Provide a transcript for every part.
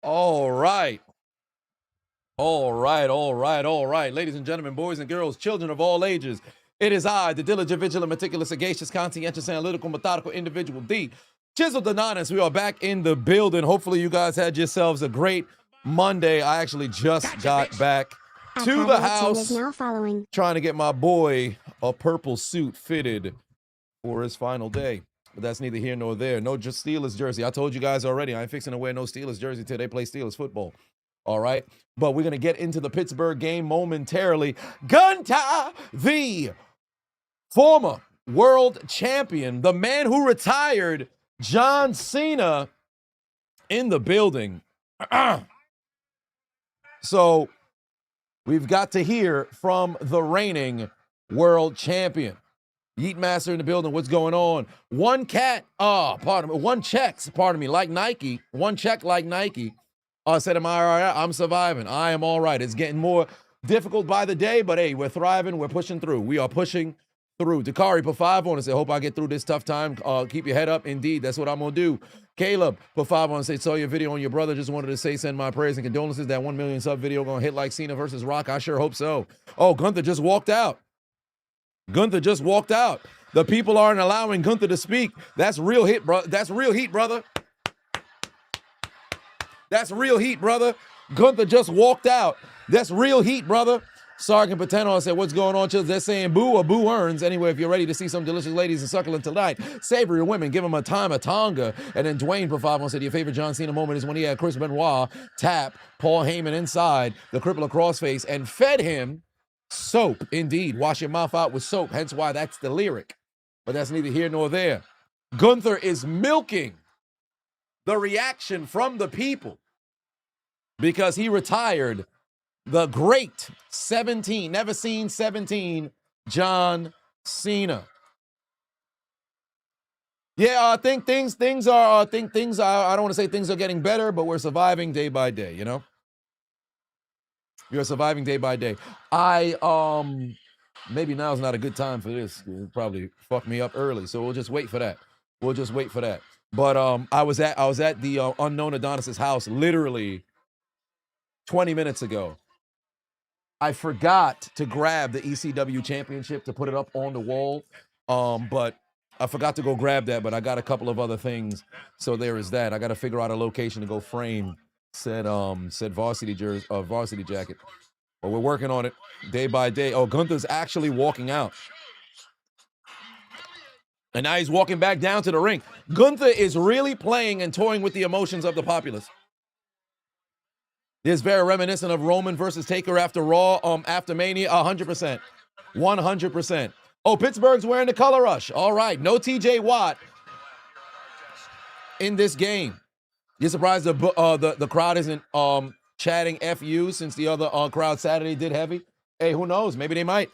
All right. All right, all right, all right. Ladies and gentlemen, boys and girls, children of all ages, it is I, the diligent, vigilant, meticulous, sagacious, conscientious, analytical, methodical individual, the Chiseled Adonis. We are back in the building. Hopefully you guys had yourselves a great Monday. I actually just got back to the house trying to get my boy a purple suit fitted for his final day. But that's neither here nor there. No just Steelers jersey. I told you guys already, I ain't fixing to wear no Steelers jersey till they play Steelers football. All right. But we're going to get into the Pittsburgh game momentarily. Gunther, the former world champion, the man who retired John Cena, in the building. So we've got to hear from the reigning world champion. Yeet Master in the building. What's going on? One check, like Nike. One check like Nike. Said, am I all right? I'm surviving. I am all right. It's getting more difficult by the day, but hey, we're thriving. We're pushing through. We are pushing through. Dakari put 5 on and said, hope I get through this tough time. Keep your head up. Indeed, that's what I'm going to do. Caleb put 5 on and said, saw your video on your brother. Just wanted to say, send my prayers and condolences. That 1 million sub video going to hit like Cena versus Rock. I sure hope so. Oh, Gunther just walked out. Gunther just walked out. The people aren't allowing Gunther to speak. That's real hit, bro. That's real heat, brother. That's real heat, brother. Gunther just walked out. That's real heat, brother. Sergeant Pateno said, what's going on, children? They're saying boo or boo earns. Anyway, if you're ready to see some delicious ladies and succulent tonight, savory women, give them a time of Tonga. And then Dwayne Profavo said, your favorite John Cena moment is when he had Chris Benoit tap Paul Heyman inside the crippler crossface and fed him soap. Indeed, wash your mouth out with soap. Hence why that's the lyric. But that's neither here nor there. Gunther is milking the reaction from the people because he retired the great 17, never seen 17, John Cena. Yeah, I think things are, I don't want to say things are getting better, but we're surviving day by day, you know? You're surviving day by day. Maybe now's not a good time for this. It'll probably fuck me up early, so we'll just wait for that. But I was at the unknown Adonis's house literally 20 minutes ago. I forgot to grab the ECW championship to put it up on the wall, but I forgot to go grab that. But I got a couple of other things, so there is that. I got to figure out a location to go frame said varsity jacket. But we're working on it day by day. Oh, Gunther's actually walking out. And now he's walking back down to the ring. Gunther is really playing and toying with the emotions of the populace. It's very reminiscent of Roman versus Taker after Raw, after Mania, 100%. 100%. Oh, Pittsburgh's wearing the color rush. All right, no TJ Watt in this game. You're surprised the crowd isn't chatting FU since the other crowd Saturday did heavy? Hey, who knows? Maybe they might.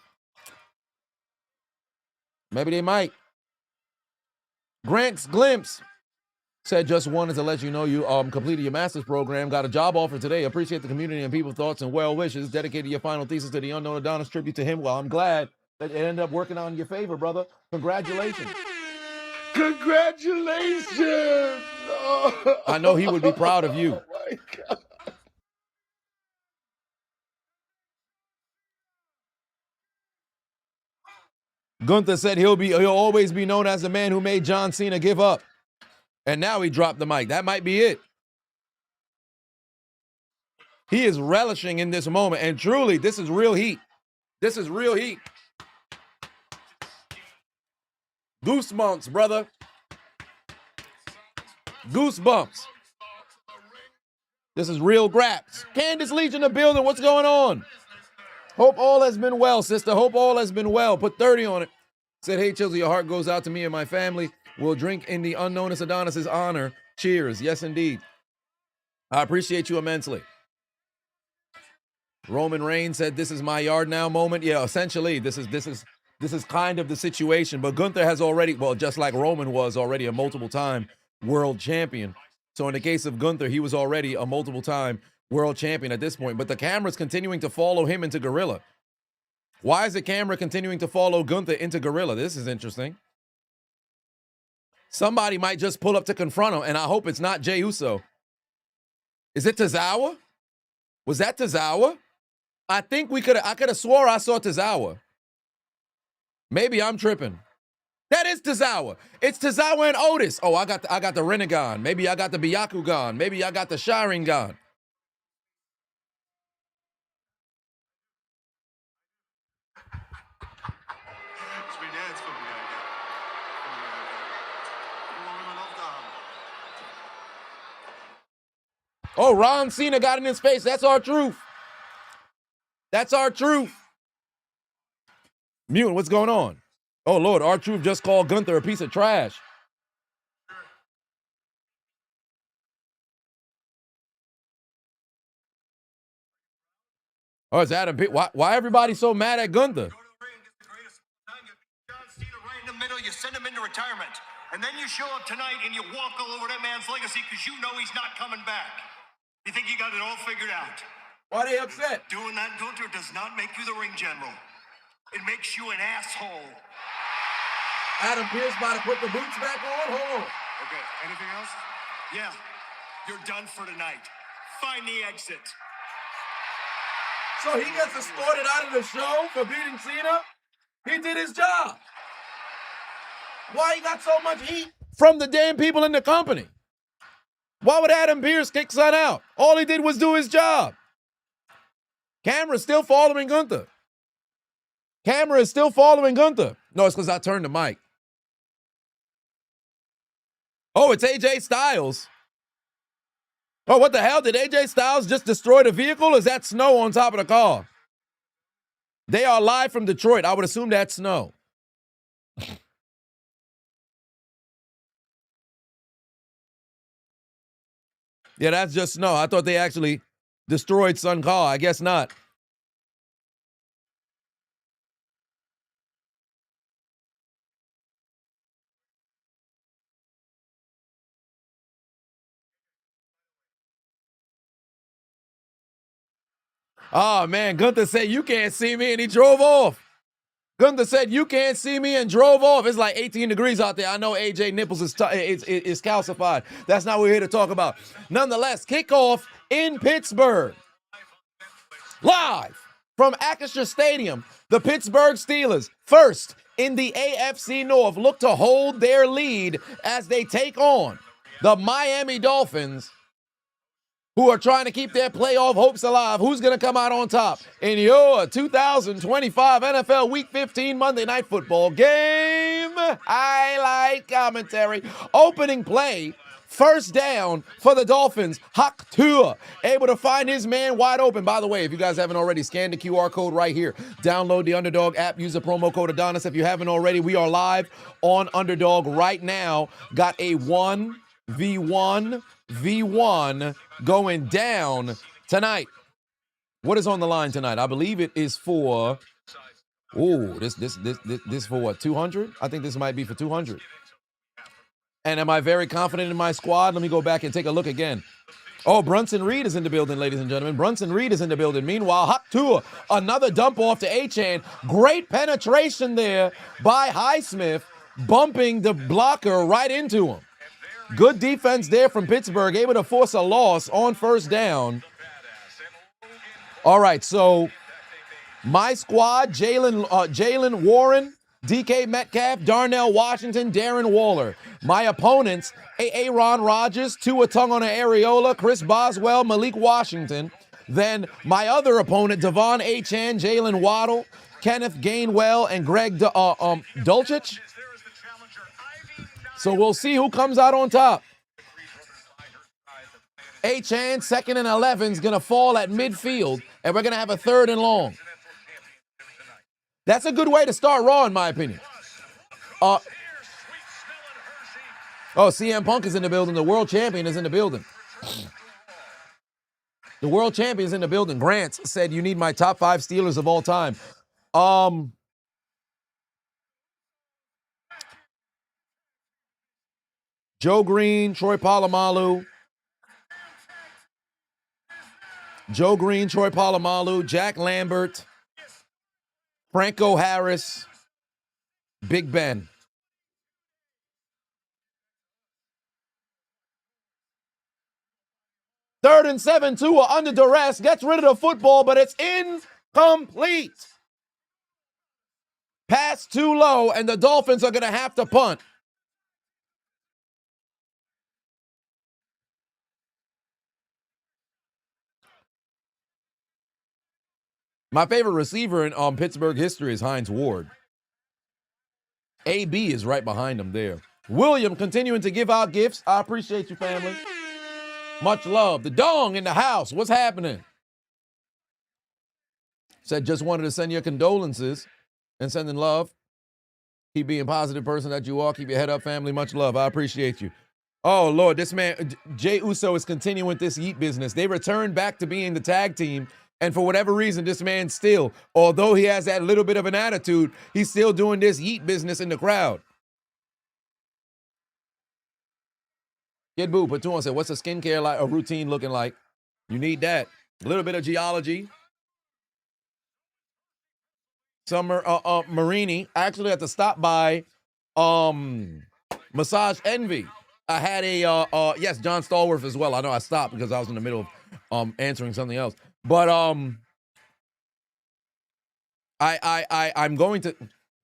Grant's Glimpse said, just wanted to let you know you completed your master's program, got a job offer today. Appreciate the community and people's thoughts and well wishes. Dedicated your final thesis to the unknown Adonis, tribute to him. Well, I'm glad that it ended up working out in your favor, brother. Congratulations. Congratulations. Oh. I know he would be proud of you. Oh my God. Gunther said he'll always be known as the man who made John Cena give up. And now he dropped the mic. That might be it. He is relishing in this moment. And truly, this is real heat. This is real heat. Goosebumps, brother. Goosebumps. This is real graps. Candace Leach in the building. What's going on? Hope all has been well, sister. Hope all has been well. Put 30 on it. Said, hey, Chisel, your heart goes out to me and my family. We'll drink in the unknown Adonis's honor. Cheers. Yes, indeed. I appreciate you immensely. Roman Reigns said, this is my yard now moment. Yeah, essentially, this is kind of the situation. But Gunther has already, well, just like Roman was already a multiple-time world champion. So in the case of Gunther, he was already a multiple-time world champion at this point. But the camera's continuing to follow him into Gorilla. Why is the camera continuing to follow Gunther into Gorilla? This is interesting. Somebody might just pull up to confront him, and I hope it's not Jey Uso. Is it Tozawa? Was that Tozawa? I think I could have swore I saw Tozawa. Maybe I'm tripping. That is Tozawa. It's Tozawa and Otis. Oh, I got the Renegon. Maybe I got the Byakugan. Maybe I got the Sharingan. Oh, Ron Cena got in his face. That's our truth. That's our truth. Mutant, what's going on? Oh, Lord, our truth just called Gunther a piece of trash. Oh, it's Adam Pitt. Why everybody so mad at Gunther? You send him into retirement, and then you show up tonight and you walk all over that man's legacy because you know he's not coming back. You think you got it all figured out? Why are they upset? Doing that, Gunther, does not make you the ring general. It makes you an asshole. Adam Pearce about to put the boots back on. Hold on. Okay, anything else? Yeah, you're done for tonight. Find the exit. So he gets escorted out of the show for beating Cena? He did his job. Why he got so much heat from the damn people in the company? Why would Adam Pearce kick Son out? All he did was do his job. Camera's still following Gunther. Camera is still following Gunther. No, it's because I turned the mic. Oh, it's AJ Styles. Oh, what the hell? Did AJ Styles just destroy the vehicle? Or is that snow on top of the car? They are live from Detroit. I would assume that's snow. Yeah, that's just snow. I thought they actually destroyed Sun Car. I guess not. Oh, man, Gunther said, you can't see me, and he drove off. Gunther said, you can't see me, and drove off. It's like 18 degrees out there. I know AJ Nipples is calcified. That's not what we're here to talk about. Nonetheless, kickoff in Pittsburgh. Live from Acrisure Stadium, the Pittsburgh Steelers, first in the AFC North, look to hold their lead as they take on the Miami Dolphins, who are trying to keep their playoff hopes alive. Who's going to come out on top in your 2025 NFL Week 15 Monday Night Football game? Highlight commentary. Opening play, first down for the Dolphins. Hak Tua, able to find his man wide open. By the way, if you guys haven't already, scan the QR code right here. Download the Underdog app. Use the promo code Adonis. If you haven't already, we are live on Underdog right now. Got a 1v1 going down tonight. What is on the line tonight? I believe it is for, this for what, 200? I think this might be for 200. And am I very confident in my squad? Let me go back and take a look again. Oh, Brunson Reed is in the building, ladies and gentlemen. Brunson Reed is in the building. Meanwhile, Hak Tua, another dump off to Achan. Great penetration there by Highsmith, bumping the blocker right into him. Good defense there from Pittsburgh, able to force a loss on first down. All right, so my squad, Jalen Warren, DK Metcalf, Darnell Washington, Darren Waller. My opponents, Aaron Rodgers, Tua Tagovailoa, Chris Boswell, Malik Washington. Then my other opponent, Devon Achane, Jalen Waddle, Kenneth Gainwell, and Greg Dulcich. So we'll see who comes out on top. Achane, 2nd and 11, is going to fall at midfield, and we're going to have a 3rd and long. That's a good way to start Raw, in my opinion. CM Punk is in the building. The world champion is in the building. The world champion is in the building. Grant said, you need my top 5 Steelers of all time. Joe Green, Troy Polamalu. Jack Lambert, Franco Harris, Big Ben. 3rd and 7, Tua under duress, gets rid of the football, but it's incomplete. Pass too low, and the Dolphins are going to have to punt. My favorite receiver in Pittsburgh history is Hines Ward. AB is right behind him there. William continuing to give out gifts. I appreciate you, family. Much love. The dong in the house. What's happening? Said just wanted to send your condolences and sending love. Keep being a positive person that you are. Keep your head up, family. Much love. I appreciate you. Oh, Lord, this man, Jey Uso is continuing this Yeet business. They returned back to being the tag team. And for whatever reason, this man still, although he has that little bit of an attitude, he's still doing this Yeet business in the crowd. Kid Boo put 2 on, said, what's a skincare a routine looking like? You need that. A little bit of geology. Summer Marini. I actually had to stop by Massage Envy. I had a yes, John Stallworth as well. I know I stopped because I was in the middle of answering something else. But I'm going to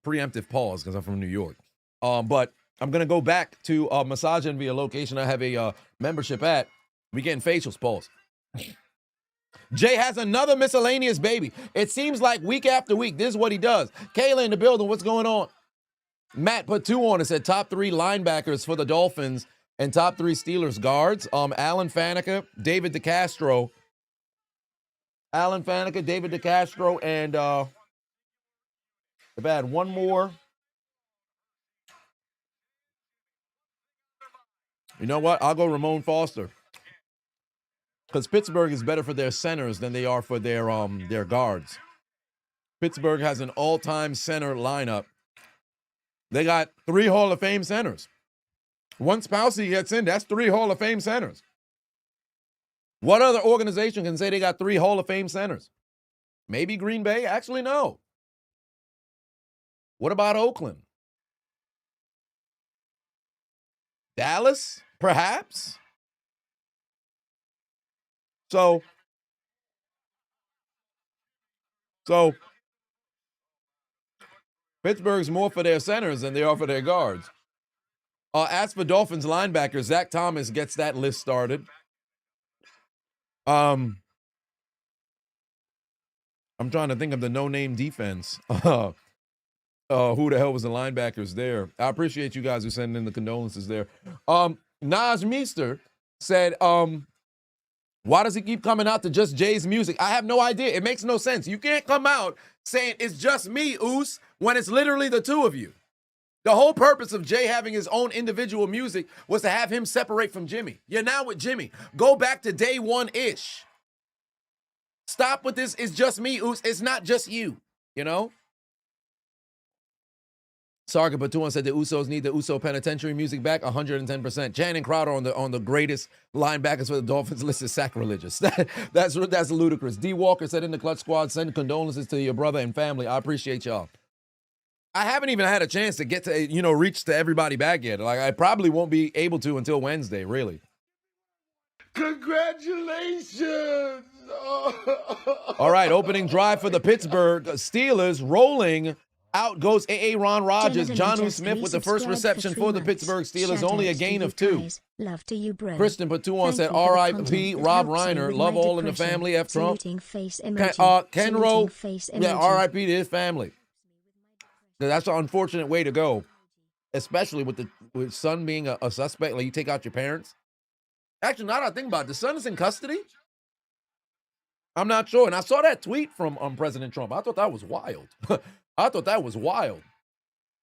preemptive pause because I'm from New York. But I'm gonna go back to Massage Envy, a location I have a membership at. We getting facials, pause. Jay has another miscellaneous baby. It seems like week after week, this is what he does. Kayla in the building, what's going on? Matt put 2 on and said top 3 linebackers for the Dolphins and top 3 Steelers guards. Alan Faneca, David DeCastro. Alan Faneca, David DeCastro, and if I had one more. You know what? I'll go Ramon Foster. Because Pittsburgh is better for their centers than they are for their guards. Pittsburgh has an all-time center lineup. They got 3 Hall of Fame centers. Once Pousey gets in, that's 3 Hall of Fame centers. What other organization can say they got 3 Hall of Fame centers? Maybe Green Bay? Actually, no. What about Oakland? Dallas? Perhaps? So Pittsburgh's more for their centers than they are for their guards. As for Dolphins linebackers, Zach Thomas gets that list started. I'm trying to think of the no-name defense. Who the hell was the linebackers there? I appreciate you guys who sending in the condolences there. Naj Meester said, why does he keep coming out to just Jay's music? I have no idea. It makes no sense. You can't come out saying it's just me, Oos, when it's literally the 2 of you. The whole purpose of Jay having his own individual music was to have him separate from Jimmy. You're now with Jimmy. Go back to day 1-ish. Stop with this, it's just me, Oos. It's not just you, you know? Sarga Batuan said the Usos need the Uso penitentiary music back 110%. Channing Crowder on the greatest linebackers for the Dolphins list is sacrilegious. That's ludicrous. D. Walker said in the Clutch Squad, send condolences to your brother and family. I appreciate y'all. I haven't even had a chance to get to, reach to everybody back yet. Like, I probably won't be able to until Wednesday, really. Congratulations! All right, opening drive for the Pittsburgh Steelers rolling. Out goes Ron Rodgers. Jonnu Smith with the first reception for the Pittsburgh Steelers. Only a gain of 2. Love to you, bro. Kristen put 2 on, said R.I.P. Rob Reiner. Love all in the family. F. Trump. Kenro. Yeah, R.I.P. to his family. That's an unfortunate way to go, especially with son being a suspect. Like, you take out your parents. Actually, now that I think about it, the son is in custody? I'm not sure. And I saw that tweet from President Trump. I thought that was wild. I thought that was wild.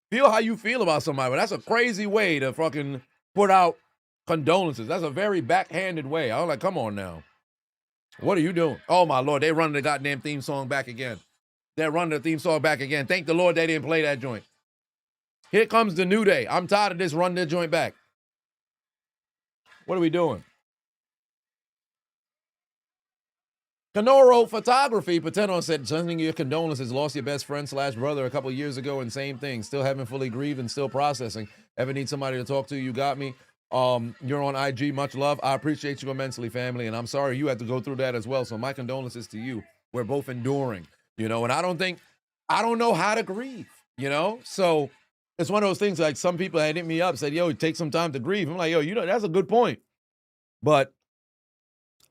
Feel how you feel about somebody, but that's a crazy way to fucking put out condolences. That's a very backhanded way. I was like, come on now. What are you doing? Oh, my Lord. They running the goddamn theme song back again. They're running the theme song back again. Thank the Lord they didn't play that joint. Here comes the New Day. I'm tired of this running the joint back. What are we doing? Canoro Photography, Pateno said, sending your condolences, lost your best friend / brother a couple years ago, and same thing. Still haven't fully grieved and still processing. Ever need somebody to talk to? You got me. You're on IG. Much love. I appreciate you immensely, family. And I'm sorry you had to go through that as well. So my condolences to you. We're both enduring, and I don't know how to grieve, So it's one of those things, like, some people had hit me up, said, yo, take some time to grieve. I'm like, yo, that's a good point. But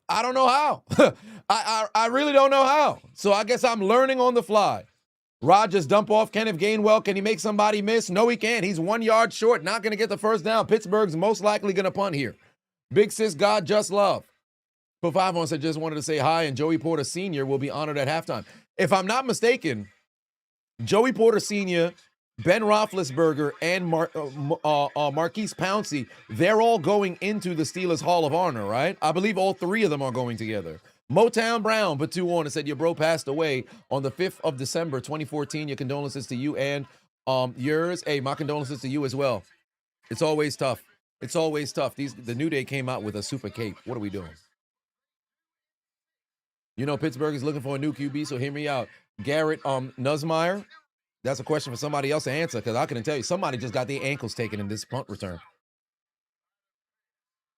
I don't know how. I really don't know how. So I guess I'm learning on the fly. Rodgers dump off Kenneth Gainwell. Can he make somebody miss? No, he can't. He's 1 yard short, not going to get the first down. Pittsburgh's most likely going to punt here. Big Sis God Just Love. Put 5 on, said, just wanted to say hi, and Joey Porter Sr. will be honored at halftime. If I'm not mistaken, Joey Porter Sr., Ben Roethlisberger, and Marquise Pouncey, they're all going into the Steelers Hall of Honor, right? I believe all 3 of them are going together. Motown Brown put 2 on and said, your bro passed away on the 5th of December, 2014. Your condolences to you and yours. Hey, my condolences to you as well. It's always tough. It's always tough. The New Day came out with a super cape. What are we doing? Pittsburgh is looking for a new QB, so hear me out. Garrett Nussmeier, that's a question for somebody else to answer, because I couldn't tell you. Somebody just got their ankles taken in this punt return.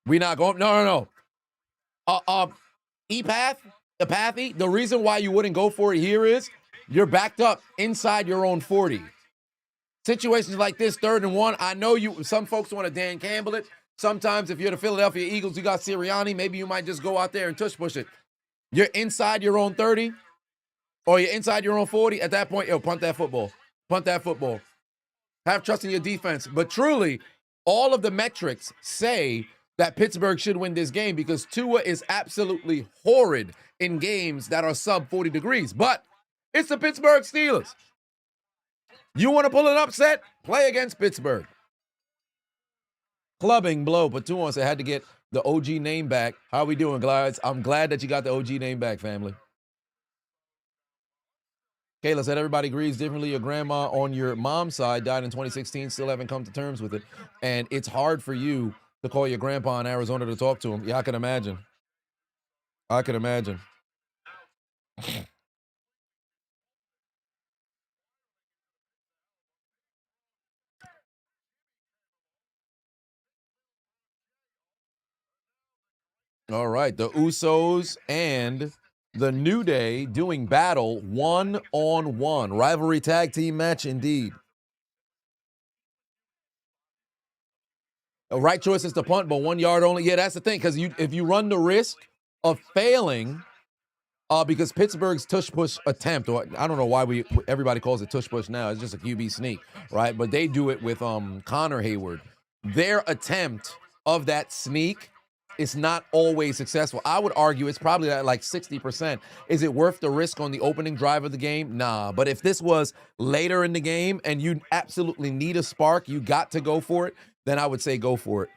We not going. No. Apathy, the reason why you wouldn't go for it here is you're backed up inside your own 40. Situations like this, 3rd and 1, I know some folks want to Dan Campbell it. Sometimes if you're the Philadelphia Eagles, you got Sirianni, maybe you might just go out there and tush push it. You're inside your own 30 or you're inside your own 40. At that point, punt that football. Punt that football. Have trust in your defense. But truly, all of the metrics say that Pittsburgh should win this game because Tua is absolutely horrid in games that are sub 40 degrees. But it's the Pittsburgh Steelers. You want to pull an upset? Play against Pittsburgh. Clubbing blow, but 2 on said, had to get the OG name back. How we doing, guys? I'm glad that you got the OG name back, family. Kayla said, everybody grieves differently. Your grandma on your mom's side died in 2016, still haven't come to terms with it. And it's hard for you to call your grandpa in Arizona to talk to him. Yeah, I can imagine. I can imagine. All right, the Usos and the New Day doing battle 1-on-1. Rivalry tag team match indeed. A right choice is to punt, but 1 yard only. Yeah, that's the thing, because if you run the risk of failing, because Pittsburgh's tush push attempt, or I don't know why everybody calls it tush push now. It's just a QB sneak, right? But they do it with Connor Hayward. Their attempt of that sneak is not always successful. I would argue it's probably at like 60%. Is it worth the risk on the opening drive of the game? Nah. But if this was later in the game and you absolutely need a spark, you got to go for it, then I would say go for it.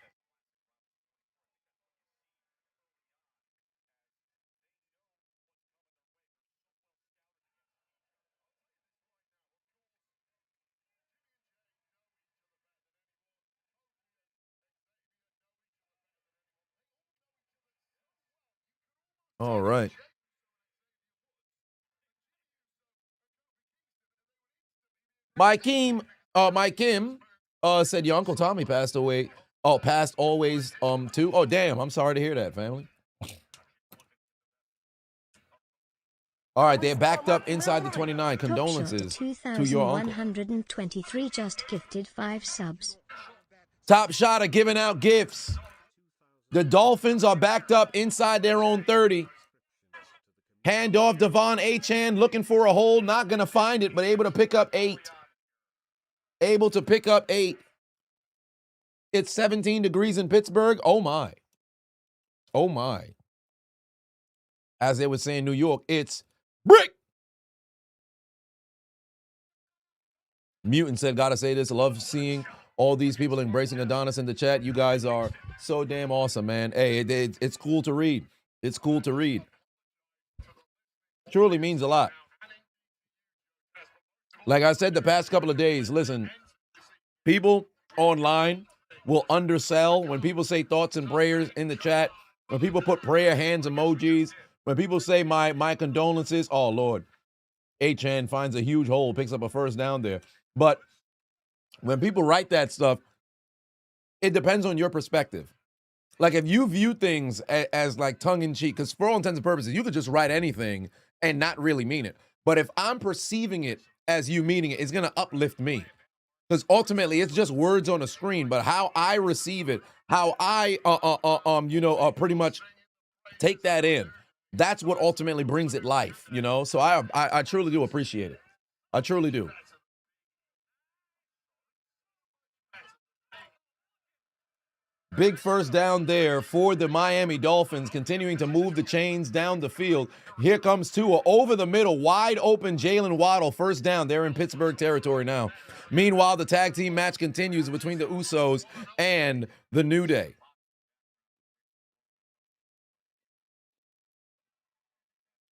All right. Mike Kim said your Uncle Tommy passed away. Oh, passed always too. Oh, damn. I'm sorry to hear that, family. All right, they're backed up inside the 29. Condolences to your uncle. 123 just gifted 5 subs. Top Shot are giving out gifts. The Dolphins are backed up inside their own 30. Handoff, Devon Achane looking for a hole. Not going to find it, but able to pick up 8. Able to pick up 8. It's 17 degrees in Pittsburgh. Oh, my. Oh, my. As they would say in New York, it's brick. Mutant said, gotta say this. Love seeing all these people embracing Adonis in the chat. You guys are so damn awesome, man. Hey, it's cool to read. It's cool to read. Truly means a lot. Like I said the past couple of days, listen, people online will undersell when people say thoughts and prayers in the chat, when people put prayer hands emojis, when people say my condolences. Oh, Lord. Achan finds a huge hole, picks up a first down there. But when people write that stuff, It depends on your perspective. Like if you view things as like tongue-in-cheek, because for all intents and purposes, you could just write anything and not really mean it. But if I'm perceiving it as you meaning it, it's going to uplift me. Because ultimately, it's just words on a screen. But how I receive it, how I, pretty much take that in, that's what ultimately brings it life, you know? So I truly do appreciate it. I truly do. Big first down there for the Miami Dolphins, continuing to move the chains down the field. Here comes Tua over the middle, wide open Jalen Waddle, first down. They're in Pittsburgh territory now. Meanwhile, the tag team match continues between the Usos and the New Day.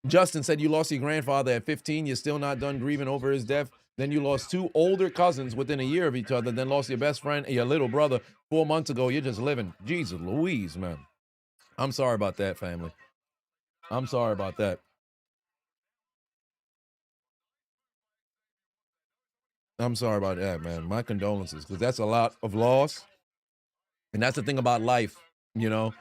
Justin said you lost your grandfather at 15. You're still not done grieving over his death. Then you lost 2 older cousins within a year of each other. Then lost your best friend and your little brother 4 months ago. You're just living. Jesus Louise, man. I'm sorry about that, family. I'm sorry about that. I'm sorry about that, man. My condolences, because that's a lot of loss. And that's the thing about life, you know.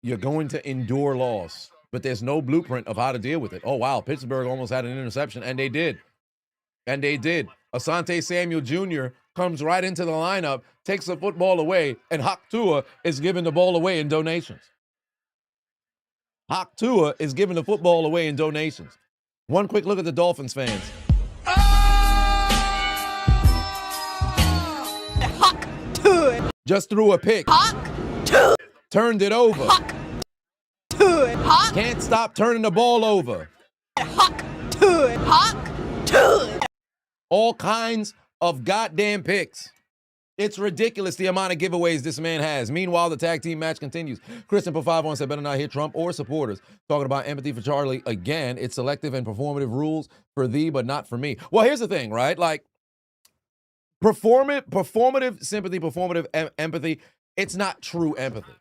You're going to endure loss, but there's no blueprint of how to deal with it. Oh, wow, Pittsburgh almost had an interception, and they did. And they did. Asante Samuel Jr. comes right into the lineup, takes the football away, and Hak Tua is giving the ball away in donations. Hak Tua is giving the football away in donations. One quick look at the Dolphins fans. Hak Tua. Just threw a pick. Hak Tua. Turned it over. Hak Tua. Hak. Can't stop turning the ball over. Hak Tua. Hak Tua. All kinds of goddamn picks. It's ridiculous the amount of giveaways this man has. Meanwhile, the tag team match continues. Christian for 5-1 said, better not hit Trump or supporters. Talking about empathy for Charlie again. It's selective and performative rules for thee, but not for me. Well, here's the thing, right? Like, performative sympathy, performative empathy, it's not true empathy.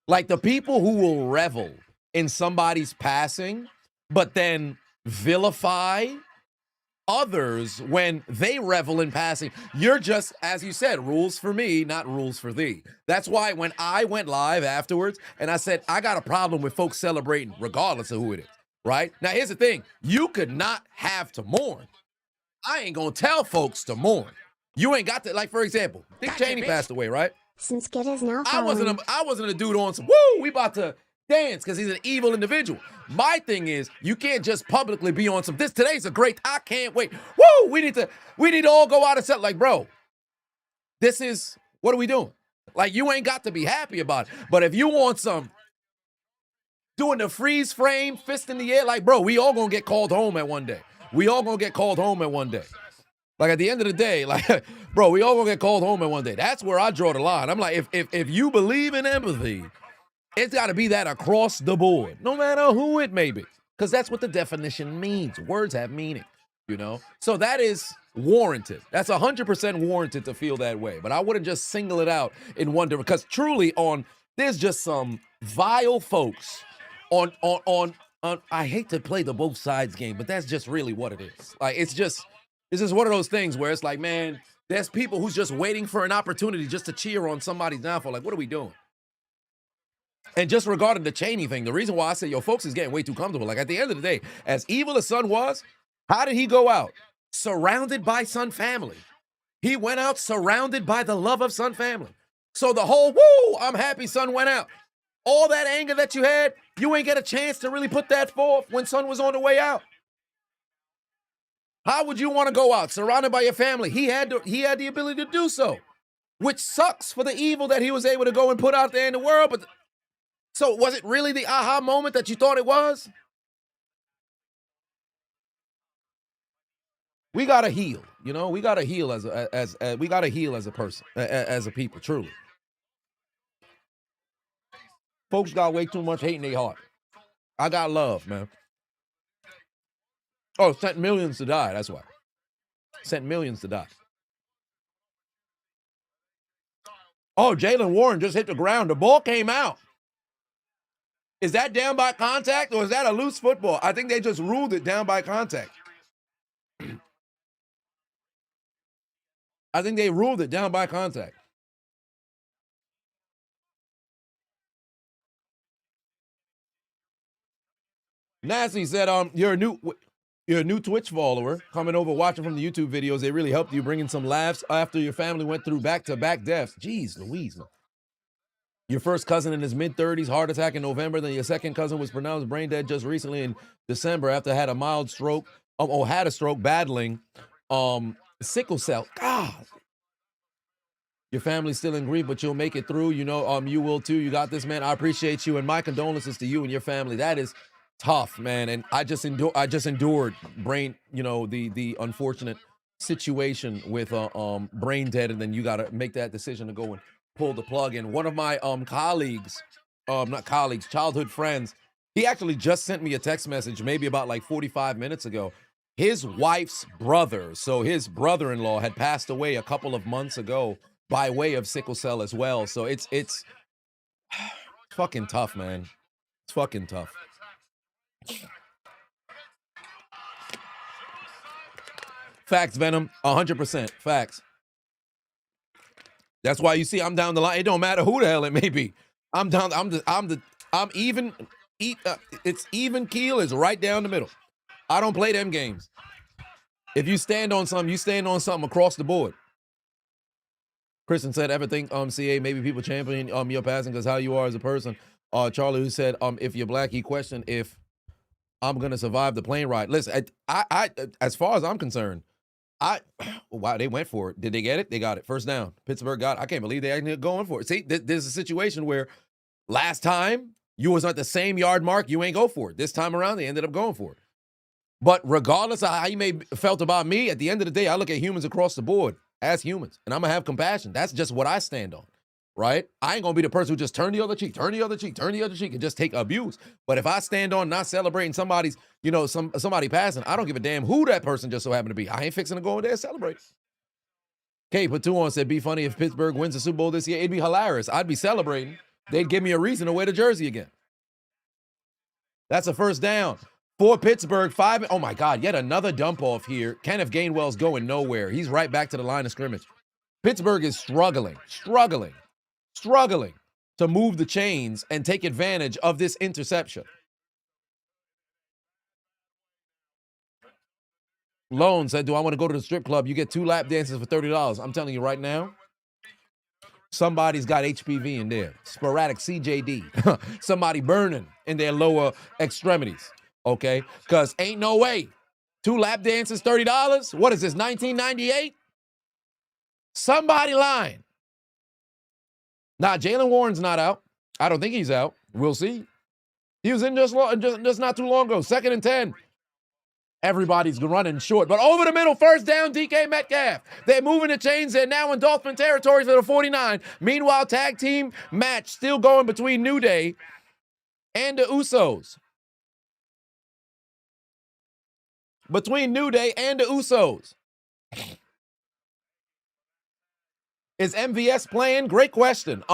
Like, the people who will revel in somebody's passing, but then vilify others when they revel in passing, you're just, as you said, rules for me, not rules for thee. That's why when I went live afterwards and I said, I got a problem with folks celebrating regardless of who it is, right? Now, here's the thing. You could not have to mourn. I ain't gonna tell folks to mourn. You ain't got to, like, for example, Dick Cheney passed away, right? Since Kid is now I following. wasn't a dude on some, woo, we about to dance because he's an evil individual. My thing is, you can't just publicly be on some, today's a great, I can't wait. Woo, we need to all go out and set, like, bro, this is, what are we doing? Like, you ain't got to be happy about it. But if you want some, doing the freeze frame, fist in the air, like, bro, we all gonna get called home at one day. We all gonna get called home at one day. Like, at the end of the day, like, bro, we all gonna get called home at one day. That's where I draw the line. I'm like, if you believe in empathy, it's got to be that across the board, no matter who it may be, because that's what the definition means. Words have meaning, you know? So that is warranted. That's 100% warranted to feel that way. But I wouldn't just single it out in one different, because truly there's just some vile folks on, I hate to play the both sides game, but that's just really what it is. Like, it's just one of those things where it's like, man, there's people who's just waiting for an opportunity just to cheer on somebody's downfall. Like, what are we doing? And just regarding the Cheney thing, the reason why I say, yo, folks is getting way too comfortable. Like, at the end of the day, as evil as Son was, how did he go out? Surrounded by Son family. He went out surrounded by the love of Son family. So the whole, woo, I'm happy Son went out. All that anger that you had, you ain't get a chance to really put that forth when Son was on the way out. How would you want to go out surrounded by your family? He had the ability to do so, which sucks for the evil that he was able to go and put out there in the world. But so was it really the aha moment that you thought it was? We gotta heal, you know. We gotta heal as a person, as a people, truly. Folks got way too much hate in their heart. I got love, man. Oh, sent millions to die. That's why. Sent millions to die. Oh, Jalen Warren just hit the ground. The ball came out. Is that down by contact or is that a loose football? I think they just ruled it down by contact. I think they ruled it down by contact. Nasty said, you're a new Twitch follower coming over watching from the YouTube videos. They really helped you bringing some laughs after your family went through back-to-back deaths. Jeez Louise. Your first cousin in his mid-30s, heart attack in November. Then your second cousin was pronounced brain dead just recently in December after had a mild stroke, had a stroke battling sickle cell. God. Your family's still in grief, but you'll make it through. You know, you will too. You got this, man. I appreciate you, and my condolences to you and your family. That is tough, man. And I just endured brain, the unfortunate situation with brain dead, and then you got to make that decision to go and pull the plug. And one of my childhood friends, he actually just sent me a text message maybe about like 45 minutes ago. His wife's brother, so his brother-in-law, had passed away a couple of months ago by way of sickle cell as well. So it's fucking tough, man. It's fucking tough. Facts, Venom. 100%. Facts. That's why you see I'm down the line. It don't matter who the hell it may be. I'm down. I'm even. It's even keel is right down the middle. I don't play them games. If you stand on something, you stand on something across the board. Kristen said, ever think CA maybe people champion your passing because how you are as a person. Charlie, who said if you're black, he questioned if I'm gonna survive the plane ride. Listen, I as far as I'm concerned, wow, they went for it. Did they get it? They got it. First down. Pittsburgh got it. I can't believe they actually going for it. See, there's a situation where last time you was at the same yard mark, you ain't go for it. This time around, they ended up going for it. But regardless of how you may felt about me, at the end of the day, I look at humans across the board as humans, and I'm gonna have compassion. That's just what I stand on, right? I ain't gonna be the person who just turn the other cheek, and just take abuse. But if I stand on not celebrating somebody's, somebody passing, I don't give a damn who that person just so happened to be. I ain't fixing to go in there and celebrate. Kate put 2 on, said, be funny if Pittsburgh wins the Super Bowl this year. It'd be hilarious. I'd be celebrating. They'd give me a reason to wear the jersey again. That's a first down. For Pittsburgh, 5. Oh, my God, yet another dump off here. Kenneth Gainwell's going nowhere. He's right back to the line of scrimmage. Pittsburgh is struggling to move the chains and take advantage of this interception. Lone said, do I want to go to the strip club? You get 2 lap dances for $30. I'm telling you right now, somebody's got HPV in there. Sporadic CJD. Somebody burning in their lower extremities. Okay? Because ain't no way. 2 lap dances, $30? What is this, 1998? Somebody lying. Nah, Jalen Warren's not out. I don't think he's out. We'll see. He was in just not too long ago. 2nd and 10. Everybody's running short. But over the middle, first down, DK Metcalf. They're moving the chains. They're now in Dolphin territory for the 49. Meanwhile, tag team match still going between New Day and the Usos. Between New Day and the Usos. Is MVS playing? Great question.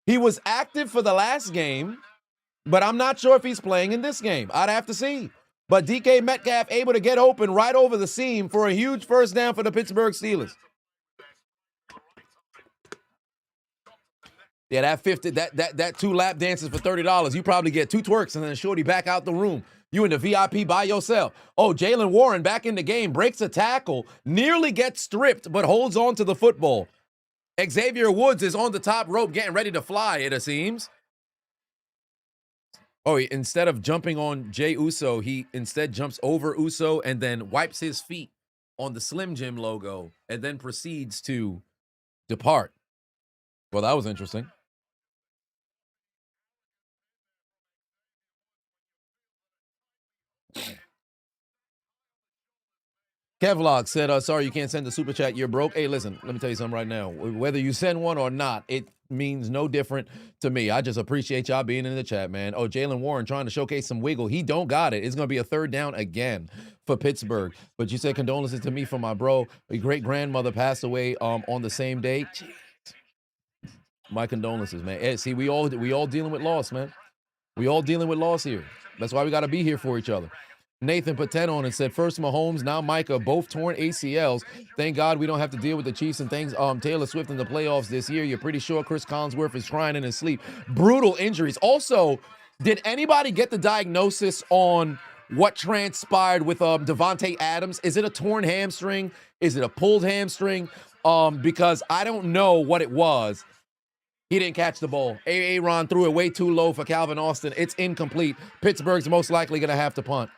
He was active for the last game, but I'm not sure if he's playing in this game. I'd have to see. But DK Metcalf able to get open right over the seam for a huge first down for the Pittsburgh Steelers. Yeah, that 2 lap dances for $30. You probably get 2 twerks and then shorty back out the room. You in the VIP by yourself. Oh, Jalen Warren back in the game, breaks a tackle, nearly gets stripped, but holds on to the football. Xavier Woods is on the top rope getting ready to fly, it seems. Oh, instead of jumping on Jey Uso, he instead jumps over Uso and then wipes his feet on the Slim Jim logo and then proceeds to depart. Well, that was interesting. Kevlog said, sorry, you can't send the super chat. You're broke. Hey, listen, let me tell you something right now. Whether you send one or not, it means no different to me. I just appreciate y'all being in the chat, man. Oh, Jalen Warren trying to showcase some wiggle. He don't got it. It's going to be a 3rd down again for Pittsburgh. But you said condolences to me from my bro. My great-grandmother passed away on the same day. Jeez. My condolences, man. Hey, see, we all dealing with loss, man. We all dealing with loss here. That's why we got to be here for each other. Nathan put 10 on and said, first Mahomes, now Micah, both torn ACLs. Thank God we don't have to deal with the Chiefs and things. Taylor Swift in the playoffs this year. You're pretty sure Chris Collinsworth is crying in his sleep. Brutal injuries. Also, Did anybody get the diagnosis on what transpired with Devontae Adams? Is it a torn hamstring? Is it a pulled hamstring? Because I don't know what it was. He didn't catch the ball. Aaron threw it way too low for Calvin Austin. It's incomplete. Pittsburgh's most likely going to have to punt.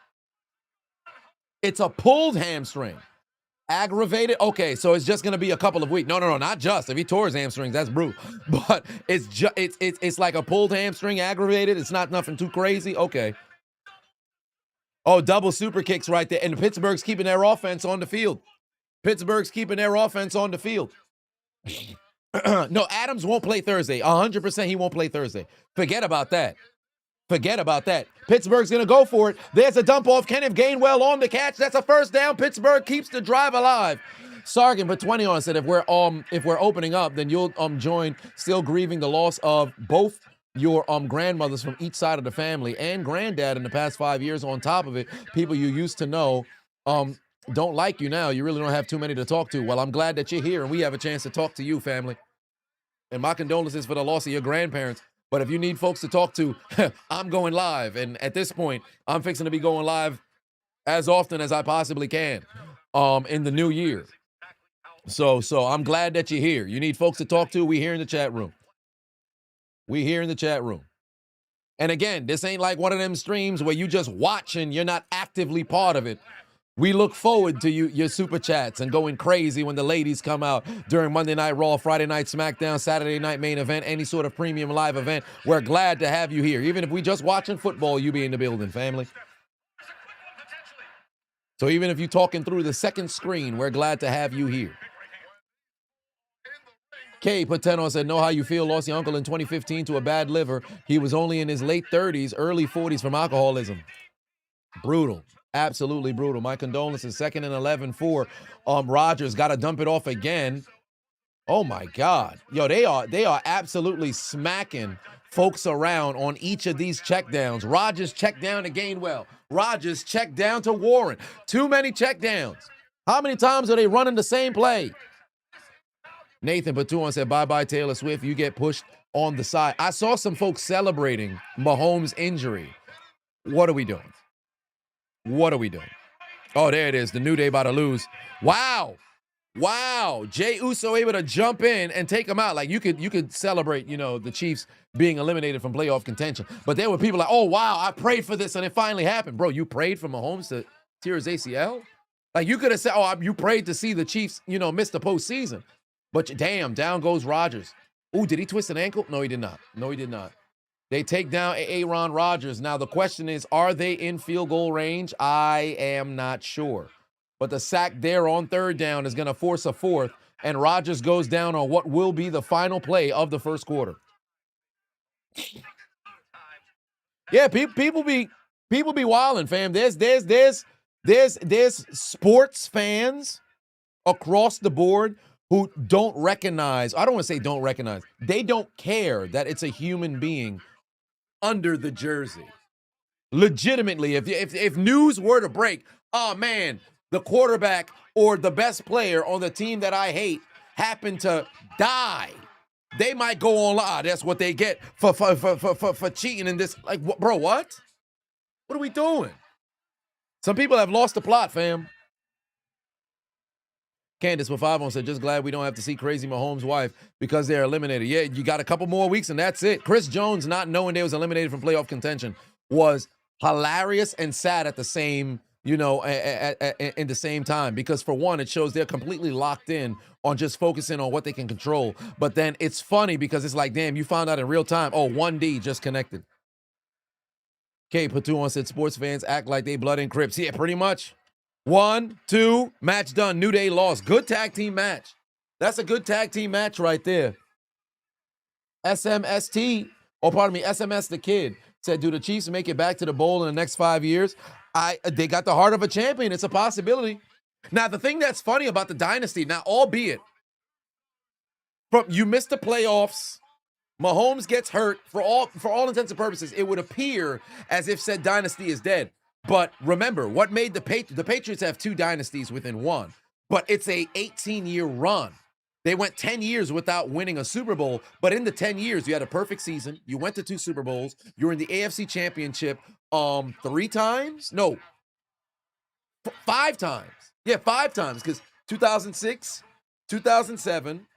It's a pulled hamstring. Aggravated? Okay, so it's just going to be a couple of weeks. No, not just. If he tore his hamstrings, that's brutal. But it's like a pulled hamstring, aggravated. It's not nothing too crazy. Okay. Oh, double super kicks right there. And Pittsburgh's keeping their offense on the field. No, Adams won't play Thursday. 100% he won't play Thursday. Forget about that. Pittsburgh's going to go for it. There's a dump off. Kenneth Gainwell on the catch. That's a first down. Pittsburgh keeps the drive alive. Sargent put 20 on, said if we're opening up, then you'll join still grieving the loss of both your grandmothers from each side of the family and granddad in the past 5 years. On top of it, people you used to know don't like you now. You really don't have too many to talk to. Well, I'm glad that you're here and we have a chance to talk to you, family. And my condolences for the loss of your grandparents. But if you need folks to talk to, I'm going live. And at this point, I'm fixing to be going live as often as I possibly can in the new year. So I'm glad that you're here. You need folks to talk to, we here in the chat room. And again, this ain't like one of them streams where you just watch and you're not actively part of it. We look forward to your super chats and going crazy when the ladies come out during Monday Night Raw, Friday Night SmackDown, Saturday Night Main Event, any sort of premium live event. We're glad to have you here. Even if we just watching football, you be in the building, family. So even if you're talking through the second screen, we're glad to have you here. K Pateno said, know how you feel, lost your uncle in 2015 to a bad liver. He was only in his late 30s, early 40s from alcoholism. Brutal. Absolutely brutal. My condolences. 2nd and 11 for Rodgers. Got to dump it off again. Oh my God. Yo, they are absolutely smacking folks around on each of these checkdowns. Rodgers checked down to Gainwell. Rodgers checked down to Warren. Too many checkdowns. How many times are they running the same play? Nathan Batuan said, bye-bye, Taylor Swift. You get pushed on the side. I saw some folks celebrating Mahomes' injury. What are we doing? Oh, there it is. The New Day about to lose. Wow. Jey Uso able to jump in and take him out. Like you could celebrate, the Chiefs being eliminated from playoff contention. But there were people like, oh, wow, I prayed for this and it finally happened. Bro, you prayed for Mahomes to tear his ACL? Like you could have said, oh, you prayed to see the Chiefs, miss the postseason. But damn, down goes Rodgers. Ooh, did he twist an ankle? No, he did not. They take down Aaron Rodgers. Now, the question is, are they in field goal range? I am not sure. But the sack there on 3rd down is going to force a 4th, and Rodgers goes down on what will be the final play of the first quarter. Yeah, people be wilding, fam. There's sports fans across the board who don't recognize, I don't want to say don't recognize, they don't care that it's a human being under the jersey. Legitimately, if news were to break, oh man, the quarterback or the best player on the team that I hate happened to die, they might go online. That's what they get for cheating in this. Like, bro, what? What are we doing? Some people have lost the plot, fam. Candace with 5 on said, just glad we don't have to see Crazy Mahomes' wife because they're eliminated. Yeah, you got a couple more weeks and that's it. Chris Jones not knowing they was eliminated from playoff contention was hilarious and sad at the same, in the same time. Because for one, it shows they're completely locked in on just focusing on what they can control. But then it's funny because it's like, damn, you found out in real time. Oh, 1D just connected. K Patuan said, sports fans act like they blood and Crips. Yeah, pretty much. 1, 2, match done. New Day lost. Good tag team match. That's a good tag team match right there. SMS the Kid said, do the Chiefs make it back to the bowl in the next 5 years? They got the heart of a champion. It's a possibility. Now, the thing that's funny about the dynasty, now, albeit, you missed the playoffs, Mahomes gets hurt, for all intents and purposes, it would appear as if said dynasty is dead. But remember, what made the Patriots have 2 dynasties within one, but it's a 18-year run. They went 10 years without winning a Super Bowl, but in the 10 years, you had a perfect season. You went to 2 Super Bowls. You were in the AFC Championship 3 times? No, 5 times. Yeah, 5 times, because 2006, 2007,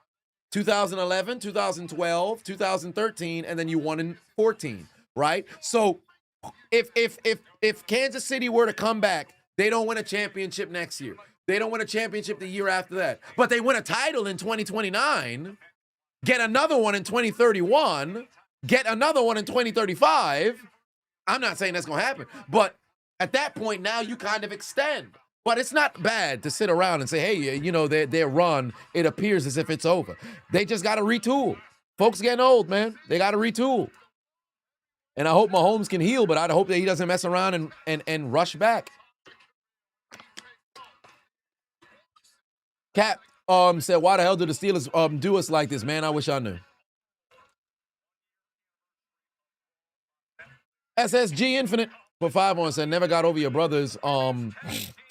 2011, 2012, 2013, and then you won in 14, right? So if Kansas City were to come back, they don't win a championship next year. They don't win a championship the year after that. But they win a title in 2029, get another one in 2031, get another one in 2035. I'm not saying that's going to happen, but at that point now you kind of extend. But it's not bad to sit around and say, hey, you know, their run, it appears as if it's over. They just got to retool. Folks getting old, man. They got to retool. And I hope Mahomes can heal, but I hope that he doesn't mess around and rush back. Cap said, why the hell did the Steelers do us like this, man? I wish I knew. SSG Infinite for 5 on said, never got over your brother's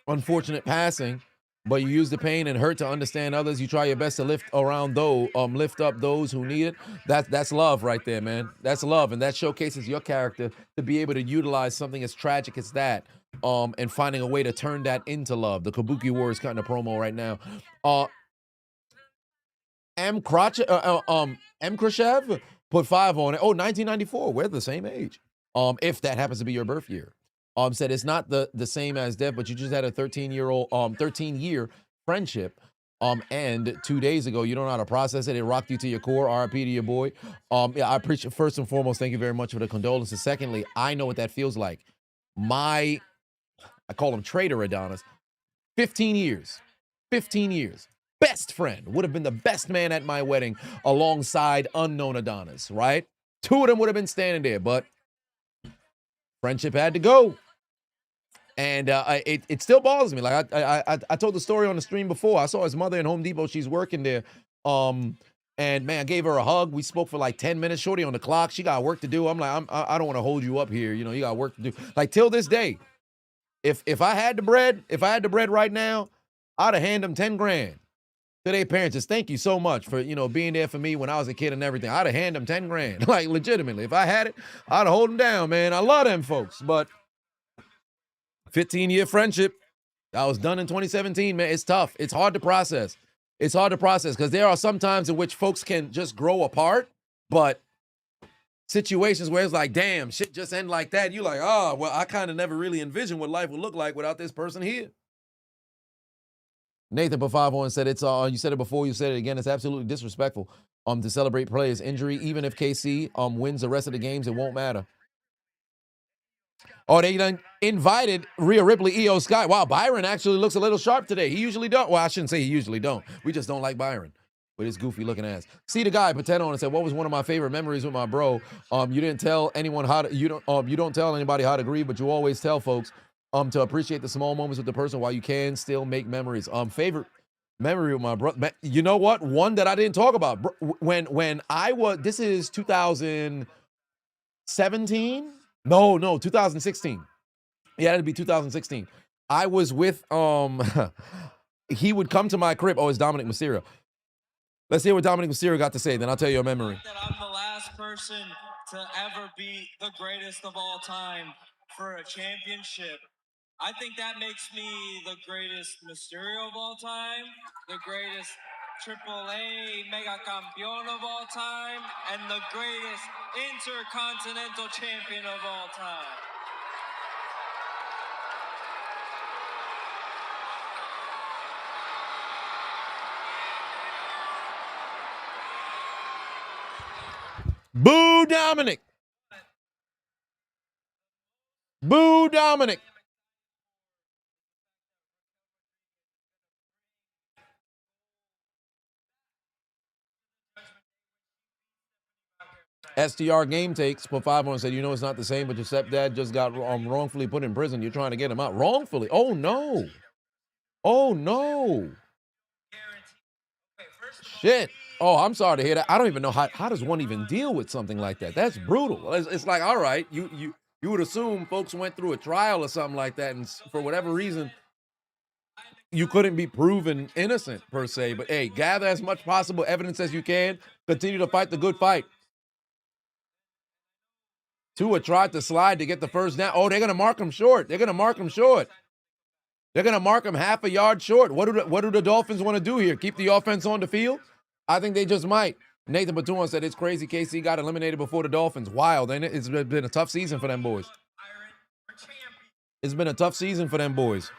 unfortunate passing, but you use the pain and hurt to understand others. You try your best to lift up those who need it. That's love right there, man. That's love, and that showcases your character to be able to utilize something as tragic as that, and finding a way to turn that into love. The Kabuki War is cutting a promo right now. M. Krashev put 5 on it. Oh, 1994. We're the same age. If that happens to be your birth year. Said it's not the same as Dev, but you just had a 13-year friendship. And 2 days ago, you don't know how to process it. It rocked you to your core. RIP to your boy. Yeah, I appreciate, first and foremost, thank you very much for the condolences. Secondly, I know what that feels like. I call him Trader Adonis. 15 years. Best friend. Would have been the best man at my wedding alongside unknown Adonis, right? 2 of them would have been standing there, but friendship had to go. And it still bothers me. Like I told the story on the stream before. I saw his mother in Home Depot. She's working there. And man, I gave her a hug. We spoke for like 10 minutes. Shorty on the clock. She got work to do. I'm like, I don't want to hold you up here. You know, you got work to do. Like till this day, if I had the bread right now, I'd have handed them 10 grand to their parents. Just thank you so much for, you know, being there for me when I was a kid and everything. I'd have handed them 10 grand. Like legitimately, if I had it, I'd have hold them down, man. I love them folks, but 15-year friendship, that was done in 2017, man. It's tough. It's hard to process. It's hard to process because there are some times in which folks can just grow apart, but situations where it's like, damn, shit just end like that. You like, oh, well, I kind of never really envisioned what life would look like without this person here. Nathan Pafavo said it's you said it before, you said it again. It's absolutely disrespectful to celebrate players' injury. Even if KC wins the rest of the games, it won't matter. Oh, they done invited Rhea Ripley, EO Sky. Wow, Byron actually looks a little sharp today. He usually don't. Well, I shouldn't say he usually don't. We just don't like Byron with his goofy looking ass. See the guy, Pateno, and said, what was one of my favorite memories with my bro? You didn't tell anyone how to, you don't tell anybody how to grieve, but you always tell folks to appreciate the small moments with the person while you can still make memories. Favorite memory with my brother. You know what? One that I didn't talk about. When I was, this is 2017? No, 2016. Yeah, that'd be 2016. I was with, he would come to my crib. Oh, it's Dominic Mysterio. Let's hear what Dominic Mysterio got to say, then I'll tell you a memory. That I'm the last person to ever be the greatest of all time for a championship. I think that makes me the greatest Mysterio of all time, the greatest AAA Mega Campeón of all time, and the greatest Intercontinental Champion of all time. Boo Dominic. Boo Dominic. STR Game Takes put 5 on and said, you know it's not the same, but your stepdad just got wrongfully put in prison. You're trying to get him out. Wrongfully? Oh, no. Oh, no. Shit. Oh, I'm sorry to hear that. I don't even know how does one even deal with something like that? That's brutal. It's like, all right, you would assume folks went through a trial or something like that, and for whatever reason, you couldn't be proven innocent per se. But hey, gather as much possible evidence as you can. Continue to fight the good fight. Tua tried to slide to get the first down. Oh, they're gonna mark him short. They're gonna mark him short. They're gonna mark him half a yard short. What do the Dolphins want to do here? Keep the offense on the field? I think they just might. Nathan Batuan said it's crazy KC got eliminated before the Dolphins. Wild, ain't it? It's been a tough season for them boys. It's been a tough season for them boys.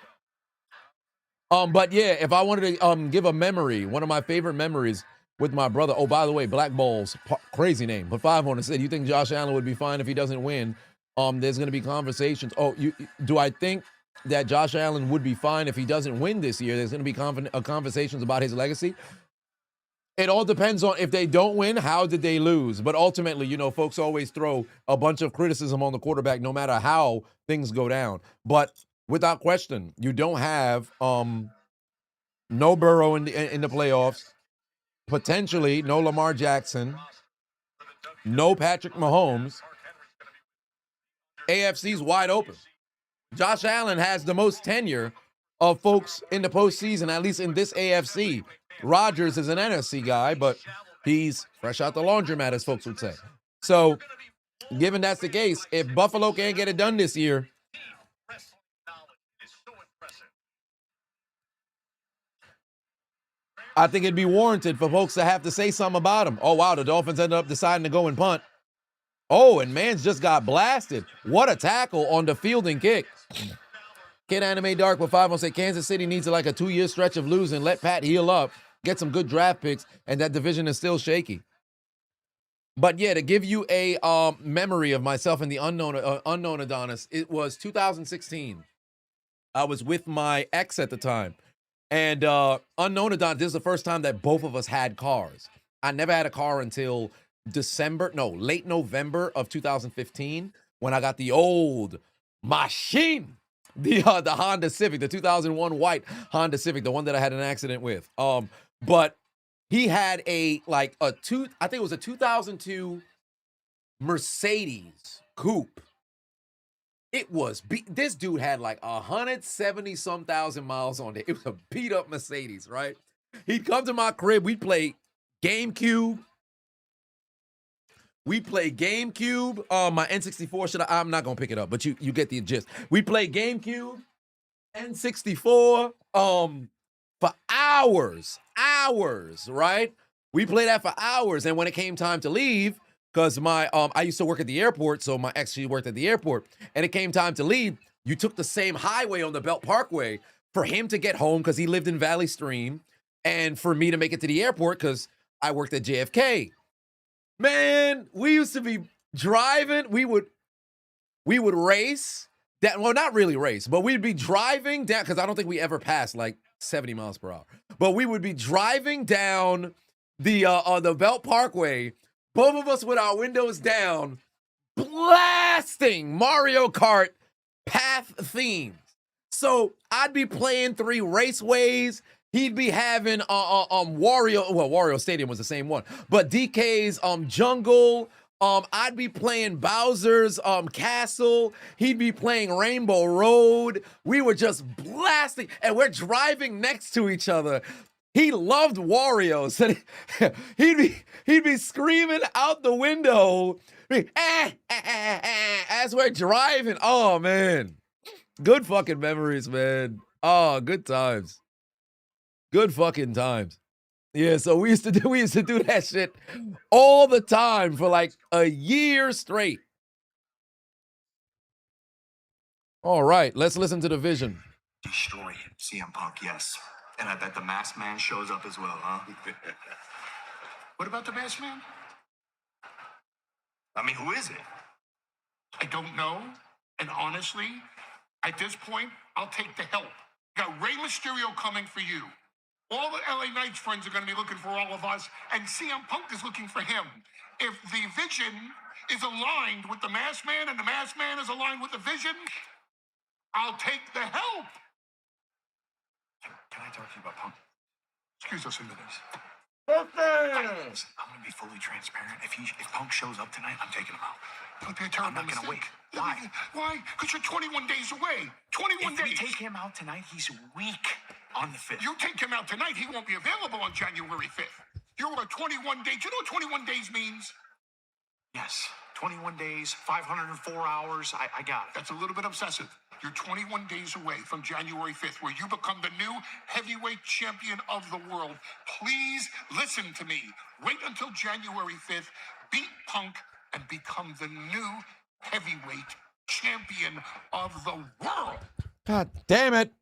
But yeah, if I wanted to give a memory, one of my favorite memories with my brother. Oh, by the way, Black Balls, crazy name. But 500 said, you think Josh Allen would be fine if he doesn't win? There's going to be conversations. Oh, do I think that Josh Allen would be fine if he doesn't win this year? There's going to be conversations about his legacy. It all depends on if they don't win, how did they lose? But ultimately, you know, folks always throw a bunch of criticism on the quarterback no matter how things go down. But without question, you don't have no Burrow in the playoffs, potentially no Lamar Jackson, no Patrick Mahomes. AFC's wide open. Josh Allen has the most tenure of folks in the postseason, at least in this AFC. Rodgers is an NFC guy, but he's fresh out the laundromat, as folks would say. So, given that's the case, if Buffalo can't get it done this year, I think it'd be warranted for folks to have to say something about him. Oh, wow, the Dolphins ended up deciding to go and punt. Oh, and Mans just got blasted. What a tackle on the fielding kick. Kid Anime Dark with 5 will say Kansas City needs like a 2-year stretch of losing. Let Pat heal up, get some good draft picks, and that division is still shaky. But yeah, to give you a memory of myself and the unknown Adonis, it was 2016. I was with my ex at the time. And unknown Adonis, this is the first time that both of us had cars. I never had a car until late November of 2015 when I got the old machine. The Honda Civic, the 2001 white Honda Civic, the one that I had an accident with. But he had I think it was a 2002 Mercedes coupe. It was, this dude had like 170-some thousand miles on it. It was a beat up Mercedes, right? He'd come to my crib. We'd play GameCube. We play GameCube. My N64, I'm not going to pick it up, but you get the gist. We play GameCube, N64, for hours, right? We played that for hours. And when it came time to leave, because I used to work at the airport, so my ex, she worked at the airport, and it came time to leave, you took the same highway on the Belt Parkway for him to get home because he lived in Valley Stream, and for me to make it to the airport because I worked at JFK. Man, we used to be driving. We would race. Well, not really race, but we'd be driving down, because I don't think we ever passed like 70 miles per hour. But we would be driving down the Belt Parkway, both of us with our windows down, blasting Mario Kart path themes. So I'd be playing 3 raceways. He'd be having Wario Stadium was the same one, but DK's Jungle. I'd be playing Bowser's Castle. He'd be playing Rainbow Road. We were just blasting, and we're driving next to each other. He loved Wario, so he'd be screaming out the window as we're driving. Oh man, good fucking memories, man. Oh, good times. Good fucking times. Yeah, so we used to do that shit all the time for like a year straight. All right, let's listen to the vision. Destroy CM Punk, yes. And I bet the masked man shows up as well, huh? What about the masked man? I mean, who is it? I don't know. And honestly, at this point, I'll take the help. Got Rey Mysterio coming for you. All the LA Knights friends are going to be looking for all of us, and CM Punk is looking for him. If the Vision is aligned with the Masked Man and the Masked Man is aligned with the Vision, I'll take the help. Can I talk to you about Punk? Excuse us into this. Listen, I'm going to be fully transparent. If Punk shows up tonight, I'm taking him out. Don't be a terrible I'm not going to wait. mistake. Why? Why? Because you're 21 days away. 21 If we days. take him out tonight, he's weak. On the 5th. You take him out tonight, he won't be available on January 5th. You're on 21 days. You know what 21 days means? Yes. 21 days, 504 hours. I got it. That's a little bit obsessive. You're 21 days away from January 5th, where you become the new heavyweight champion of the world. Please listen to me. Wait until January 5th, beat Punk, and become the new heavyweight champion of the world. God damn it.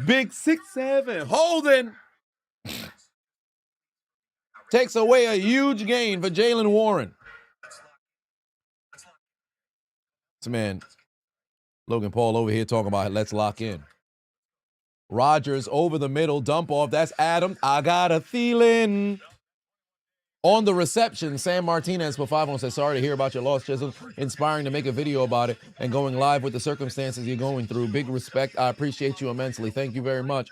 Big 6'7" Holden takes away a huge gain for Jalen Warren. This man, Logan Paul over here talking about let's lock in. Rogers over the middle, dump off. That's Adam. I got a feeling. On the reception, Sam Martinez for 5 says, sorry to hear about your loss, Chiseled. Inspiring to make a video about it and going live with the circumstances you're going through. Big respect. I appreciate you immensely. Thank you very much.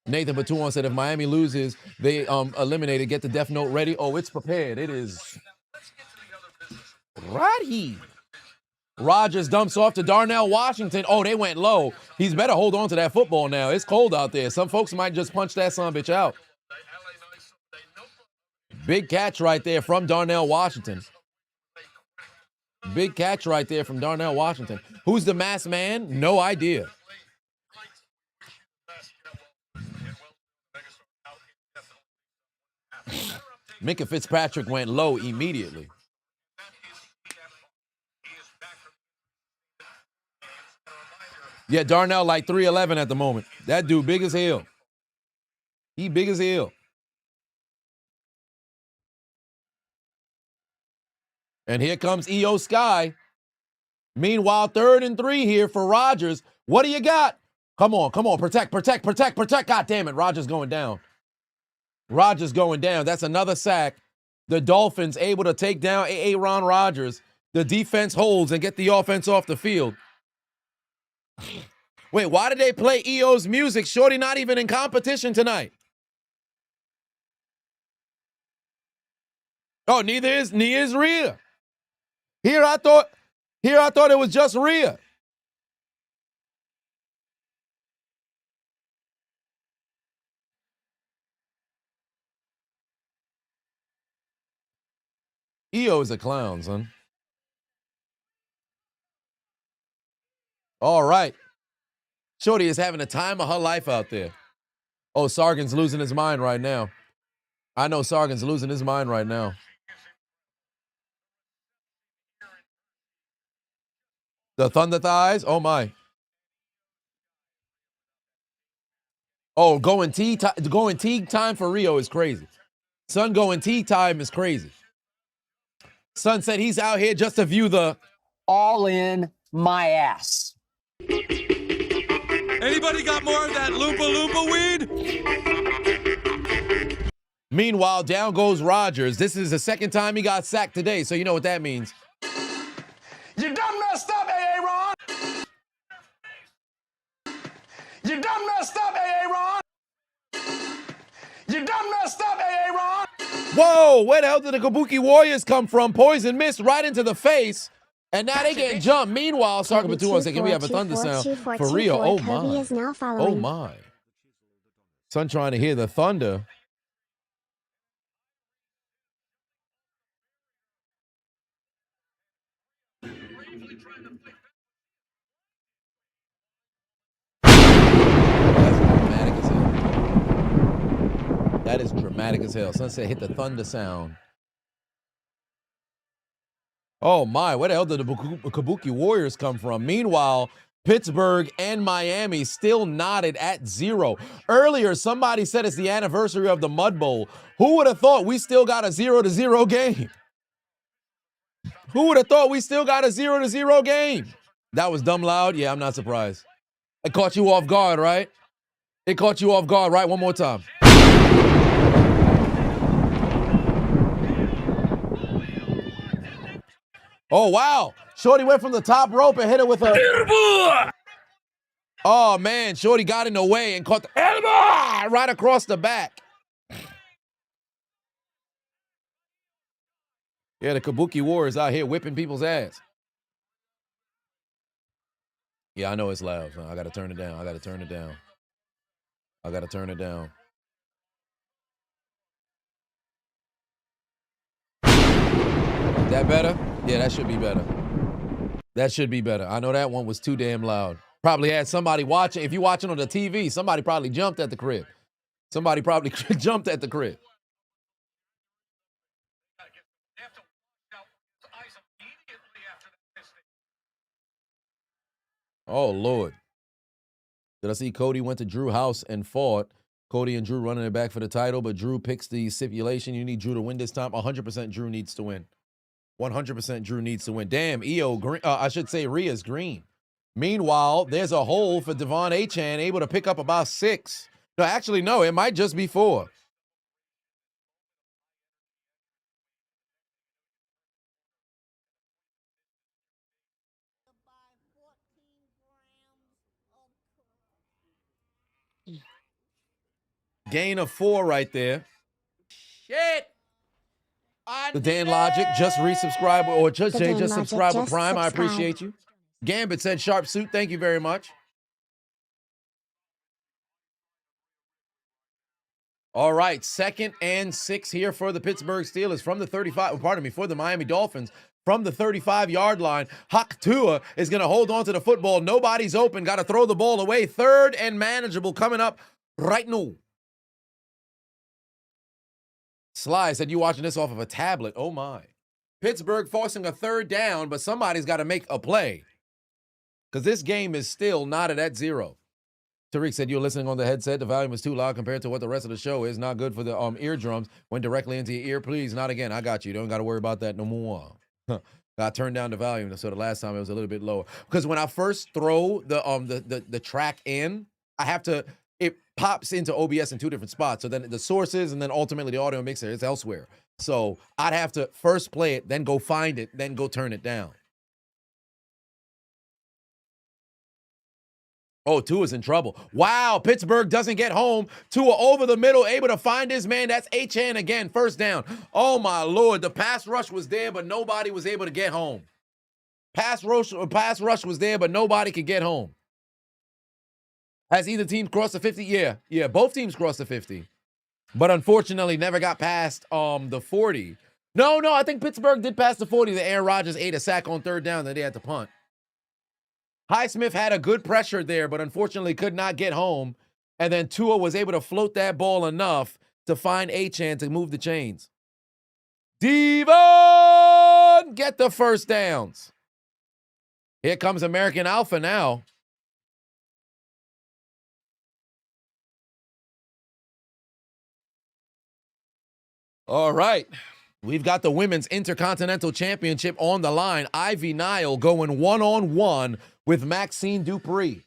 Nathan Batuan said, if Miami loses, they eliminated. Get the Death Note ready. Oh, it's prepared. It is ready. Rogers dumps off to Darnell Washington. Oh, they went low. He's better hold on to that football now. It's cold out there. Some folks might just punch that son bitch out. Big catch right there from Darnell Washington. Big catch right there from Darnell Washington. Who's the masked man? No idea. Minka Fitzpatrick went low immediately. Yeah, Darnell like 3'11" at the moment. That dude big as hell. He big as hell. And here comes EO Sky. Meanwhile, 3rd and 3 here for Rogers. What do you got? Come on, come on. Protect, protect, protect, protect. God damn it. Rogers going down. Rogers going down. That's another sack. The Dolphins able to take down Aaron Rodgers. The defense holds and get the offense off the field. Wait, why did they play EO's music? Shorty not even in competition tonight. Oh, neither is Rhea. Here I thought it was just Rhea. EO is a clown, son. All right. Shorty is having the time of her life out there. Oh, Sargon's losing his mind right now. I know Sargon's losing his mind right now. The Thunder Thighs? Oh, my. Oh, going tea time for Rio is crazy. Son going tea time is crazy. Son said he's out here just to view the all in my ass. Anybody got more of that Loompa Loompa weed? Meanwhile, down goes Rogers. This is the second time he got sacked today, so you know what that means. You done messed up, Aaron. You done messed up, Aaron. You done messed up, Aaron. Whoa, where the hell did the Kabuki Warriors come from? Poison missed right into the face. And now they getting jumped. Meanwhile, Sargon for 2 can we have a thunder sound for Rio? Oh my. Oh my. Son trying to hear the thunder. That is dramatic as hell. Son said hit the thunder sound. Oh my, where the hell did the Kabuki Warriors come from? Meanwhile, Pittsburgh and Miami still knotted at 0. Earlier, somebody said it's the anniversary of the Mud Bowl. Who would have thought we still got a 0-0 game? Who would have thought we still got a 0-0 game? That was dumb loud? Yeah, I'm not surprised. It caught you off guard, right? It caught you off guard, right? One more time. Oh, wow. Shorty went from the top rope and hit it with a... Oh, man. Shorty got in the way and caught the elbow right across the back. Yeah, the Kabuki Warriors out here whipping people's ass. Yeah, I know it's loud. So I got to turn it down. I got to turn it down. Is that better? Yeah, that should be better. That should be better. I know that one was too damn loud. Probably had somebody watching. If you're watching on the TV, somebody probably jumped at the crib. Somebody probably jumped at the crib. Oh, Lord. Did I see Cody went to Drew house and fought? Cody and Drew running it back for the title, but Drew picks the stipulation. You need Drew to win this time. 100% Drew needs to win. 100% Drew needs to win. Damn, EO green. I should say Rhea's green. Meanwhile, there's a hole for Devon Achan, able to pick up about 6. No, actually, no, it might just be 4. Gain of 4 right there. Shit. The Dan Logic just resubscribe or just say just subscribe with Prime. I appreciate you. Gambit said sharp suit. Thank you very much. All right, 2nd and 6 here for the Pittsburgh Steelers from the 35. Pardon me, for the Miami Dolphins from the 35-yard line. Hawk Tua is going to hold on to the football. Nobody's open. Got to throw the ball away. 3rd and manageable coming up right now. Sly said you watching this off of a tablet. Oh, my. Pittsburgh forcing a 3rd down, but somebody's got to make a play because this game is still knotted at 0. Tariq said you're listening on the headset. The volume is too loud compared to what the rest of the show is. Not good for the eardrums. Went directly into your ear. Please, not again. I got you. Don't got to worry about that no more. I turned down the volume, so the last time it was a little bit lower. Because when I first throw the track in, I have to. It pops into OBS in 2 different spots. So then the sources and then ultimately the audio mixer is elsewhere. So I'd have to first play it, then go find it, then go turn it down. Oh, Tua's in trouble. Wow, Pittsburgh doesn't get home. Tua over the middle, able to find his man. That's Achan again, 1st down. Oh, my Lord. The pass rush was there, but nobody was able to get home. Pass rush was there, but nobody could get home. Has either team crossed the 50? Yeah, both teams crossed the 50. But unfortunately, never got past the 40. No, I think Pittsburgh did pass the 40. The Aaron Rodgers ate a sack on 3rd down, then they had to punt. Highsmith had a good pressure there, but unfortunately could not get home. And then Tua was able to float that ball enough to find Achan to move the chains. Devon, get the 1st downs. Here comes American Alpha now. All right. We've got the Women's Intercontinental Championship on the line. Ivy Nile going one-on-one with Maxine Dupree.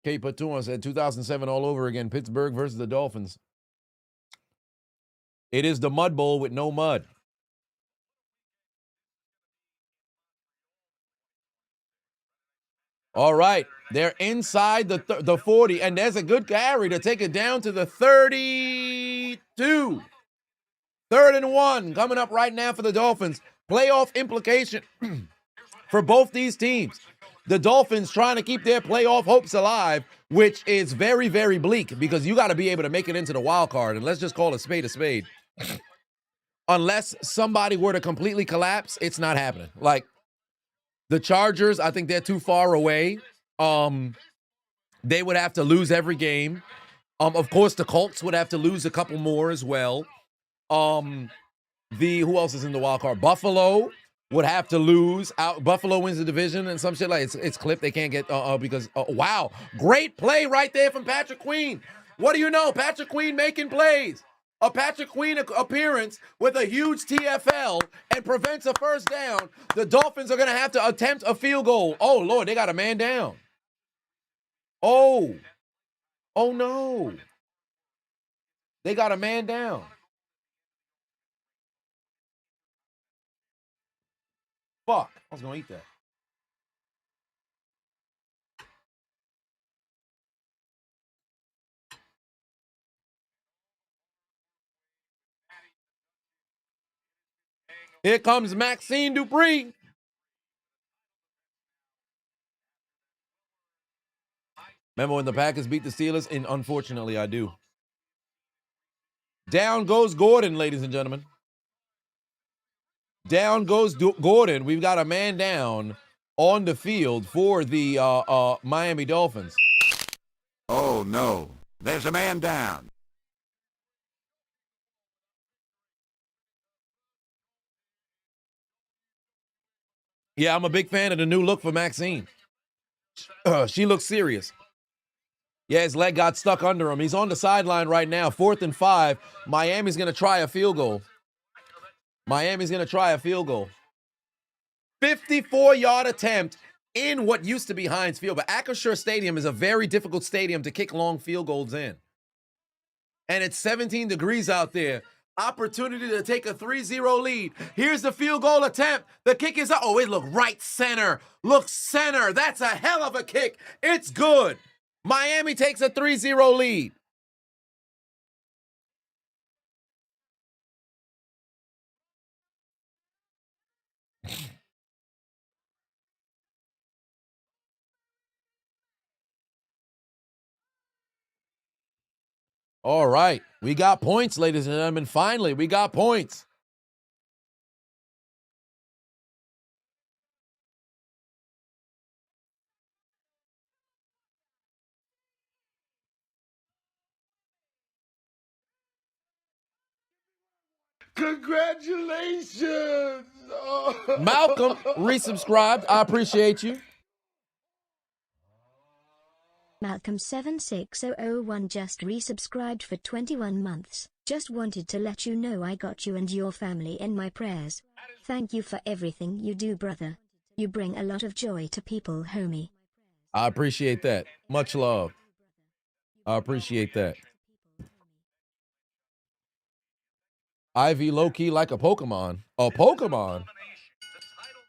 Kate Patuma said 2007 all over again. Pittsburgh versus the Dolphins. It is the Mud Bowl with no mud. All right, they're inside the 40, and there's a good carry to take it down to the 32. 3rd and 1 coming up right now for the Dolphins. Playoff implication for both these teams. The Dolphins trying to keep their playoff hopes alive, which is very, very bleak because you got to be able to make it into the wild card, and let's just call a spade a spade. Unless somebody were to completely collapse, it's not happening. Like, the Chargers, I think they're too far away. They would have to lose every game. Of course, the Colts would have to lose a couple more as well. Who else is in the wild card? Buffalo would have to lose. Buffalo wins the division and some shit like it's clipped. They can't get because wow, great play right there from Patrick Queen. What do you know? Patrick Queen making plays. A Patrick Queen appearance with a huge TFL and prevents a 1st down. The Dolphins are going to have to attempt a field goal. Oh, Lord, they got a man down. Oh no. They got a man down. Fuck, I was going to eat that. Here comes Maxine Dupree. Remember when the Packers beat the Steelers? And unfortunately, I do. Down goes Gordon, ladies and gentlemen. Down goes Gordon. We've got a man down on the field for the Miami Dolphins. Oh, no. There's a man down. Yeah, I'm a big fan of the new look for Maxine. She looks serious. Yeah, his leg got stuck under him. He's on the sideline right now. 4th and 5. Miami's going to try a field goal. 54-yard attempt in what used to be Heinz Field. But Acrisure Stadium is a very difficult stadium to kick long field goals in. And it's 17 degrees out there. Opportunity to take a 3-0 lead. Here's the field goal attempt. The kick is up. Oh, it looked right center. Look center. That's a hell of a kick. It's good. Miami takes a 3-0 lead. All right. We got points, ladies and gentlemen. Finally, we got points. Congratulations! Oh. Malcolm resubscribed. I appreciate you. Malcolm76001 just resubscribed for 21 months. Just wanted to let you know I got you and your family in my prayers. Thank you for everything you do, brother. You bring a lot of joy to people, homie. I appreciate that. Much love. I appreciate that. Ivy low-key like a Pokemon. A Pokemon?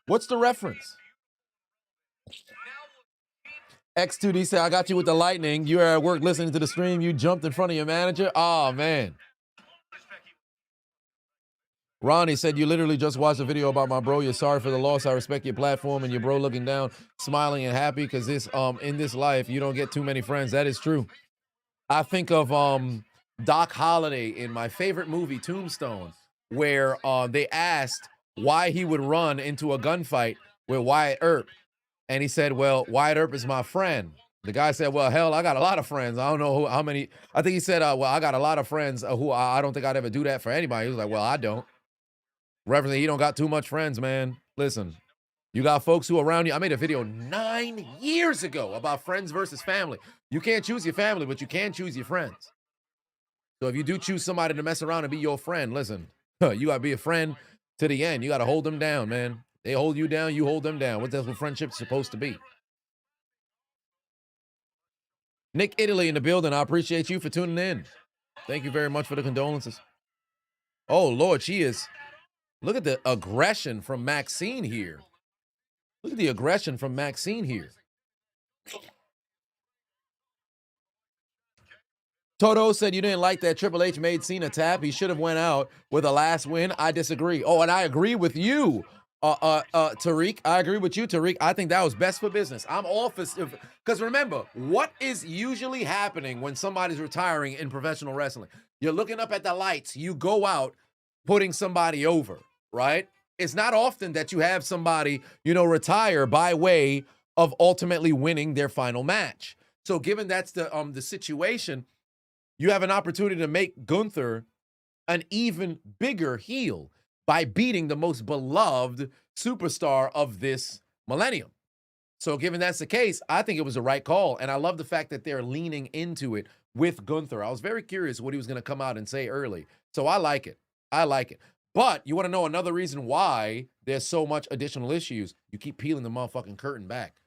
What's the reference? X2D said, I got you with the lightning. You were at work listening to the stream. You jumped in front of your manager. Oh, man. Ronnie said, you literally just watched a video about my bro. You're sorry for the loss. I respect your platform and your bro looking down, smiling and happy because this in this life, you don't get too many friends. That is true. I think of Doc Holliday in my favorite movie, Tombstone, where they asked why he would run into a gunfight with Wyatt Earp. And he said, well, Wyatt Earp is my friend. The guy said, well, hell, I got a lot of friends. I don't know how many. I think he said, well, I got a lot of friends who I don't think I'd ever do that for anybody. He was like, well, I don't. Reverend, you don't got too much friends, man. Listen, you got folks who are around you. I made a video 9 years ago about friends versus family. You can't choose your family, but you can choose your friends. So if you do choose somebody to mess around and be your friend, listen, you got to be a friend to the end. You got to hold them down, man. They hold you down, you hold them down. That's what friendship's supposed to be. Nick Italy in the building. I appreciate you for tuning in. Thank you very much for the condolences. Oh, Lord, she is. Look at the aggression from Maxine here. Look at the aggression from Maxine here. Toto said you didn't like that Triple H made Cena tap. He should have went out with a last win. I disagree. Oh, and I agree with you, Tariq. I agree with you, Tariq. I think that was best for business. I'm all for, because remember, what is usually happening when somebody's retiring in professional wrestling? You're looking up at the lights. You go out putting somebody over, right? It's not often that you have somebody, retire by way of ultimately winning their final match. So given that's the situation, you have an opportunity to make Gunther an even bigger heel by beating the most beloved superstar of this millennium. So given that's the case, I think it was the right call. And I love the fact that they're leaning into it with Gunther. I was very curious what he was going to come out and say early. So I like it. I like it. But you want to know another reason why there's so much additional issues? You keep peeling the motherfucking curtain back.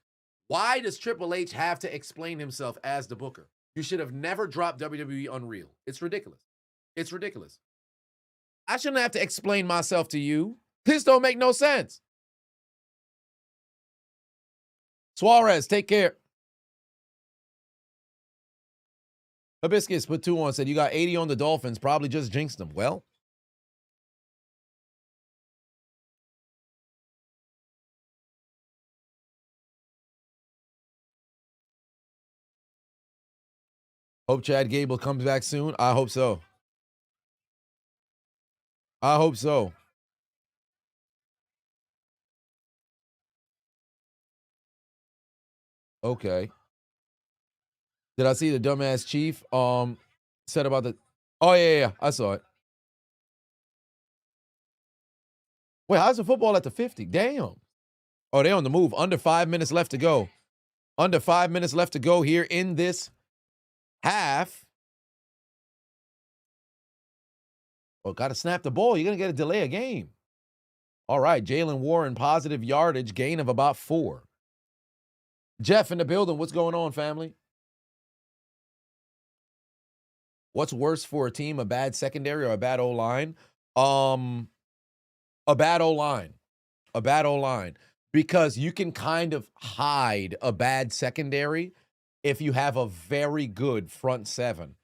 Why does Triple H have to explain himself as the booker? You should have never dropped WWE Unreal. It's ridiculous. It's ridiculous. I shouldn't have to explain myself to you. This don't make no sense. Suarez, take care. Hibiscus put 2 on, said you got 80 on the Dolphins, probably just jinxed them. Well, Hope Chad Gable comes back soon. I hope so. I hope so. Okay. Did I see the dumbass chief said about the Oh yeah, I saw it. Wait, how's the football at the 50? Damn. Oh, they on the move. Under 5 minutes left to go. Under 5 minutes left to go here in this half. Oh, got to snap the ball. You're going to get a delay of game. All right, Jalen Warren, positive yardage, gain of about 4. Jeff in the building. What's going on, family? What's worse for a team, a bad secondary or a bad O-line? A bad O-line. A bad O-line. Because you can kind of hide a bad secondary if you have a very good front seven.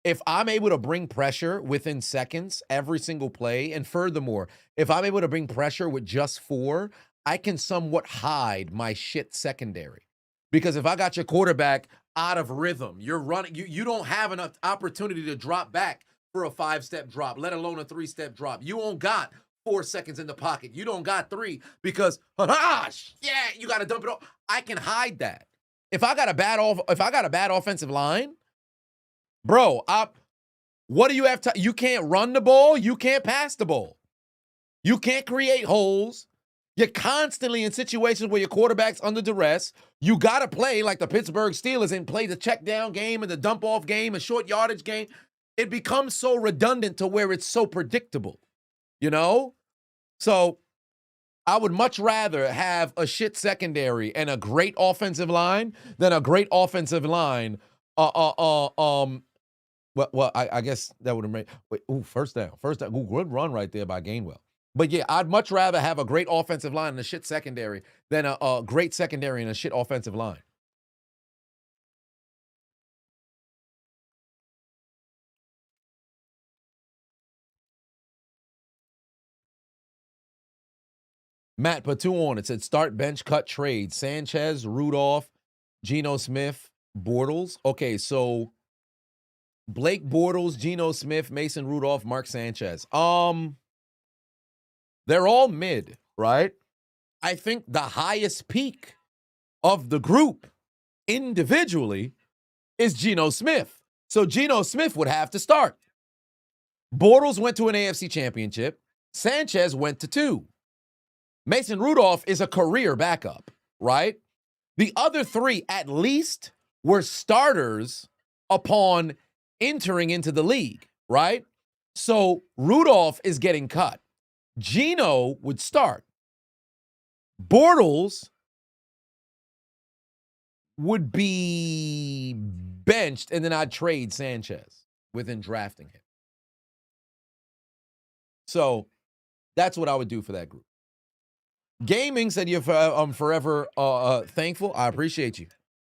If I'm able to bring pressure within seconds every single play, and furthermore, if I'm able to bring pressure with just 4, I can somewhat hide my shit secondary. Because if I got your quarterback out of rhythm, you're running, you don't have enough opportunity to drop back for a 5-step drop, let alone a 3-step drop. You don't got 4 seconds in the pocket. You don't got 3 because, you got to dump it off. I can hide that. If I got a bad offensive line, bro, what do you have to? You can't run the ball. You can't pass the ball. You can't create holes. You're constantly in situations where your quarterback's under duress. You got to play like the Pittsburgh Steelers and play the check down game and the dump off game and short yardage game. It becomes so redundant to where it's so predictable, you know? So I would much rather have a shit secondary and a great offensive line than a great offensive line. I guess that would have made. Wait, first down. Ooh, good run right there by Gainwell. But yeah, I'd much rather have a great offensive line and a shit secondary than a great secondary and a shit offensive line. Matt put 2 on it. Said start, bench, cut, trade. Sanchez, Rudolph, Geno Smith, Bortles. Okay, so Blake Bortles, Geno Smith, Mason Rudolph, Mark Sanchez. They're all mid, right? I think the highest peak of the group individually is Geno Smith. So Geno Smith would have to start. Bortles went to an AFC championship. Sanchez went to 2. Mason Rudolph is a career backup, right? The other 3 at least were starters upon entering into the league, right? So Rudolph is getting cut. Geno would start. Bortles would be benched, and then I'd trade Sanchez within drafting him. So that's what I would do for that group. Gaming said I'm forever thankful. I appreciate you.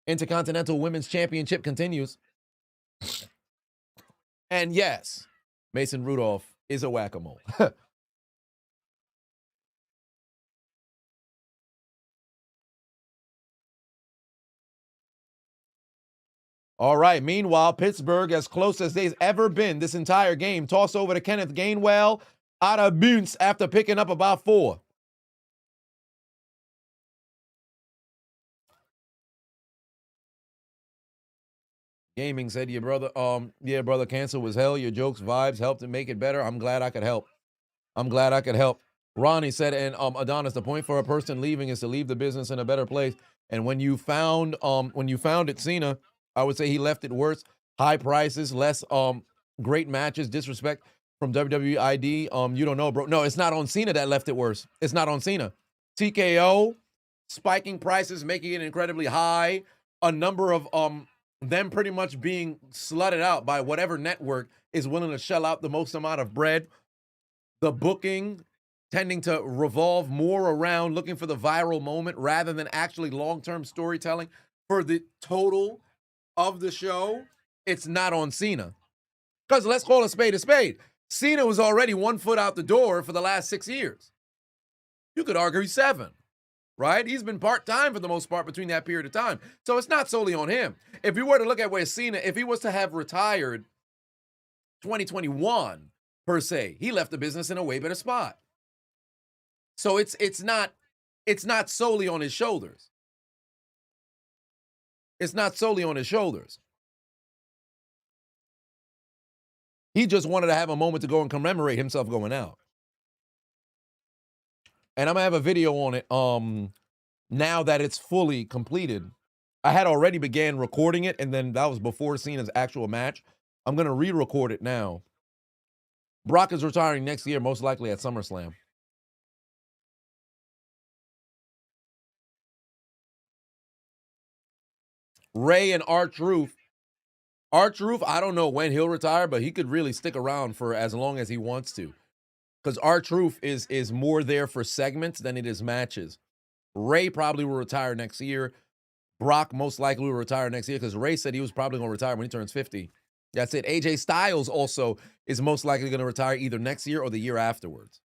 Intercontinental Women's Championship continues. And yes, Mason Rudolph is a whack-a-mole. All right. Meanwhile, Pittsburgh, as close as they've ever been this entire game. Toss over to Kenneth Gainwell out of Bunce after picking up about 4. Gaming said, yeah, brother, cancer was hell. Your jokes, vibes helped to make it better. I'm glad I could help. Ronnie said, and Adonis, the point for a person leaving is to leave the business in a better place. And when you found it, Cena, I would say he left it worse. High prices, less great matches, disrespect from WWE ID. You don't know, bro. No, it's not on Cena that left it worse. It's not on Cena. TKO, spiking prices, making it incredibly high. A number of them pretty much being slutted out by whatever network is willing to shell out the most amount of bread. The booking tending to revolve more around looking for the viral moment rather than actually long-term storytelling for the total of the show. It's not on Cena. Because let's call a spade a spade. Cena was already 1 foot out the door for the last 6 years. You could argue 7, right? He's been part-time for the most part between that period of time. So it's not solely on him. If you were to look at where Cena, if he was to have retired 2021 per se, he left the business in a way better spot. So it's not solely on his shoulders. It's not solely on his shoulders. He just wanted to have a moment to go and commemorate himself going out. And I'm gonna have a video on it now that it's fully completed. I had already began recording it, and then that was before Cena's actual match. I'm gonna re-record it now. Brock is retiring next year, most likely at SummerSlam. Ray and R-Truth. R-Truth, I don't know when he'll retire, but he could really stick around for as long as he wants to. Because R-Truth is more there for segments than it is matches. Ray probably will retire next year. Brock most likely will retire next year because Ray said he was probably going to retire when he turns 50. That's it. AJ Styles also is most likely going to retire either next year or the year afterwards.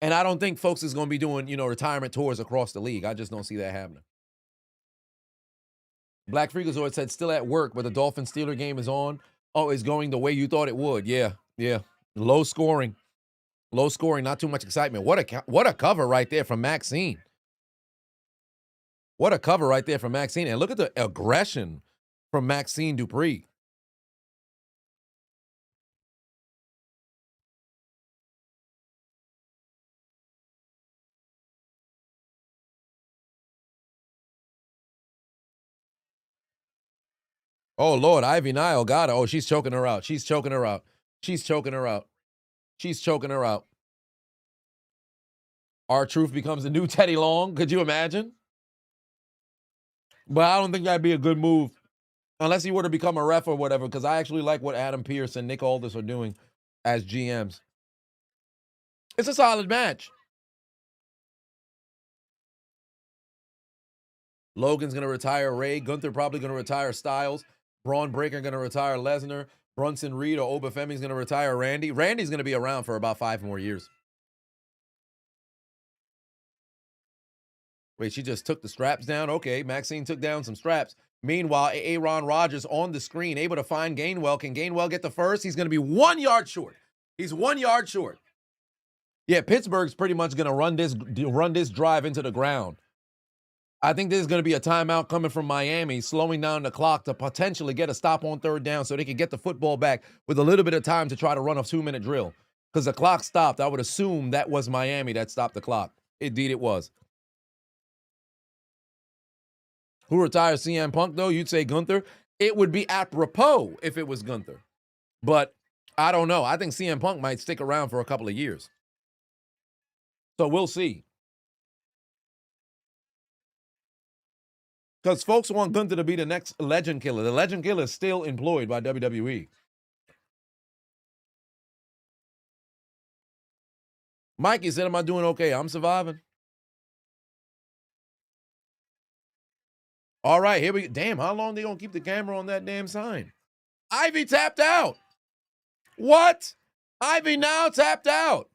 And I don't think folks is going to be doing, retirement tours across the league. I just don't see that happening. Black Freakazoid said, still at work, but the Dolphins-Steeler game is on. Oh, it's going the way you thought it would. Yeah. Low scoring, not too much excitement. What a cover right there from Maxine. What a cover right there from Maxine. And look at the aggression from Maxine Dupree. Oh, Lord, Ivy Nile got her. Oh, she's choking her out. R-Truth becomes the new Teddy Long. Could you imagine? But I don't think that'd be a good move unless he were to become a ref or whatever, because I actually like what Adam Pearce and Nick Aldis are doing as GMs. It's a solid match. Logan's going to retire Ray. Gunther probably going to retire Styles. Braun Breaker going to retire Lesnar. Brunson Reed or Obafemi's going to retire Randy. Randy's going to be around for about 5 more years. Wait, she just took the straps down? Okay, Maxine took down some straps. Meanwhile, Aaron Rodgers on the screen, able to find Gainwell. Can Gainwell get the first? He's going to be 1 yard short. He's 1 yard short. Yeah, Pittsburgh's pretty much going to run this drive into the ground. I think there's going to be a timeout coming from Miami, slowing down the clock to potentially get a stop on 3rd down so they can get the football back with a little bit of time to try to run a 2-minute drill. Because the clock stopped. I would assume that was Miami that stopped the clock. Indeed, it was. Who retires CM Punk, though? You'd say Gunther. It would be apropos if it was Gunther. But I don't know. I think CM Punk might stick around for a couple of years. So we'll see. Because folks want Gunther to be the next Legend Killer. The Legend Killer is still employed by WWE. Mikey said, am I doing okay? I'm surviving. All right, here we go. Damn, how long they going to keep the camera on that damn sign? Ivy tapped out. What? Ivy now tapped out.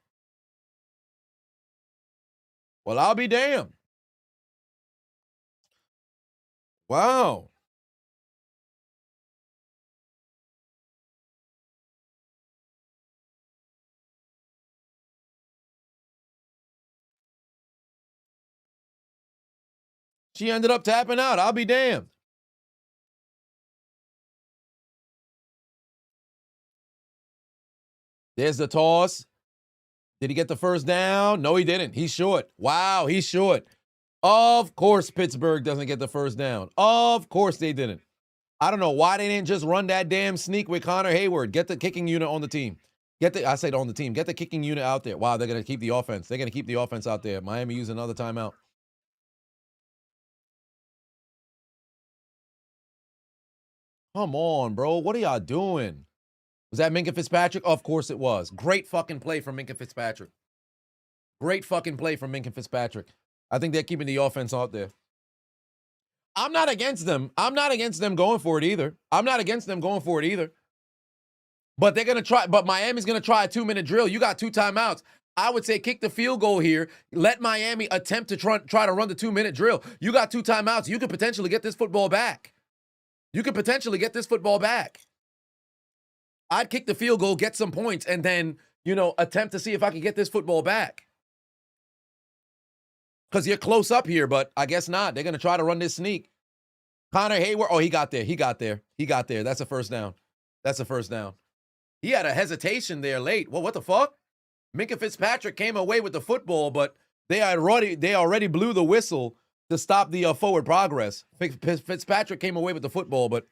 Well, I'll be damned. Wow. She ended up tapping out. I'll be damned. There's the toss. Did he get the first down? No, he didn't. He's short. Wow, he's short. Of course Pittsburgh doesn't get the first down. Of course they didn't. I don't know why they didn't just run that damn sneak with Connor Hayward. Get the kicking unit on the team. Get the kicking unit out there. Wow, they're going to keep the offense. They're going to keep the offense out there. Miami using another timeout. Come on, bro. What are y'all doing? Was that Minkah Fitzpatrick? Of course it was. Great fucking play from Minkah Fitzpatrick. Great fucking play from Minkah Fitzpatrick. I think they're keeping the offense out there. I'm not against them. I'm not against them going for it either. But they're going to try. But Miami's going to try a 2-minute drill. You got 2 timeouts. I would say kick the field goal here. Let Miami attempt to try to run the 2-minute drill. You got 2 timeouts. You could potentially get this football back. You could potentially get this football back. I'd kick the field goal, get some points, and then, attempt to see if I can get this football back. Because you're close up here, but I guess not. They're going to try to run this sneak. Connor Hayward. Oh, he got there. He got there. That's a first down. That's a first down. He had a hesitation there late. Well, what the fuck? Minka Fitzpatrick came away with the football, but they already blew the whistle to stop the forward progress. Fitzpatrick came away with the football, but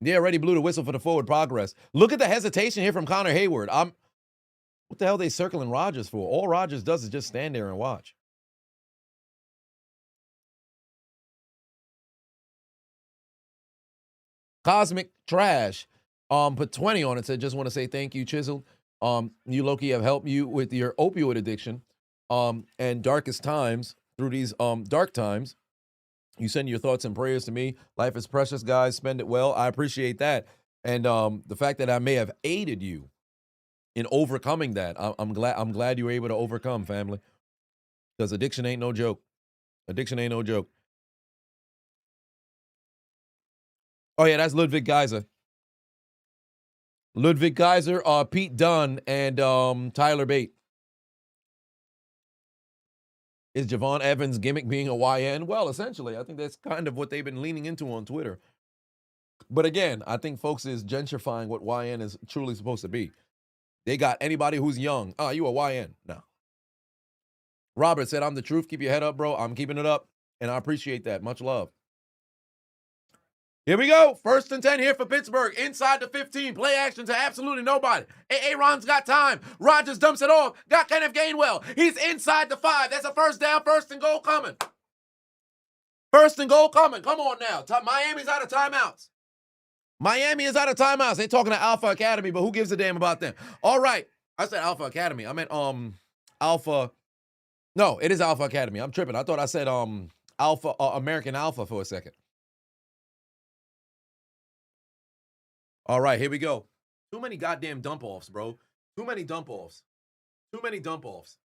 they already blew the whistle for the forward progress. Look at the hesitation here from Connor Hayward. What the hell are they circling Rodgers for? All Rodgers does is just stand there and watch. Cosmic Trash put 20 on it, said, just want to say thank you, Chiseled. You, Loki, have helped you with your opioid addiction and darkest times. Through these dark times, you send your thoughts and prayers to me. Life is precious, guys. Spend it well. I appreciate that. And the fact that I may have aided you in overcoming that, I'm glad you were able to overcome, family. Because addiction ain't no joke. Addiction ain't no joke. Oh, yeah, that's Ludwig Geyser. Ludwig Geyser, Pete Dunne, and Tyler Bate. Is Javon Evans' gimmick being a YN? Well, essentially, I think that's kind of what they've been leaning into on Twitter. But again, I think folks is gentrifying what YN is truly supposed to be. They got anybody who's young. Oh, you a YN? No. Robert said, I'm the truth. Keep your head up, bro. I'm keeping it up, and I appreciate that. Much love. Here we go. 1st and 10 here for Pittsburgh. Inside the 15. Play action to absolutely nobody. Aaron's got time. Rodgers dumps it off. Got Kenneth Gainwell. He's inside the 5. That's a first down. 1st and goal coming. 1st and goal coming. Come on now. Miami's out of timeouts. Miami is out of timeouts. They're talking to Alpha Academy, but who gives a damn about them? All right. I said Alpha Academy. I meant Alpha. No, it is Alpha Academy. I'm tripping. I thought I said Alpha American Alpha for a second. All right, here we go. Too many goddamn dump-offs, bro. Too many dump-offs. Too many dump-offs.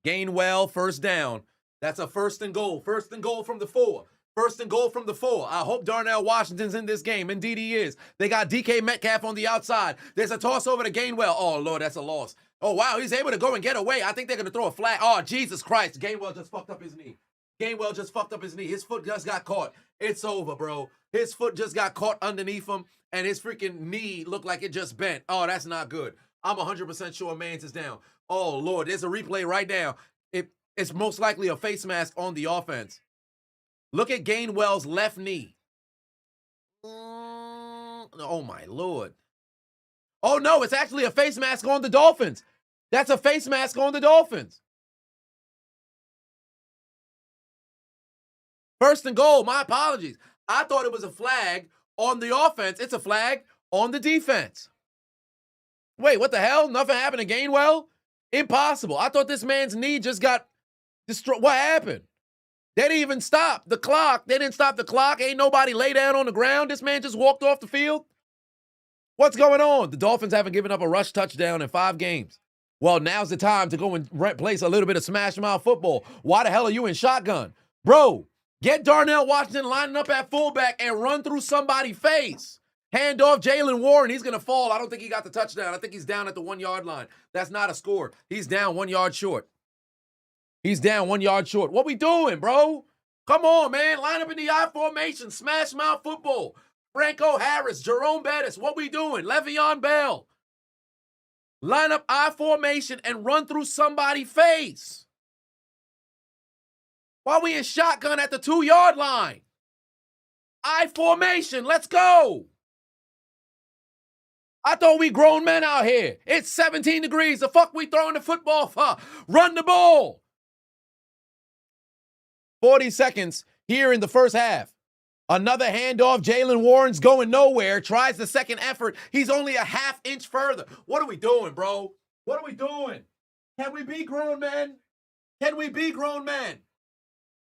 Gainwell, first down. That's a 1st and goal. 1st and goal from the 4. 1st and goal from the 4. I hope Darnell Washington's in this game. Indeed he is. They got DK Metcalf on the outside. There's a toss over to Gainwell. Oh, Lord, that's a loss. Oh, wow, he's able to go and get away. I think they're going to throw a flag. Oh, Jesus Christ. Gainwell just fucked up his knee. Gainwell just fucked up his knee. His foot just got caught. It's over, bro. His foot just got caught underneath him, and his freaking knee looked like it just bent. Oh, that's not good. I'm 100% sure Mans is down. Oh, Lord, there's a replay right now. It's most likely a face mask on the offense. Look at Gainwell's left knee. Oh, my Lord. Oh, no, it's actually a face mask on the Dolphins. That's a face mask on the Dolphins. 1st and goal. My apologies. I thought it was a flag on the offense. It's a flag on the defense. Wait, what the hell? Nothing happened to Gainwell? Impossible. I thought this man's knee just got destroyed. What happened? They didn't even stop the clock. They didn't stop the clock. Ain't nobody lay down on the ground. This man just walked off the field. What's going on? The Dolphins haven't given up a rush touchdown in 5 games. Well, now's the time to go and place a little bit of smash mouth football. Why the hell are you in shotgun? Bro, get Darnell Washington lining up at fullback and run through somebody's face. Hand off Jalen Warren. He's going to fall. I don't think he got the touchdown. I think he's down at the 1-yard line. That's not a score. He's down 1 yard short. He's down 1 yard short. What we doing, bro? Come on, man. Line up in the I formation. Smash mouth football. Franco Harris, Jerome Bettis. What we doing? Le'Veon Bell. Line up I formation and run through somebody's face. While we in shotgun at the 2-yard line. I formation. Let's go. I thought we grown men out here. It's 17 degrees. The fuck we throwing the football for? Run the ball. 40 seconds here in the first half. Another handoff. Jalen Warren's going nowhere. Tries the second effort. He's only a half inch further. What are we doing, bro? What are we doing? Can we be grown men? Can we be grown men?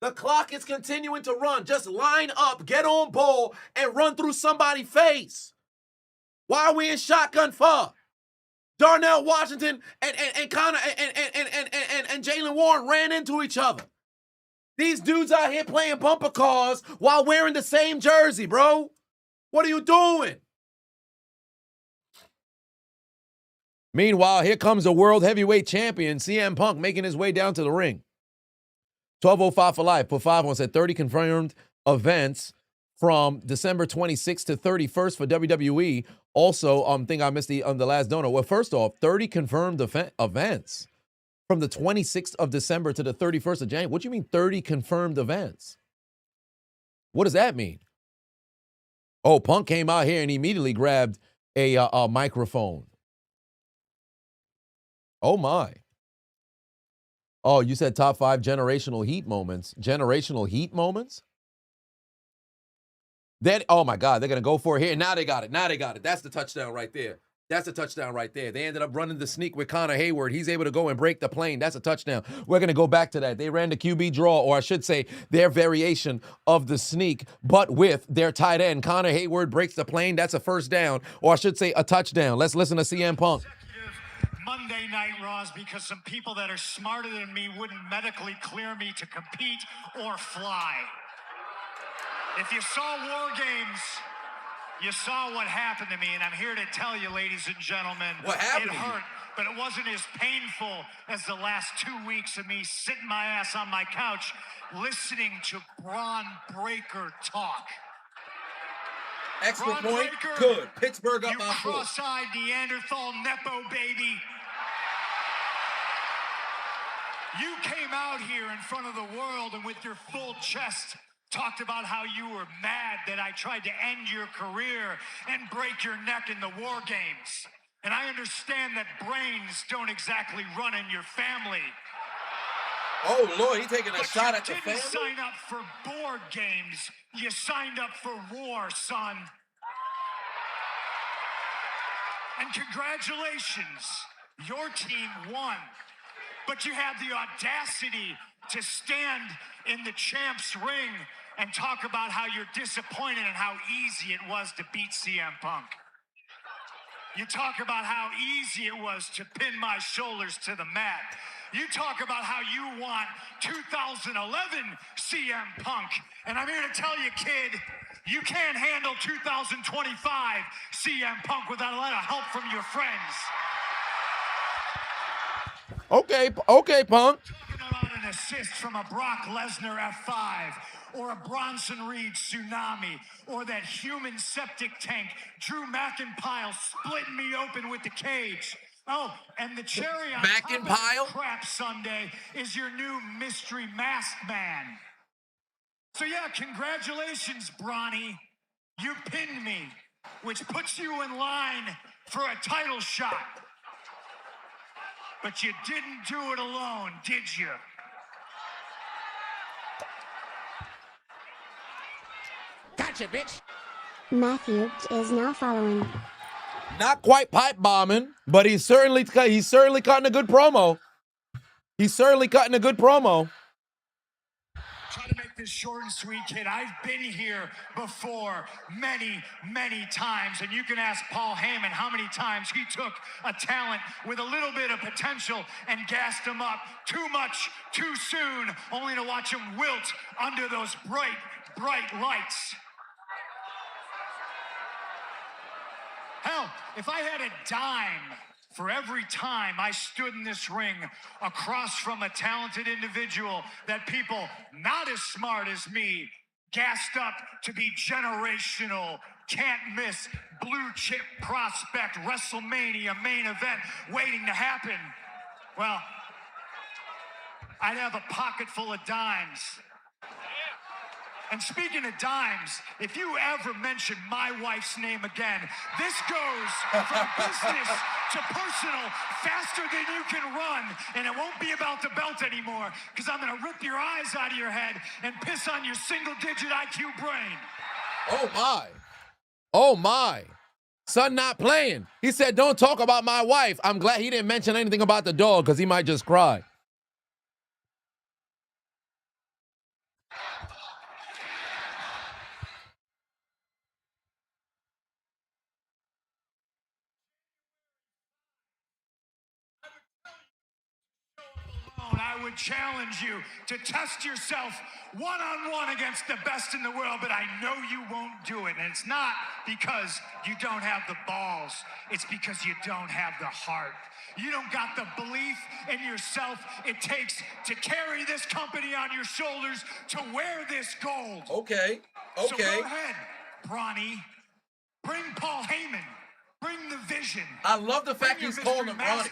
The clock is continuing to run. Just line up, get on ball, and run through somebody's face. Why are we in shotgun for? Darnell Washington and Connor and Jalen Warren ran into each other. These dudes out here playing bumper cars while wearing the same jersey, bro. What are you doing? Meanwhile, here comes the world heavyweight champion, CM Punk, making his way down to the ring. 12:05 for life. Put 5 on, said 30 confirmed events from December 26th to 31st for WWE. Also, think I missed the last donor. Well, first off, 30 confirmed events from the 26th of December to the 31st of January. What do you mean 30 confirmed events? What does that mean? Oh, Punk came out here and immediately grabbed a microphone. Oh, my. Oh, you said top 5 generational heat moments. Generational heat moments? Oh, my God, they're going to go for it here. Now they got it. Now they got it. That's the touchdown right there. That's a touchdown right there. They ended up running the sneak with Connor Hayward. He's able to go and break the plane. That's a touchdown. We're going to go back to that. They ran the QB draw, or I should say their variation of the sneak, but with their tight end. Connor Hayward breaks the plane. That's a first down, or I should say a touchdown. Let's listen to CM Punk. Monday Night Raws because some people that are smarter than me wouldn't medically clear me to compete or fly. If you saw War Games, you saw what happened to me, and I'm here to tell you, ladies and gentlemen, what happened? It hurt, but it wasn't as painful as the last 2 weeks of me sitting my ass on my couch listening to Braun Breaker talk. Extra Braun point, Breaker, good. Pittsburgh up you by 4. cross-eyed Neanderthal Nepo baby. You came out here in front of the world and with your full chest talked about how you were mad that I tried to end your career and break your neck in the War Games. And I understand that brains don't exactly run in your family. Oh, Lord, he's taking a shot at the family. You didn't family? sign up for board games. You signed up for war, son. And congratulations, your team won. But you had the audacity to stand in the champ's ring and talk about how you're disappointed and how easy it was to beat CM Punk. You talk about how easy it was to pin my shoulders to the mat. You talk about how you want 2011 CM Punk. And I'm here to tell you, kid, you can't handle 2025 CM Punk without a lot of help from your friends. Okay, Punk. Talking about an assist from a Brock Lesnar F5, or a Bronson Reed tsunami, or that human septic tank Drew McIntyre splitting me open with the cage. Oh, and the cherry on top of this crap Sunday is your new mystery masked man. So yeah, congratulations, Bronny. You pinned me, which puts you in line for a title shot. But you didn't do it alone, did you? Gotcha, bitch. Matthew is now following. Not quite pipe bombing, but he's certainly cutting a good promo. He's certainly cutting a good promo. Try to make this short and sweet, kid. I've been here before many, many times, and you can ask Paul Heyman how many times he took a talent with a little bit of potential and gassed him up too much, too soon, only to watch him wilt under those bright, bright lights. Hell, if I had a dime for every time I stood in this ring across from a talented individual that people not as smart as me gassed up to be generational, can't miss, blue chip prospect, WrestleMania main event waiting to happen, well, I'd have a pocket full of dimes. And speaking of dimes, if you ever mention my wife's name again, this goes from business to personal faster than you can run. And it won't be about the belt anymore, because I'm going to rip your eyes out of your head and piss on your single-digit IQ brain. Oh, my. Oh, my. Son not playing. He said, don't talk about my wife. I'm glad he didn't mention anything about the dog, because he might just cry. I would challenge you to test yourself one-on-one against the best in the world, but I know you won't do it. And it's not because you don't have the balls. It's because you don't have the heart. You don't got the belief in yourself it takes to carry this company on your shoulders to wear this gold. Okay. So go ahead, Bronny. Bring Paul Heyman. Bring the vision. I love the fact Bring he's your calling Mr. him Ronnie.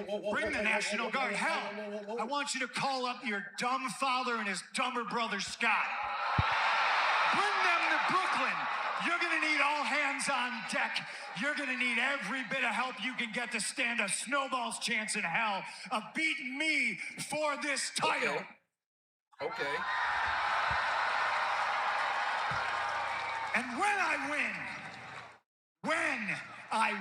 Maskman. Bring the National Guard. Hell, I want you to call up your dumb father and his dumber brother, Scott. Bring them to Brooklyn. You're going to need all hands on deck. You're going to need every bit of help you can get to stand a snowball's chance in hell of beating me for this title. Okay. And when I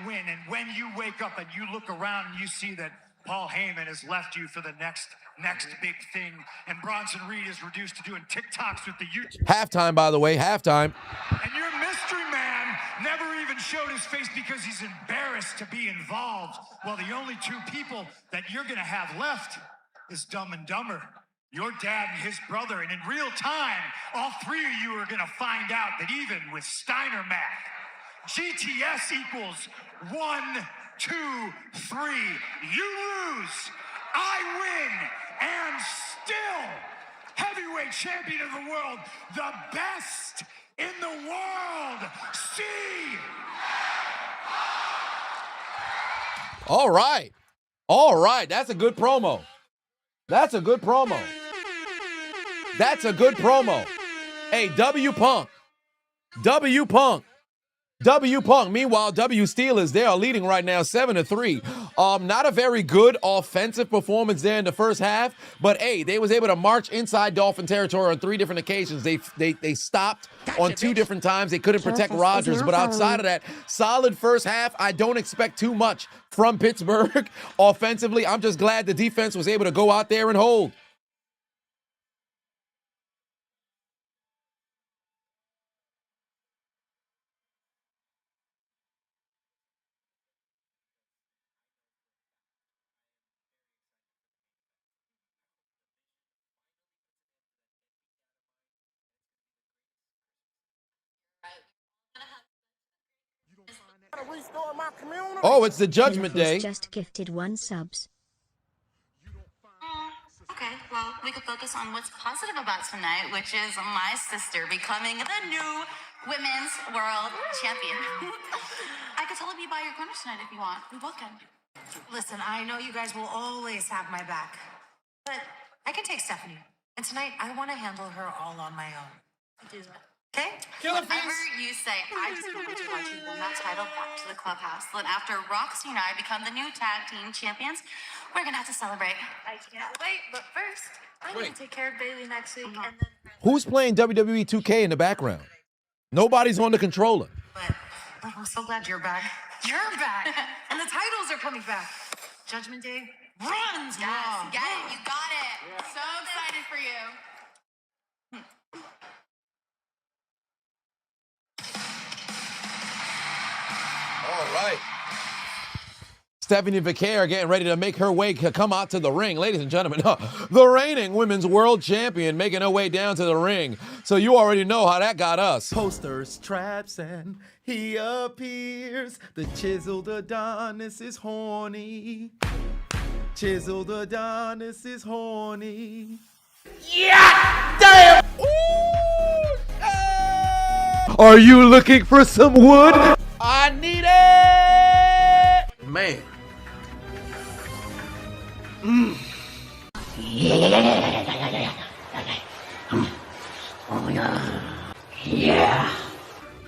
win, and when you wake up and you look around and you see that Paul Heyman has left you for the next big thing, and Bronson Reed is reduced to doing TikToks with the YouTube. Halftime, by the way, halftime. And your mystery man never even showed his face because he's embarrassed to be involved. Well, the only two people that you're going to have left is Dumb and Dumber. Your dad and his brother, and in real time, all three of you are going to find out that even with Steiner Mac, GTS equals 1, 2, 3. You lose, I win, and still heavyweight champion of the world, the best in the world. See. All right. All right. That's a good promo. That's a good promo. That's a good promo. Hey, W Punk. W Punk. W Punk. Meanwhile, W Steelers, they are leading right now 7-3. Not a very good offensive performance there in the first half, but hey, they was able to march inside Dolphin territory on 3 different occasions. They stopped on 2 different times. They couldn't protect Rodgers, but outside of that, solid first half. I don't expect too much from Pittsburgh offensively. I'm just glad the defense was able to go out there and hold. Oh, it's the Judgment Day. Just gifted 1 subs. Okay, well, we could focus on what's positive about tonight, which is my sister becoming the new women's world champion. I could totally be by your corner tonight if you want. We both can. Listen, I know you guys will always have my back, but I can take Stephanie. And tonight, I want to handle her all on my own. Do that. Okay? Whatever you say, I just want to watch you win that title back to the clubhouse. Then after Roxy and I become the new tag team champions, we're going to have to celebrate. I can't wait, but first, I'm going to take care of Bailey next week, and then... Who's playing WWE 2K in the background? Nobody's on the controller. But I'm so glad you're back. You're back! And the titles are coming back. Judgment Day runs! Yes, get it. You got it. So excited for you. All right. Stephanie Vicaire getting ready to make her way, come out to the ring. Ladies and gentlemen, the reigning women's world champion making her way down to the ring. So you already know how that got us. Posters, traps, and he appears. The chiseled Adonis is horny. Chiseled Adonis is horny. Yeah! Damn! Ooh, yeah! Are you looking for some wood? I need it! Man. Yeah.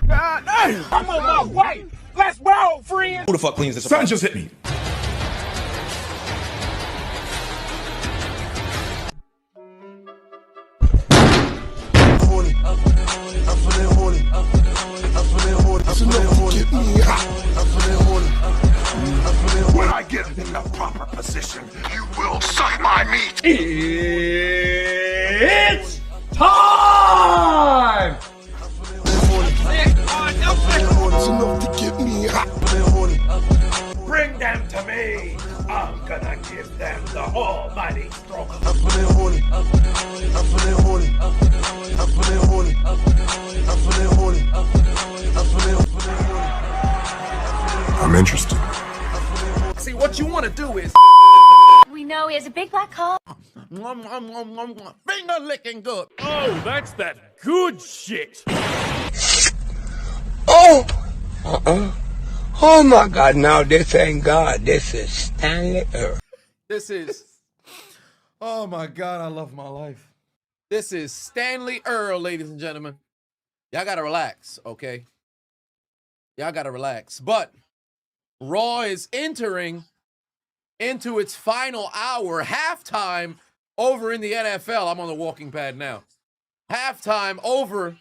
God damn! I'm on my way! Let's roll, friends! Who the fuck cleans this up? Son just hit me. When I get in the proper position, you will suck my meat. It's time! Bring them to me. I'm gonna give them the almighty stroke. I'm feeling horny. I'm feeling horny. I'm feeling horny. I'm feeling horny. I'm feeling horny. I'm feeling horny. I'm feeling horny. I'm interested. See, what you want to do is We know he has a big black hole. finger licking good. Oh, that's that good shit. Oh! Oh my God, no, this ain't God. This is Stanley Earth. This is, oh my God, I love my life. This is Stanley Earl, ladies and gentlemen. Y'all gotta relax, okay? Y'all gotta relax. But Raw is entering into its final hour, halftime over in the NFL. I'm on the walking pad now. Halftime over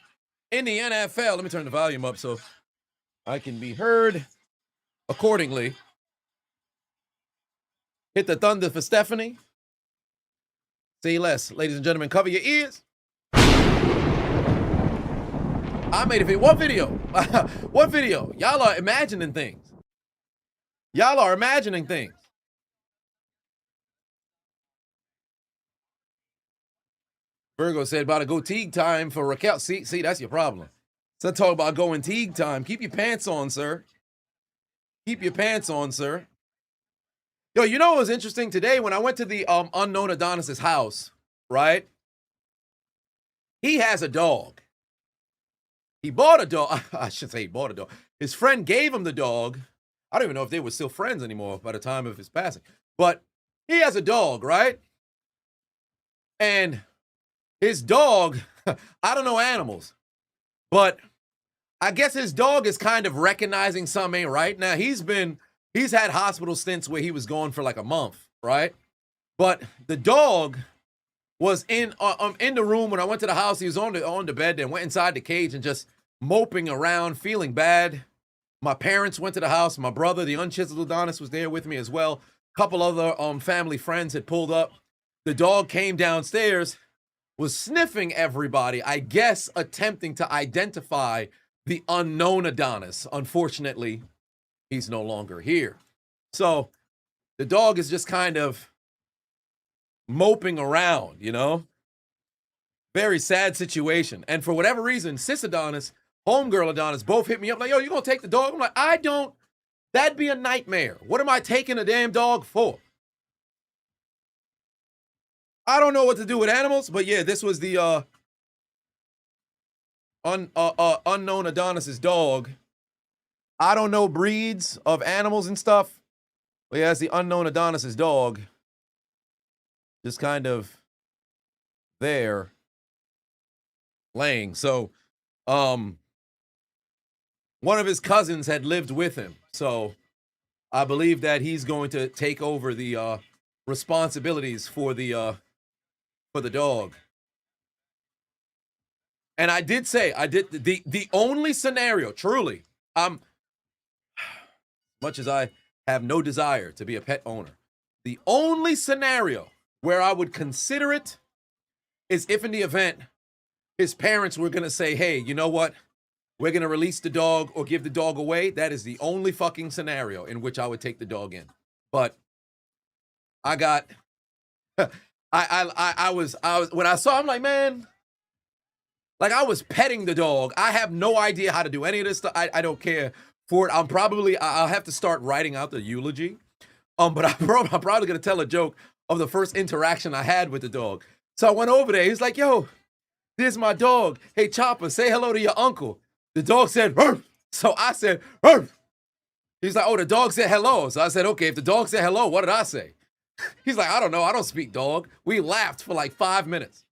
in the NFL. Let me turn the volume up so I can be heard accordingly. Hit the thunder for Stephanie. Say less. Ladies and gentlemen, cover your ears. I made a video. What video? What video? Y'all are imagining things. Y'all are imagining things. Virgo said about to go Teague time for Raquel. See, that's your problem. So talk about going Teague time. Keep your pants on, sir. Keep your pants on, sir. Yo, you know what was interesting today when I went to the unknown Adonis's house, right? He has a dog. He bought a dog. I should say he bought a dog. His friend gave him the dog. I don't even know if they were still friends anymore by the time of his passing. But he has a dog, right? And his dog, I don't know animals, but I guess his dog is kind of recognizing something ain't right. Now, he's had hospital stints where he was gone for like a month, right? But the dog was in the room when I went to the house. He was on the bed and went inside the cage and just moping around, feeling bad. My parents went to the house. My brother, the unchiseled Adonis, was there with me as well. A couple other family friends had pulled up. The dog came downstairs, was sniffing everybody, I guess attempting to identify the unknown Adonis. Unfortunately, he's no longer here. So the dog is just kind of moping around, you know? Very sad situation. And for whatever reason, Sis Adonis, homegirl Adonis, both hit me up like, yo, you gonna take the dog? I'm like, that'd be a nightmare. What am I taking a damn dog for? I don't know what to do with animals, but yeah, this was the unknown Adonis's dog. I don't know breeds of animals and stuff, but yeah, it's the unknown Adonis's dog. Just kind of there laying. So, one of his cousins had lived with him. So I believe that he's going to take over the responsibilities for the dog. And I did say, the only scenario, truly, much as I have no desire to be a pet owner, the only scenario where I would consider it is if in the event his parents were going to say, hey, you know what? We're going to release the dog or give the dog away. That is the only fucking scenario in which I would take the dog in. But I got, I was, when I saw him, like, man, like I was petting the dog. I have no idea how to do any of this stuff. I don't care for it. I'll have to start writing out the eulogy. But I'm probably going to tell a joke of the first interaction I had with the dog. So I went over there. He's like, yo, there's my dog. Hey, Chopper, say hello to your uncle. The dog said, "Rrr." So I said, "Rrr." He's like, oh, the dog said hello. So I said, okay, if the dog said hello, what did I say? He's like, I don't know. I don't speak dog. We laughed for like 5 minutes.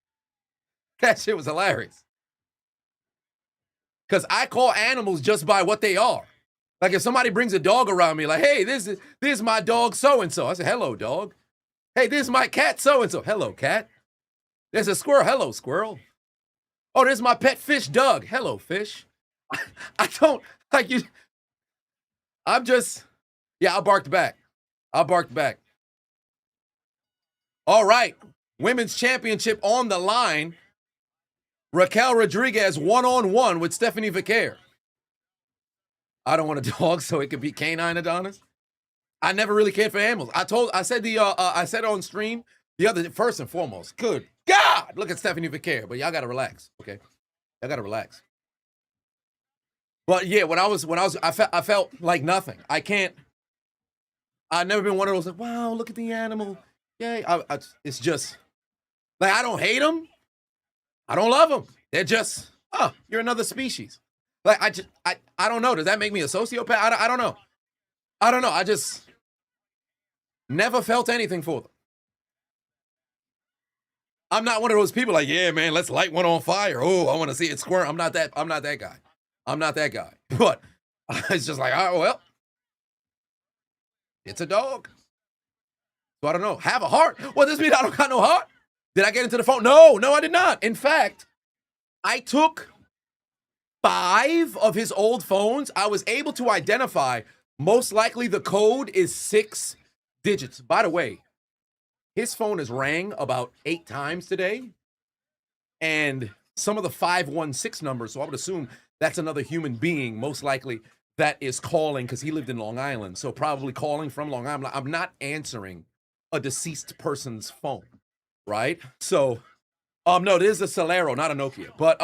That shit was hilarious. Because I call animals just by what they are. Like if somebody brings a dog around me, like, hey, this is my dog so-and-so. I say, hello, dog. Hey, this is my cat so-and-so. Hello, cat. There's a squirrel. Hello, squirrel. Oh, there's my pet fish, Doug. Hello, fish. I don't, like you. I'm just, yeah, I barked back. All right. Women's championship on the line. Raquel Rodriguez one-on-one with Stephanie Vicaire. I don't want a dog, so it could be canine Adonis. I never really cared for animals. I said on stream The other, first and foremost, good God, look at Stephanie Vicaire. But y'all gotta relax, okay? Y'all gotta relax. But yeah, I felt like nothing. I've never been one of those like, wow, look at the animal. Yay. It's just like, I don't hate them. I don't love them. They're just, you're another species. Like, I don't know. Does that make me a sociopath? I don't know. I don't know. I just never felt anything for them. I'm not one of those people like, yeah, man, let's light one on fire. Oh, I want to see it squirt. I'm not that guy. I'm not that guy. But it's just like, oh, well, it's a dog. So I don't know. Have a heart. Well, this means I don't got no heart? Did I get into the phone? No, I did not. In fact, I took 5 of his old phones. I was able to identify, most likely the code is 6 digits. By the way, his phone has rang about 8 times today, and some of the 516 numbers, so I would assume that's another human being, most likely, that is calling, because he lived in Long Island, so probably calling from Long Island. I'm not answering a deceased person's phone, right? So, no, this is a Celero, not a Nokia, but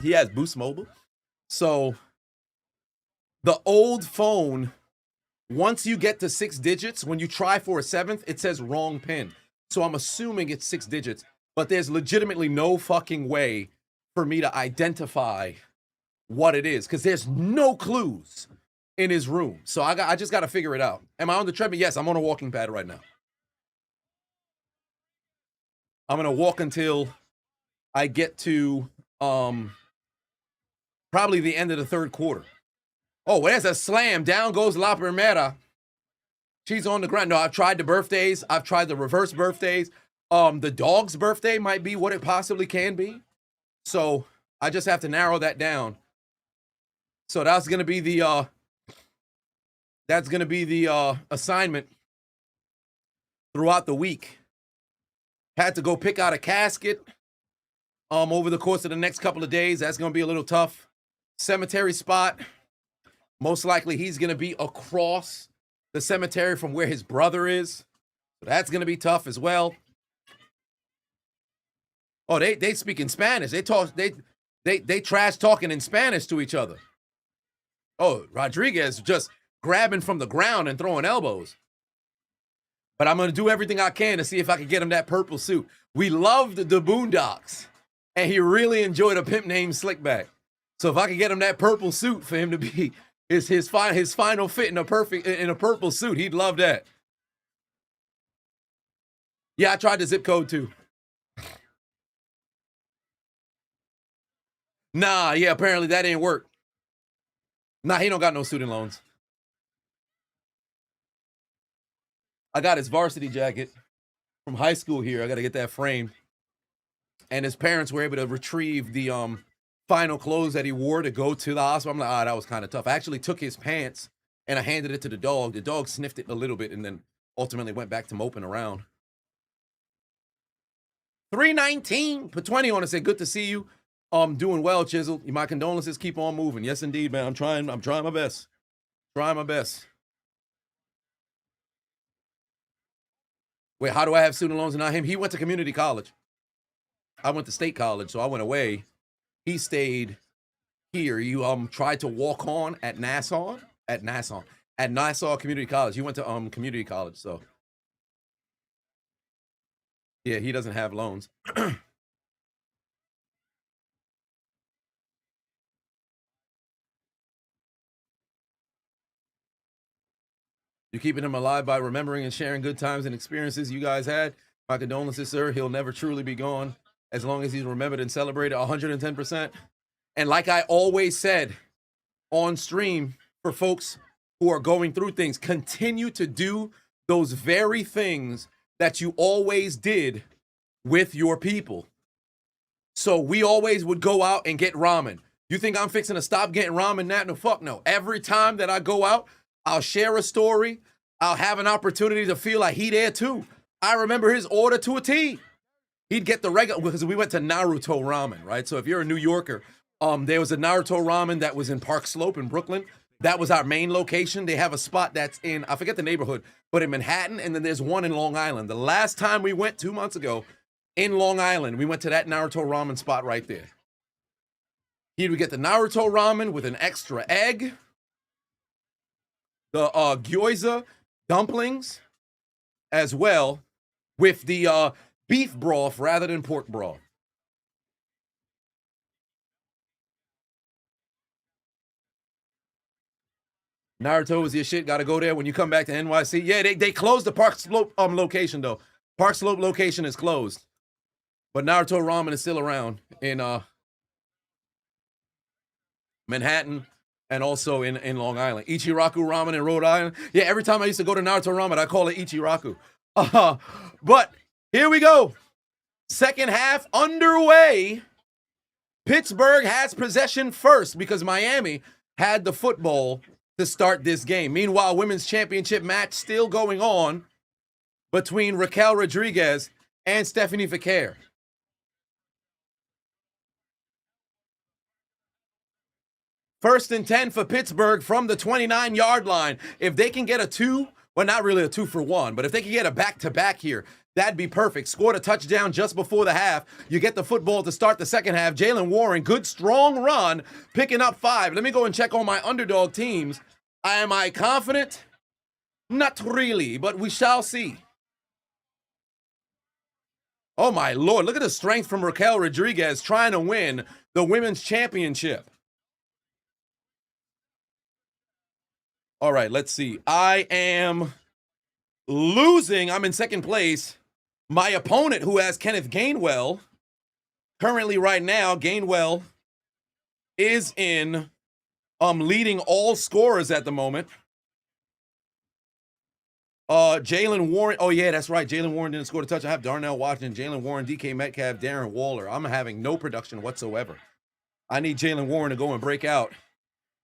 he has Boost Mobile. So, the old phone, once you get to 6 digits, when you try for a 7th, it says wrong pin. So I'm assuming it's 6 digits, but there's legitimately no fucking way for me to identify what it is, because there's no clues in his room. So I just got to figure it out. Am I on the treadmill? Yes, I'm on a walking pad right now. I'm going to walk until I get to probably the end of the 3rd quarter. Oh, there's a slam. Down goes La Primera. She's on the ground. No, I've tried the birthdays. I've tried the reverse birthdays. The dog's birthday might be what it possibly can be. So I just have to narrow that down. So that's going to be the assignment throughout the week. Had to go pick out a casket over the course of the next couple of days. That's going to be a little tough. Cemetery spot. Most likely he's going to be across the cemetery from where his brother is. So that's going to be tough as well. Oh, they speak in Spanish. They trash talking in Spanish to each other. Oh, Rodriguez just grabbing from the ground and throwing elbows. But I'm going to do everything I can to see if I can get him that purple suit. We loved the Boondocks, and he really enjoyed a pimp named Slickback. So if I can get him that purple suit for him to be his final fit in a purple suit, he'd love that. Yeah, I tried the zip code too. Nah, yeah, apparently that didn't work. Nah, he don't got no student loans. I got his varsity jacket from high school here. I got to get that framed. And his parents were able to retrieve the final clothes that he wore to go to the hospital. I'm like, that was kind of tough. I actually took his pants and I handed it to the dog. The dog sniffed it a little bit and then ultimately went back to moping around. 319, put 20 on it, said, good to see you. Doing well, Chiseled. My condolences, keep on moving. Yes, indeed, man. I'm trying my best. Trying my best. Wait, how do I have student loans and not him? He went to community college. I went to state college, so I went away. He stayed here. You tried to walk on at Nassau Community College. You went to community college, so yeah, he doesn't have loans. You're keeping him alive by remembering and sharing good times and experiences you guys had. My condolences, sir. He'll never truly be gone as long as he's remembered and celebrated 110%. And like I always said on stream, for folks who are going through things, continue to do those very things that you always did with your people. So we always would go out and get ramen. You think I'm fixing to stop getting ramen now? No, fuck no. Every time that I go out, I'll share a story. I'll have an opportunity to feel like he there too. I remember his order to a T. He'd get the regular, because we went to Naruto Ramen, right? So if you're a New Yorker, there was a Naruto Ramen that was in Park Slope in Brooklyn. That was our main location. They have a spot that's in, I forget the neighborhood, but in Manhattan, and then there's one in Long Island. The last time we went 2 months ago in Long Island, we went to that Naruto ramen spot right there. Here we get the Naruto ramen with an extra egg, the gyoza dumplings, as well with the beef broth rather than pork broth. Naruto is your shit. Got to go there when you come back to NYC. Yeah, they closed the Park Slope location though. Park Slope location is closed, but Naruto ramen is still around in Manhattan and also in Long Island. Ichiraku ramen in Rhode Island. Yeah, every time I used to go to Naruto ramen, I call it Ichiraku. But here we go. Second half underway. Pittsburgh has possession first because Miami had the football to start this game. Meanwhile, women's championship match still going on between Raquel Rodriguez and Stephanie Vicaire. First and 10 for Pittsburgh from the 29-yard line. If they can get a 2, well, not really a 2-for-1, but if they can get a back-to-back here, that'd be perfect. Scored a touchdown just before the half. You get the football to start the second half. Jalen Warren, good strong run, picking up 5. Let me go and check on my underdog teams. Am I confident? Not really, but we shall see. Oh my Lord, look at the strength from Raquel Rodriguez trying to win the women's championship. All right, let's see. I am losing. I'm in second place. My opponent, who has Kenneth Gainwell, currently right now, Gainwell is in leading all scorers at the moment. Jalen Warren. Oh, yeah, that's right. Jalen Warren didn't score the touch. I have Darnell Washington, Jalen Warren, DK Metcalf, Darren Waller. I'm having no production whatsoever. I need Jalen Warren to go and break out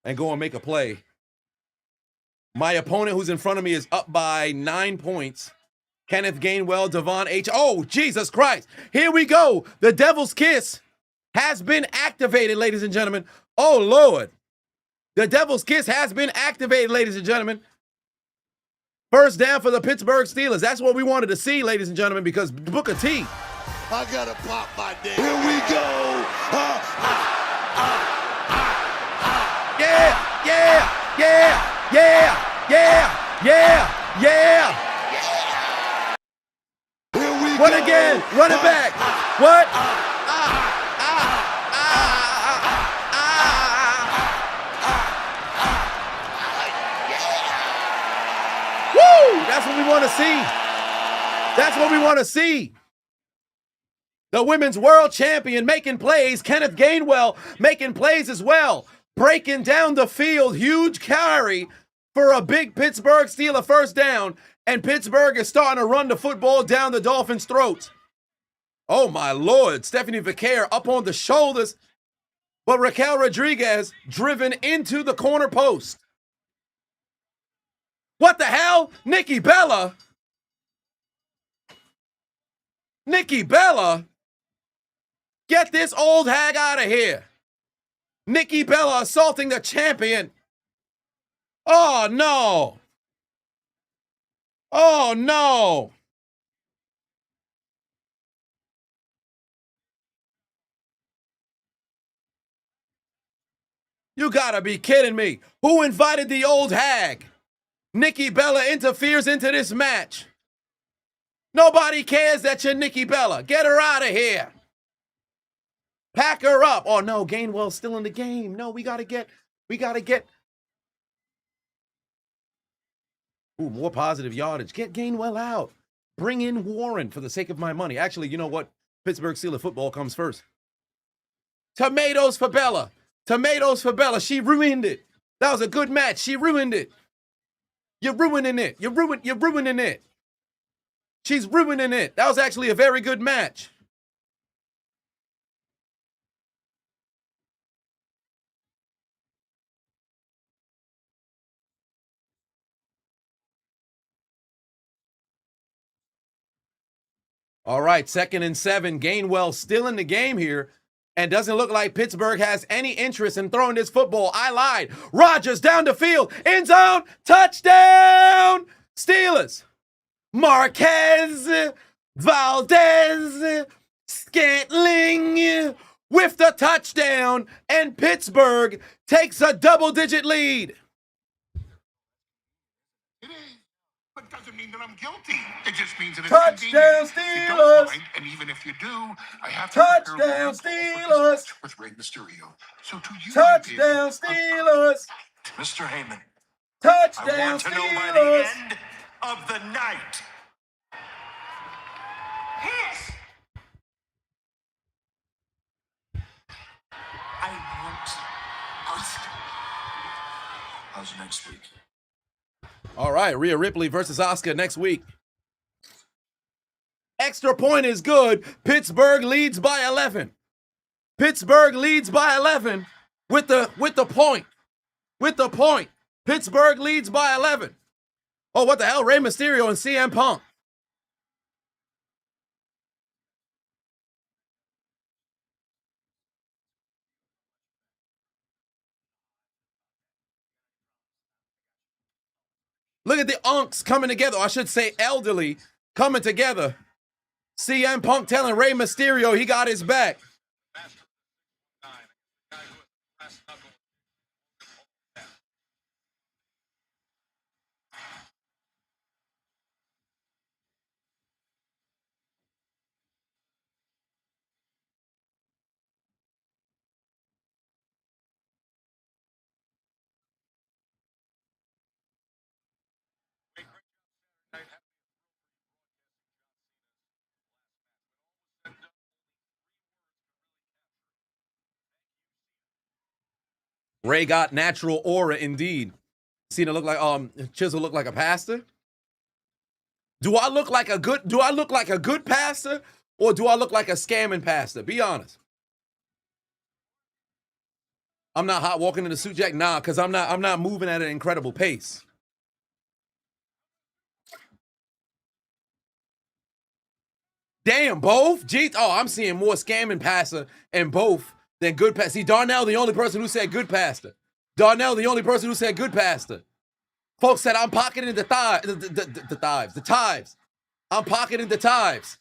and go and make a play. My opponent who's in front of me is up by 9 points. Kenneth Gainwell, Devon H. Oh, Jesus Christ. Here we go. The Devil's Kiss has been activated, ladies and gentlemen. Oh, Lord. The Devil's Kiss has been activated, ladies and gentlemen. First down for the Pittsburgh Steelers. That's what we wanted to see, ladies and gentlemen, because Booker T. I gotta pop my dick. Here we go. Yeah, yeah, yeah. Yeah, yeah, yeah, yeah. Here we What go. again? Run it back. What? Woo! That's what we want to see. That's what we want to see. The women's world champion making plays. Kenneth Gainwell making plays as well. Breaking down the field. Huge carry for a big Pittsburgh Steeler first down. And Pittsburgh is starting to run the football down the Dolphins' throats. Oh, my Lord. Stephanie Vicaire up on the shoulders. But Raquel Rodriguez driven into the corner post. What the hell? Nikki Bella? Nikki Bella? Get this old hag out of here. Nikki Bella assaulting the champion. Oh, no. Oh, no. You gotta be kidding me. Who invited the old hag? Nikki Bella interferes into this match. Nobody cares that you're Nikki Bella. Get her out of here. Pack her up. Oh, no, Gainwell's still in the game. No, we gotta get. Ooh, more positive yardage. Get Gainwell out. Bring in Warren for the sake of my money. Actually, you know what? Pittsburgh Steelers football comes first. Tomatoes for Bella. Tomatoes for Bella. She ruined it. That was a good match. She ruined it. You're ruining it. You're ruining it. She's ruining it. That was actually a very good match. All right, 2nd and 7. Gainwell still in the game here. and doesn't look like Pittsburgh has any interest in throwing this football. I lied. Rodgers down the field, end zone, touchdown, Steelers. Marquez, Valdez, Scantling with the touchdown, and Pittsburgh takes a double-digit lead. It is, but doesn't mean that I'm guilty. It just means that it's Touchdown, convenient. If you Steelers! don't mind, and even if you do, I have to prepare Touchdown, a for this Steelers! match with Rey Mysterio. So to you, Touchdown, Steelers! Mr. Heyman, Touchdown, I want to know by Steelers! the end of the night. Yes. I want Oscar. How's next week? All right, Rhea Ripley versus Asuka next week. Extra point is good. Pittsburgh leads by 11. Pittsburgh leads by 11 with the point. With the point. Pittsburgh leads by 11. Oh, what the hell? Rey Mysterio and CM Punk. Look at the unks coming together. I should say elderly coming together. CM Punk telling Rey Mysterio he got his back. Ray got natural aura indeed. Cena look like Chiseled look like a pastor. Do I look like a good pastor, or do I look like a scamming pastor? Be honest. I'm not hot walking in the suit jack, nah, because I'm not moving at an incredible pace. Damn, both? Jeez, oh, I'm seeing more scamming pastor in both than good pastor. See, Darnell, the only person who said good pastor. Darnell, the only person who said good pastor. Folks said, I'm pocketing the tithes. I'm pocketing the tithes.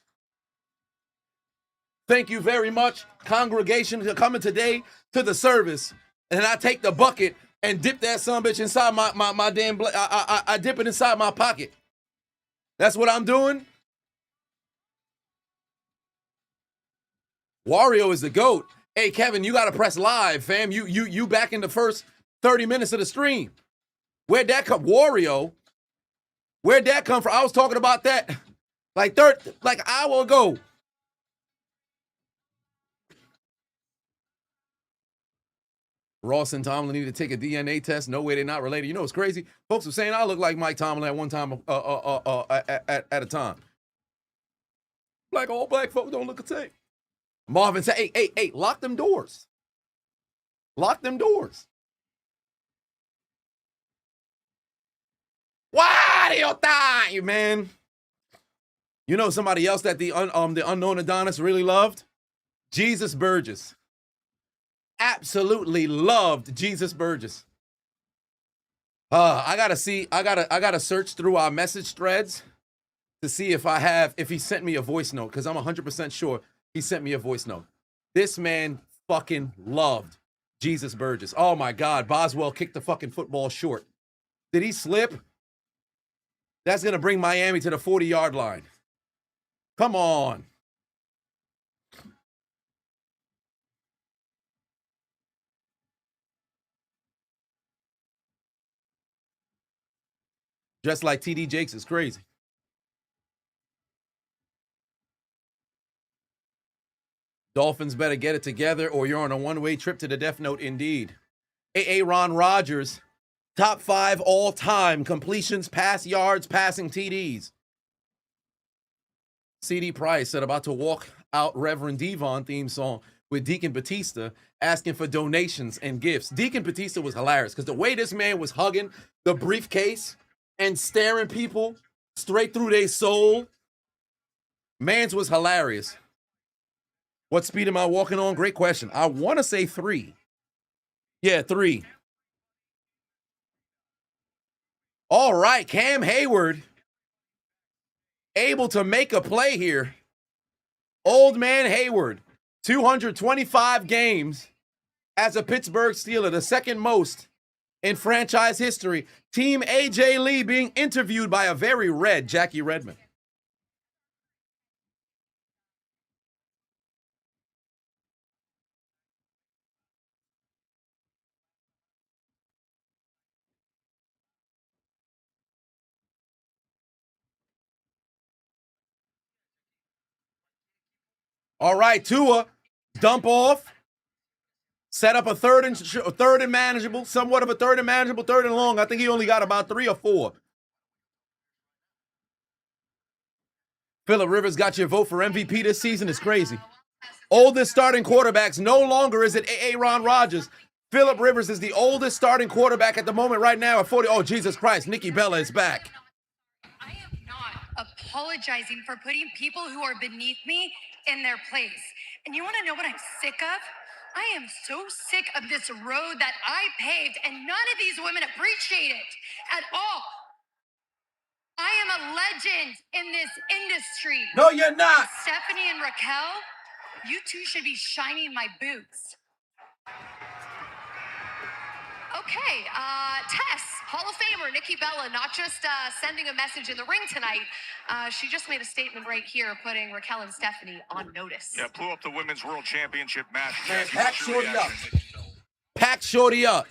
Thank you very much, congregation, for coming today to the service. And I take the bucket and dip that sumbitch inside my damn, I dip it inside my pocket. That's what I'm doing. Wario is the GOAT. Hey, Kevin, you got to press live, fam. You back in the first 30 minutes of the stream. Where'd that come? Wario? Where'd that come from? I was talking about that like an hour ago. Ross and Tomlin need to take a DNA test. No way they're not related. You know what's crazy? Folks were saying I look like Mike Tomlin at one time at a time. Like all black folks don't look the same. Marvin said, hey, lock them doors. Lock them doors. Why do you die, man? You know somebody else that the unknown Adonis really loved? Jesus Burgess. Absolutely loved Jesus Burgess. I gotta search through our message threads to see if he sent me a voice note, because I'm 100% sure he sent me a voice note. This man fucking loved Jesus Burgess. Oh my God, Boswell kicked the fucking football short. Did he slip? That's gonna bring Miami to the 40-yard line. Come on. Just like TD Jakes is crazy. Dolphins better get it together or you're on a one-way trip to the Death Note indeed. Aaron Rodgers, top 5 all-time completions, pass yards, passing TDs. CD Price said about to walk out Reverend Devon theme song with Deacon Batista asking for donations and gifts. Deacon Batista was hilarious because the way this man was hugging the briefcase and staring people straight through their soul, man's was hilarious. What speed am I walking on? Great question. I want to say 3. Yeah, 3. All right, Cam Hayward able to make a play here. Old man Hayward, 225 games as a Pittsburgh Steeler, the second most in franchise history. Team AJ Lee being interviewed by a very red Jackie Redmond. All right, Tua, dump off. Set up a third and manageable, somewhat of a third and manageable, third and long. I think he only got about 3 or 4. Phillip Rivers got your vote for MVP this season. It's crazy. Oldest starting quarterbacks. No longer is it Aaron Rodgers. Phillip Rivers is the oldest starting quarterback at the moment right now at 40. Oh, Jesus Christ. Nikki Bella is back. I am not apologizing for putting people who are beneath me in their place. And you want to know what I'm sick of? I am so sick of this road that I paved, and none of these women appreciate it at all. I am a legend in this industry. No, you're not. Stephanie and Raquel, you two should be shining my boots. Okay, Tess, Hall of Famer Nikki Bella, not just sending a message in the ring tonight. She just made a statement right here, putting Raquel and Stephanie on notice. Yeah, blew up the Women's World Championship match. Man, pack Shorty up. Pack Shorty up.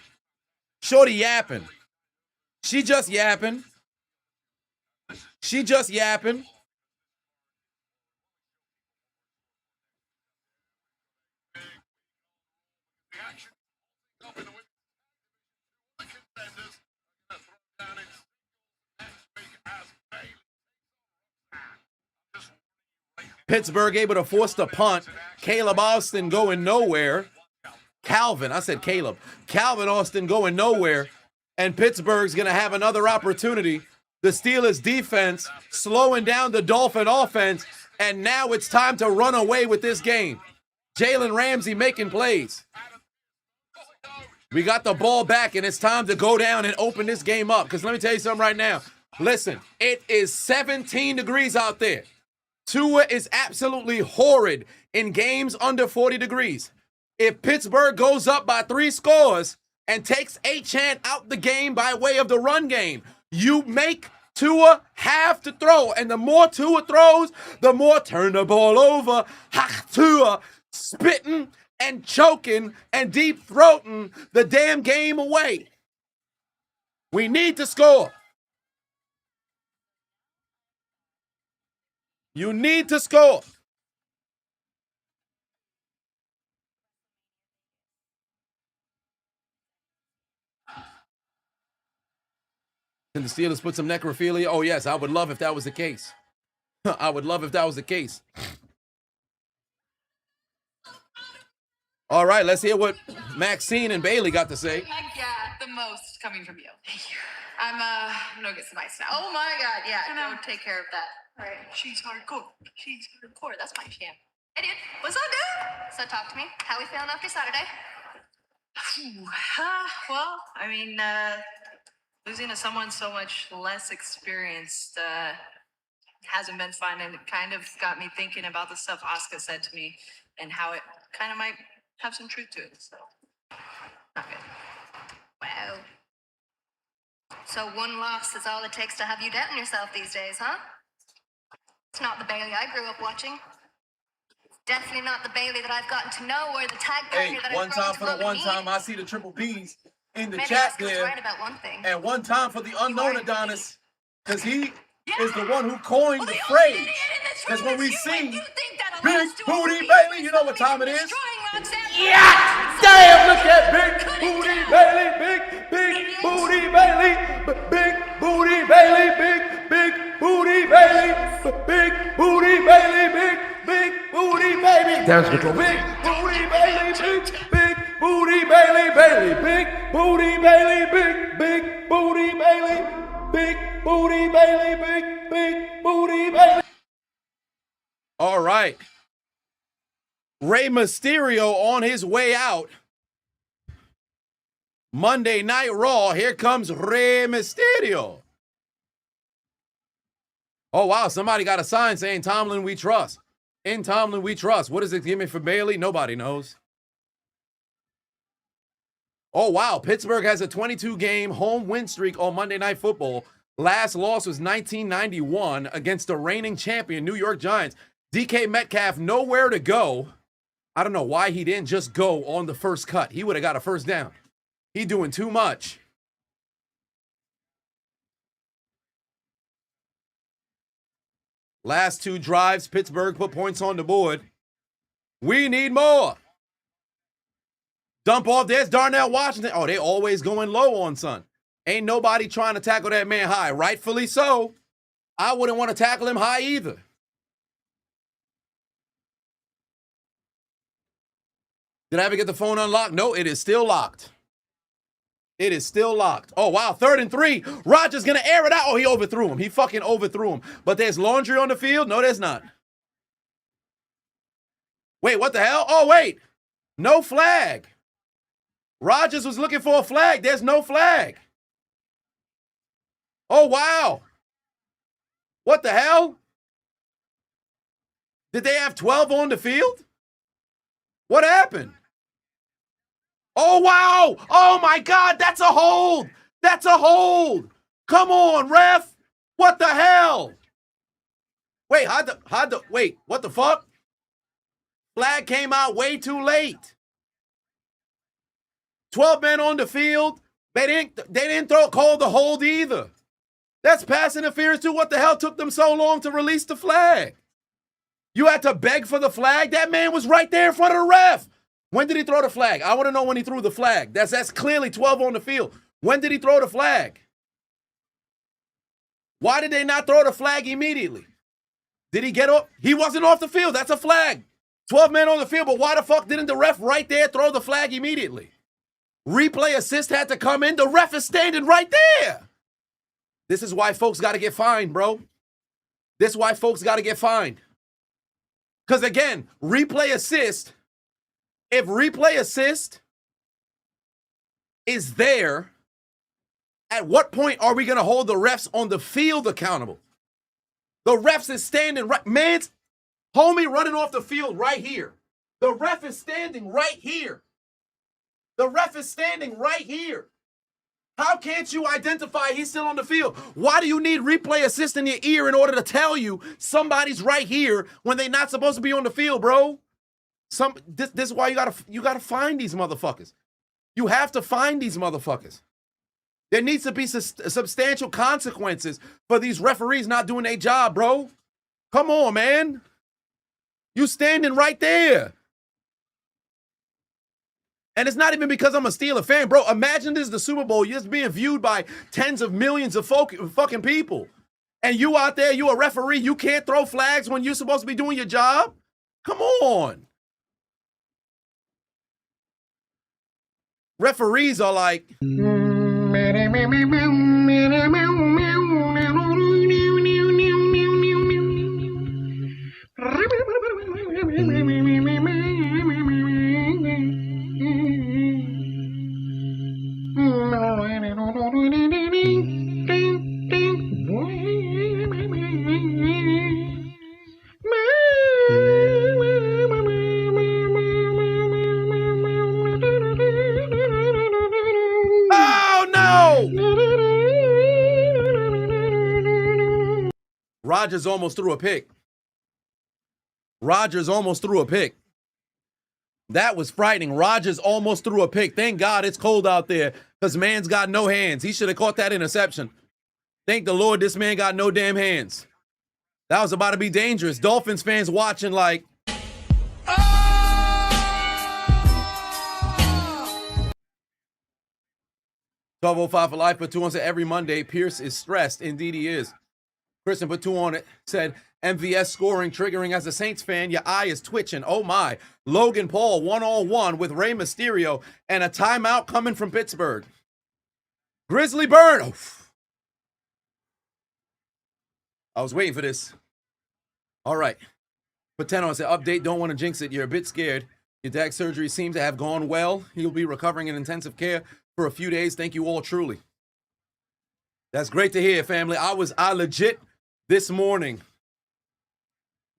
Shorty yapping. She just yapping. She just yapping. Pittsburgh able to force the punt. Caleb Austin going nowhere. Calvin Austin going nowhere. And Pittsburgh's going to have another opportunity. The Steelers defense slowing down the Dolphin offense. And now it's time to run away with this game. Jalen Ramsey making plays. We got the ball back, and it's time to go down and open this game up. Because let me tell you something right now. Listen, it is 17 degrees out there. Tua is absolutely horrid in games under 40 degrees. If Pittsburgh goes up by 3 scores and takes Achane out the game by way of the run game, you make Tua have to throw. And the more Tua throws, the more turn the ball over. Tua spitting and choking and deep-throating the damn game away. We need to score. You need to score. Can the Steelers put some necrophilia? Oh, yes, I would love if that was the case. I would love if that was the case. All right, let's hear what Maxine and Bailey got to say. Heck yeah, the most coming from you. I'm gonna get some ice now. Oh my God, yeah, go take care of that. All right, she's hardcore. She's hardcore. That's my jam. Hey, dude. What's up, dude? So talk to me. How we feeling after Saturday? Well, I mean, losing to someone so much less experienced hasn't been fun, and it kind of got me thinking about the stuff Asuka said to me and how it kind of might have some truth to it. So, not good. Wow. So one loss is all it takes to have you doubting yourself these days, huh? It's not the Bailey I grew up watching. Definitely not the Bailey that I've gotten to know or the tag partner that I've grown to love and need. I see the triple B's in the Maybe chat Asuka's there. right about one thing. And one time for the unknown Adonis, because he is the one who Well, coined the the phrase. only idiot in this Because room when we is you, and see you think that Big allows to Booty be Bailey, you know what time it is? destroying Roxanne. Yeah! Damn, look at Big Booty Bailey, big Booty Bailey, Big Booty Bailey, big Booty Bailey, Big Booty Bailey, big Booty Baby. There's control. Big Booty Bailey, big Booty Bailey, big Booty Bailey, big Booty Bailey, big Booty Bailey, big Booty Bailey. All right. Rey Mysterio on his way out. Monday Night Raw. Here comes Rey Mysterio. Oh, wow. Somebody got a sign saying Tomlin we trust. In Tomlin we trust. What does it give me for Bailey? Nobody knows. Oh, wow. Pittsburgh has a 22-game home win streak on Monday Night Football. Last loss was 1991 against the reigning champion New York Giants. DK Metcalf nowhere to go. I don't know why he didn't just go on the first cut. He would have got a first down. He doing too much. Last two drives, Pittsburgh put points on the board. We need more. Dump off. There's Darnell Washington. Oh, they always going low on son. Ain't nobody trying to tackle that man high. Rightfully so. I wouldn't want to tackle him high either. Did I ever get the phone unlocked? No, it is still locked. It is still locked. Oh, wow. 3rd and 3. Rodgers going to air it out. Oh, he overthrew him. He fucking overthrew him. But there's laundry on the field? No, there's not. Wait, what the hell? Oh, wait. No flag. Rodgers was looking for a flag. There's no flag. Oh, wow. What the hell? Did they have 12 on the field? What happened? Oh, wow. Oh, my God. That's a hold. That's a hold. Come on, ref. What the hell? Wait, wait, what the fuck? Flag came out way too late. 12 men on the field. They didn't call the hold either. That's pass interference too. What the hell took them so long to release the flag? You had to beg for the flag? That man was right there in front of the ref. When did he throw the flag? I want to know when he threw the flag. That's clearly 12 on the field. When did he throw the flag? Why did they not throw the flag immediately? Did he get up? He wasn't off the field. That's a flag. 12 men on the field, but why the fuck didn't the ref right there throw the flag immediately? Replay assist had to come in. The ref is standing right there. This is why folks got to get fined, bro. This is why folks got to get fined. Because again, replay assist, if replay assist is there, at what point are we going to hold the refs on the field accountable? The refs is standing right, man's homie running off the field right here. The ref is standing right here. The ref is standing right here. How can't you identify he's still on the field? Why do you need replay assist in your ear in order to tell you somebody's right here when they're not supposed to be on the field, bro? This is why you gotta find these motherfuckers. You have to find these motherfuckers. There needs to be substantial consequences for these referees not doing their job, bro. Come on, man. You standing right there. And it's not even because I'm a Steeler fan, bro. Imagine this is the Super Bowl. You're just being viewed by tens of millions of fucking people. And you out there, you a referee, you can't throw flags when you're supposed to be doing your job? Come on. Referees are like... Rodgers almost threw a pick. Rodgers almost threw a pick. That was frightening. Rodgers almost threw a pick. Thank God it's cold out there because man's got no hands. He should have caught that interception. Thank the Lord this man got no damn hands. That was about to be dangerous. Dolphins fans watching like... 1205 for life, put 2 on it every Monday. Pierce is stressed. Indeed he is. Kristen put 2 on it, said, MVS scoring, triggering as a Saints fan. Your eye is twitching. Oh, my. Logan Paul, 1-on-1 with Rey Mysterio and a timeout coming from Pittsburgh. Grizzly burn. Oh. I was waiting for this. All right. Pateno said, update, don't want to jinx it. You're a bit scared. Your dad's surgery seems to have gone well. He'll be recovering in intensive care for a few days. Thank you all truly. That's great to hear, family. I legit this morning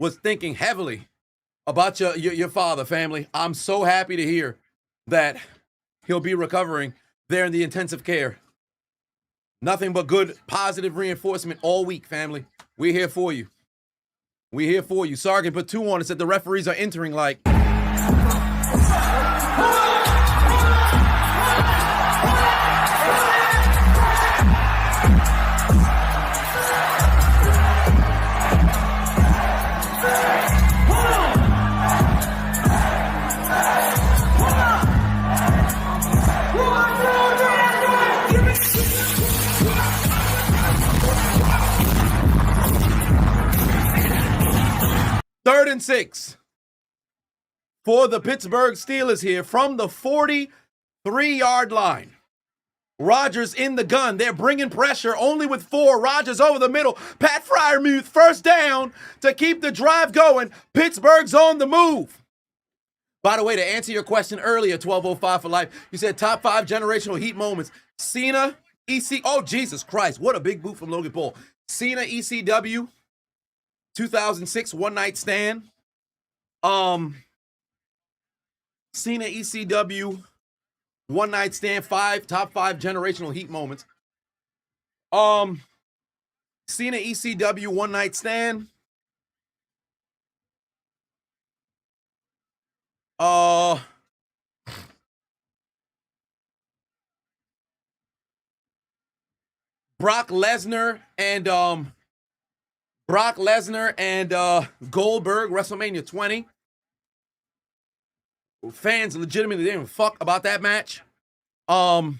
was thinking heavily about your father, family. I'm so happy to hear that he'll be recovering there in the intensive care. Nothing but good, positive reinforcement all week, family. We're here for you. We're here for you. Sargon put 2 on and said the referees are entering like. Third and 6 for the Pittsburgh Steelers here from the 43-yard line. Rodgers in the gun. They're bringing pressure only with 4. Rodgers over the middle. Pat Freiermuth first down to keep the drive going. Pittsburgh's on the move. By the way, to answer your question earlier, 1205 for life, you said top 5 generational Heat moments. Cena, EC. Oh, Jesus Christ. What a big boot from Logan Paul. Cena, ECW. 2006 One Night Stand. Cena ECW One Night Stand, top 5 generational Heat moments. Cena ECW One Night Stand. Brock Lesnar and Goldberg, WrestleMania 20. Fans legitimately didn't give a fuck about that match. God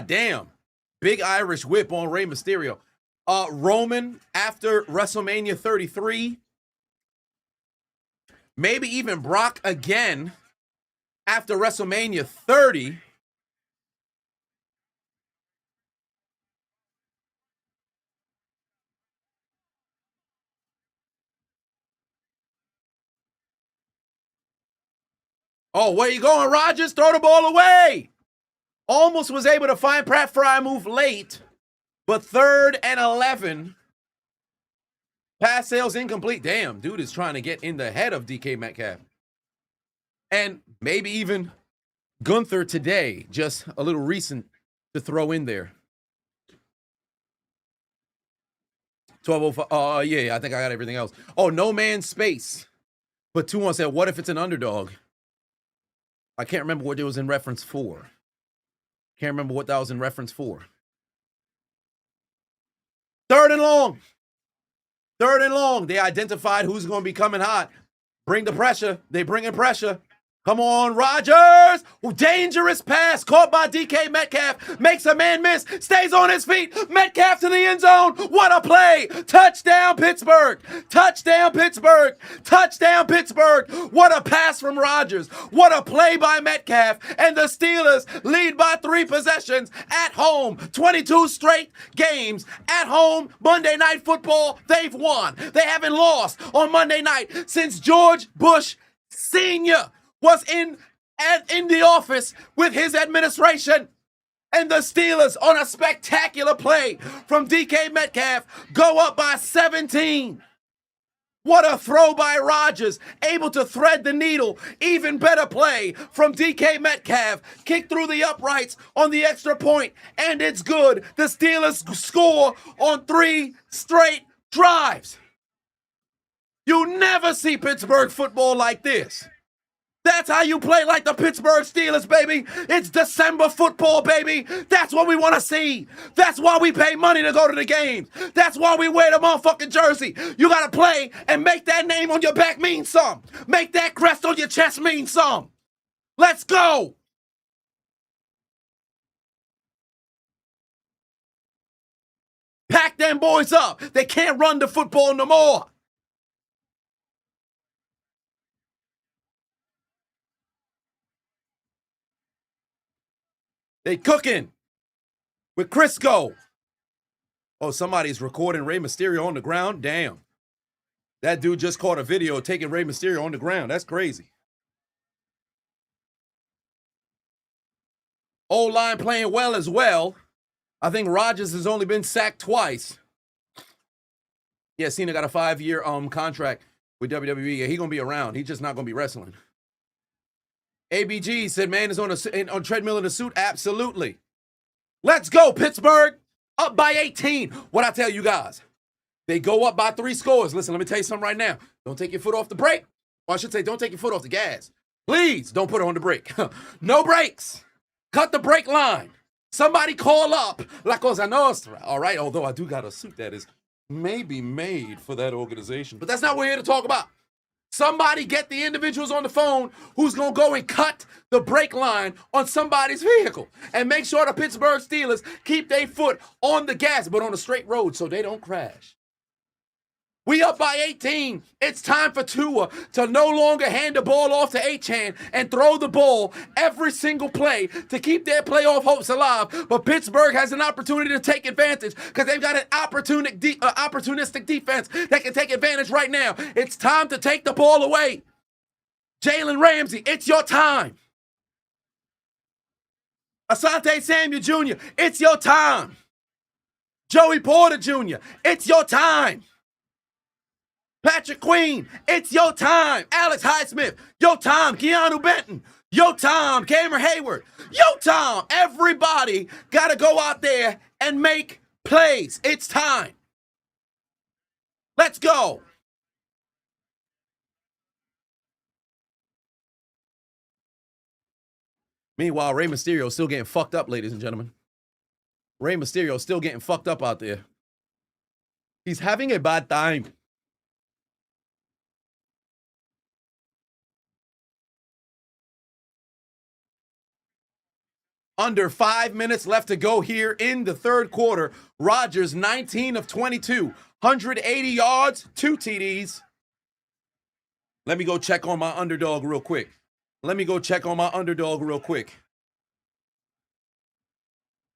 damn. Big Irish whip on Rey Mysterio. Roman after WrestleMania 33. Maybe even Brock again after WrestleMania 30. Oh, where you going, Rodgers? Throw the ball away. Almost was able to find Pat Freiermuth late, but 3rd and 11. Pass sales incomplete. Damn, dude is trying to get in the head of DK Metcalf. And maybe even Gunther today, just a little recent to throw in there. 1205. Yeah, I think I got everything else. Oh, no man's space. But 2-1 said, what if it's an underdog? I can't remember what it was in reference for. Can't remember what that was in reference for. 3rd and long. 3rd and long. They identified who's going to be coming hot. Bring the pressure. They bring in pressure. Come on, Rodgers. Dangerous pass caught by DK Metcalf. Makes a man miss. Stays on his feet. Metcalf to the end zone. What a play. Touchdown, Pittsburgh. Touchdown, Pittsburgh. Touchdown, Pittsburgh. What a pass from Rodgers. What a play by Metcalf. And the Steelers lead by 3 possessions at home. 22 straight games at home. Monday Night Football, they've won. They haven't lost on Monday night since George Bush Sr. was in the office with his administration. And the Steelers, on a spectacular play from DK Metcalf, go up by 17. What a throw by Rodgers, able to thread the needle. Even better play from DK Metcalf. Kick through the uprights on the extra point, and it's good. The Steelers score on 3 straight drives. You never see Pittsburgh football like this. That's how you play like the Pittsburgh Steelers, baby. It's December football, baby. That's what we want to see. That's why we pay money to go to the games. That's why we wear the motherfucking jersey. You got to play and make that name on your back mean something. Make that crest on your chest mean something. Let's go. Pack them boys up. They can't run the football no more. They cooking with Crisco. Oh, somebody's recording Rey Mysterio on the ground? Damn. That dude just caught a video taking Rey Mysterio on the ground. That's crazy. O-line playing well as well. I think Rodgers has only been sacked twice. Yeah, Cena got a 5-year contract with WWE. Yeah, he going to be around. He's just not going to be wrestling. ABG said, man is on treadmill in a suit. Absolutely. Let's go, Pittsburgh. Up by 18. What I tell you guys? They go up by 3 scores. Listen, let me tell you something right now. Don't take your foot off the brake. Or I should say, don't take your foot off the gas. Please don't put it on the brake. No brakes. Cut the brake line. Somebody call up La Cosa Nostra. All right, although I do got a suit that is maybe made for that organization. But that's not what we're here to talk about. Somebody get the individuals on the phone who's going to go and cut the brake line on somebody's vehicle and make sure the Pittsburgh Steelers keep their foot on the gas, but on a straight road so they don't crash. We up by 18. It's time for Tua to no longer hand the ball off to Haitian and throw the ball every single play to keep their playoff hopes alive. But Pittsburgh has an opportunity to take advantage because they've got an opportunistic defense that can take advantage right now. It's time to take the ball away. Jalen Ramsey, it's your time. Asante Samuel Jr., it's your time. Joey Porter Jr., it's your time. Patrick Queen, it's your time. Alex Highsmith, your time. Keanu Benton, your time. Cameron Hayward, your time. Everybody got to go out there and make plays. It's time. Let's go. Meanwhile, Rey Mysterio is still getting fucked up, ladies and gentlemen. Rey Mysterio is still getting fucked up out there. He's having a bad time. Under 5 minutes left to go here in the third quarter. Rodgers, 19 of 22, 180 yards, 2 TDs. Let me go check on my underdog real quick.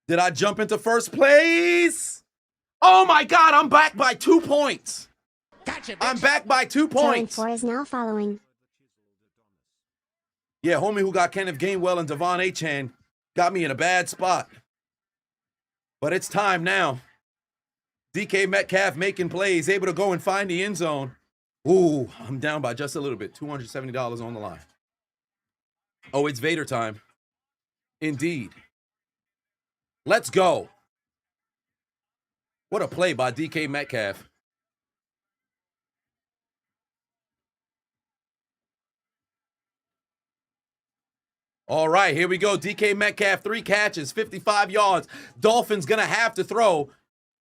Did I jump into first place? Oh my God, I'm back by 2 points. Gotcha, I'm back by 2 points. Turn 4 is now following. Yeah, homie who got Kenneth Gainwell and Devon Achane got me in a bad spot. But it's time now. DK Metcalf making plays, able to go and find the end zone. Ooh, I'm down by just a little bit. $270 on the line. Oh, it's Vader time. Indeed. Let's go. What a play by DK Metcalf. All right, here we go. DK Metcalf, 3 catches, 55 yards. Dolphins going to have to throw.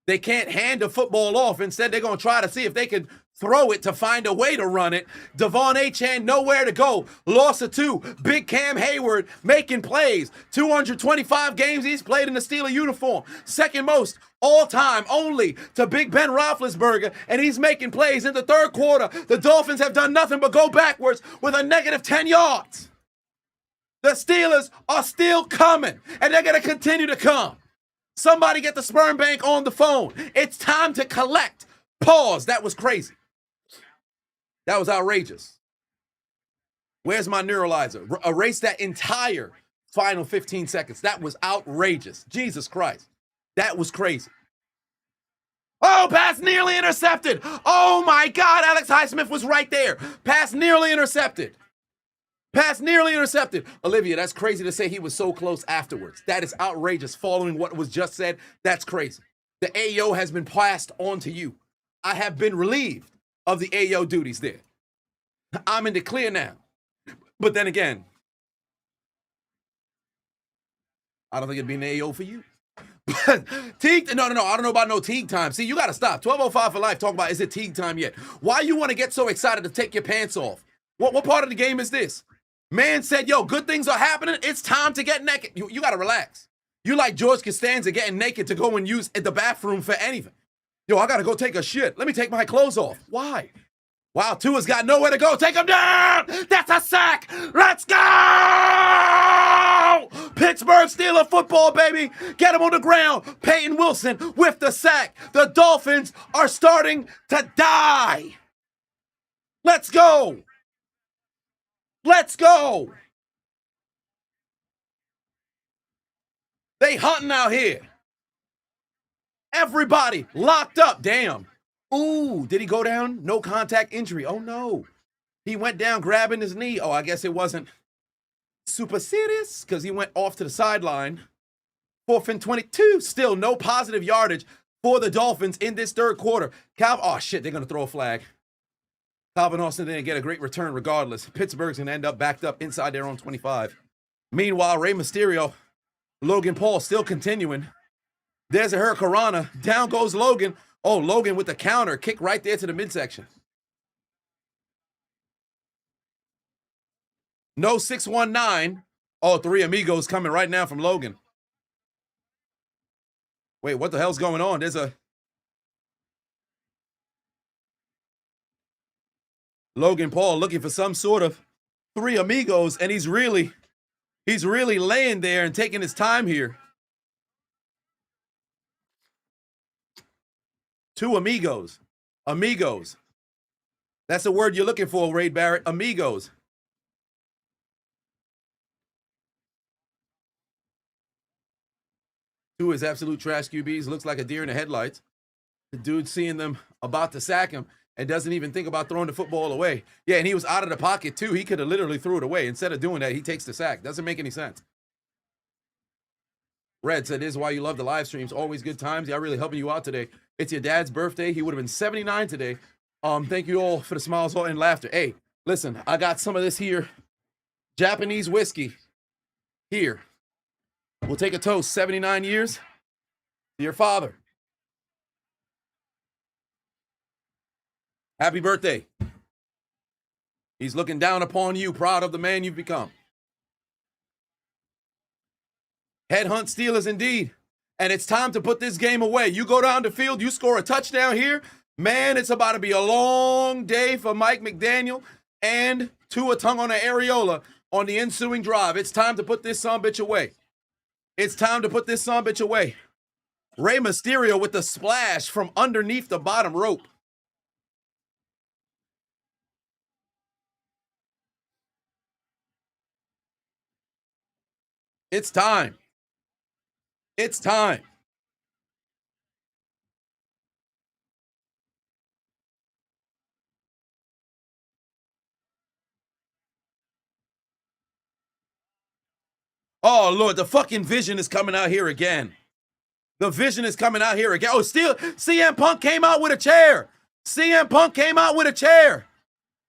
They can't hand the football off. Instead, they're going to try to see if they can throw it to find a way to run it. Devon Achane, nowhere to go. Loss of 2. Big Cam Hayward making plays. 225 games he's played in the Steeler uniform. Second most all time, only to Big Ben Roethlisberger, and he's making plays in the third quarter. The Dolphins have done nothing but go backwards with a negative 10 yards. The Steelers are still coming, and they're going to continue to come. Somebody get the sperm bank on the phone. It's time to collect. Pause. That was crazy. That was outrageous. Where's my neuralizer? Erase that entire final 15 seconds. That was outrageous. Jesus Christ. That was crazy. Oh, pass nearly intercepted. Oh, my God. Alex Highsmith was right there. Pass nearly intercepted. Pass nearly intercepted. Olivia, that's crazy to say he was so close afterwards. That is outrageous. Following what was just said, that's crazy. The AO has been passed on to you. I have been relieved of the AO duties there. I'm in the clear now. But then again, I don't think it'd be an AO for you. But Teague, no, I don't know about no Teague time. See, you got to stop. 12:05 for life. Talk about, is it Teague time yet? Why you want to get so excited to take your pants off? What part of the game is this? Man said, yo, good things are happening. It's time to get naked. You got to relax. You like George Costanza getting naked to go and use the bathroom for anything. Yo, I got to go take a shit. Let me take my clothes off. Why? Wow, Tua's got nowhere to go. Take him down. That's a sack. Let's go. Pittsburgh Steelers football, baby. Get him on the ground. Peyton Wilson with the sack. The Dolphins are starting to die. Let's go. Let's go. They hunting out here. Everybody locked up. Damn. Ooh, did he go down? No contact injury. Oh, no. He went down grabbing his knee. Oh, I guess it wasn't super serious because he went off to the sideline. 4th and 22. Still no positive yardage for the Dolphins in this third quarter. Oh, shit, they're going to throw a flag. Calvin Austin didn't get a great return regardless. Pittsburgh's going to end up backed up inside their own 25. Meanwhile, Rey Mysterio, Logan Paul still continuing. There's a Hurricanrana. Down goes Logan. Oh, Logan with the counter. Kick right there to the midsection. No 619. Oh, 3 amigos coming right now from Logan. Wait, what the hell's going on? There's a Logan Paul looking for some sort of 3 amigos, and he's really laying there and taking his time here. 2 amigos. Amigos. That's the word you're looking for, Ray Barrett. Amigos. Two is absolute trash QBs. Looks like a deer in the headlights. The dude seeing them about to sack him and doesn't even think about throwing the football away. Yeah, and he was out of the pocket too. He could have literally threw it away. Instead of doing that, he takes the sack. Doesn't make any sense. Red said, this is why you love the live streams. Always good times. Yeah, really helping you out today. It's your dad's birthday. He would have been 79 today. Thank you all for the smiles and laughter. Hey, listen, I got some of this here. Japanese whiskey. Here. We'll take a toast. 79 years to your father. Happy birthday. He's looking down upon you, proud of the man you've become. Headhunt Steelers indeed. And it's time to put this game away. You go down the field, you score a touchdown here. Man, it's about to be a long day for Mike McDaniel and Tua Tagovailoa on the ensuing drive. It's time to put this sumbitch away. It's time to put this sumbitch away. Rey Mysterio with the splash from underneath the bottom rope. It's time. It's time. Oh, Lord, the fucking Vision is coming out here again. The Vision is coming out here again. Oh, still, CM Punk came out with a chair. CM Punk came out with a chair.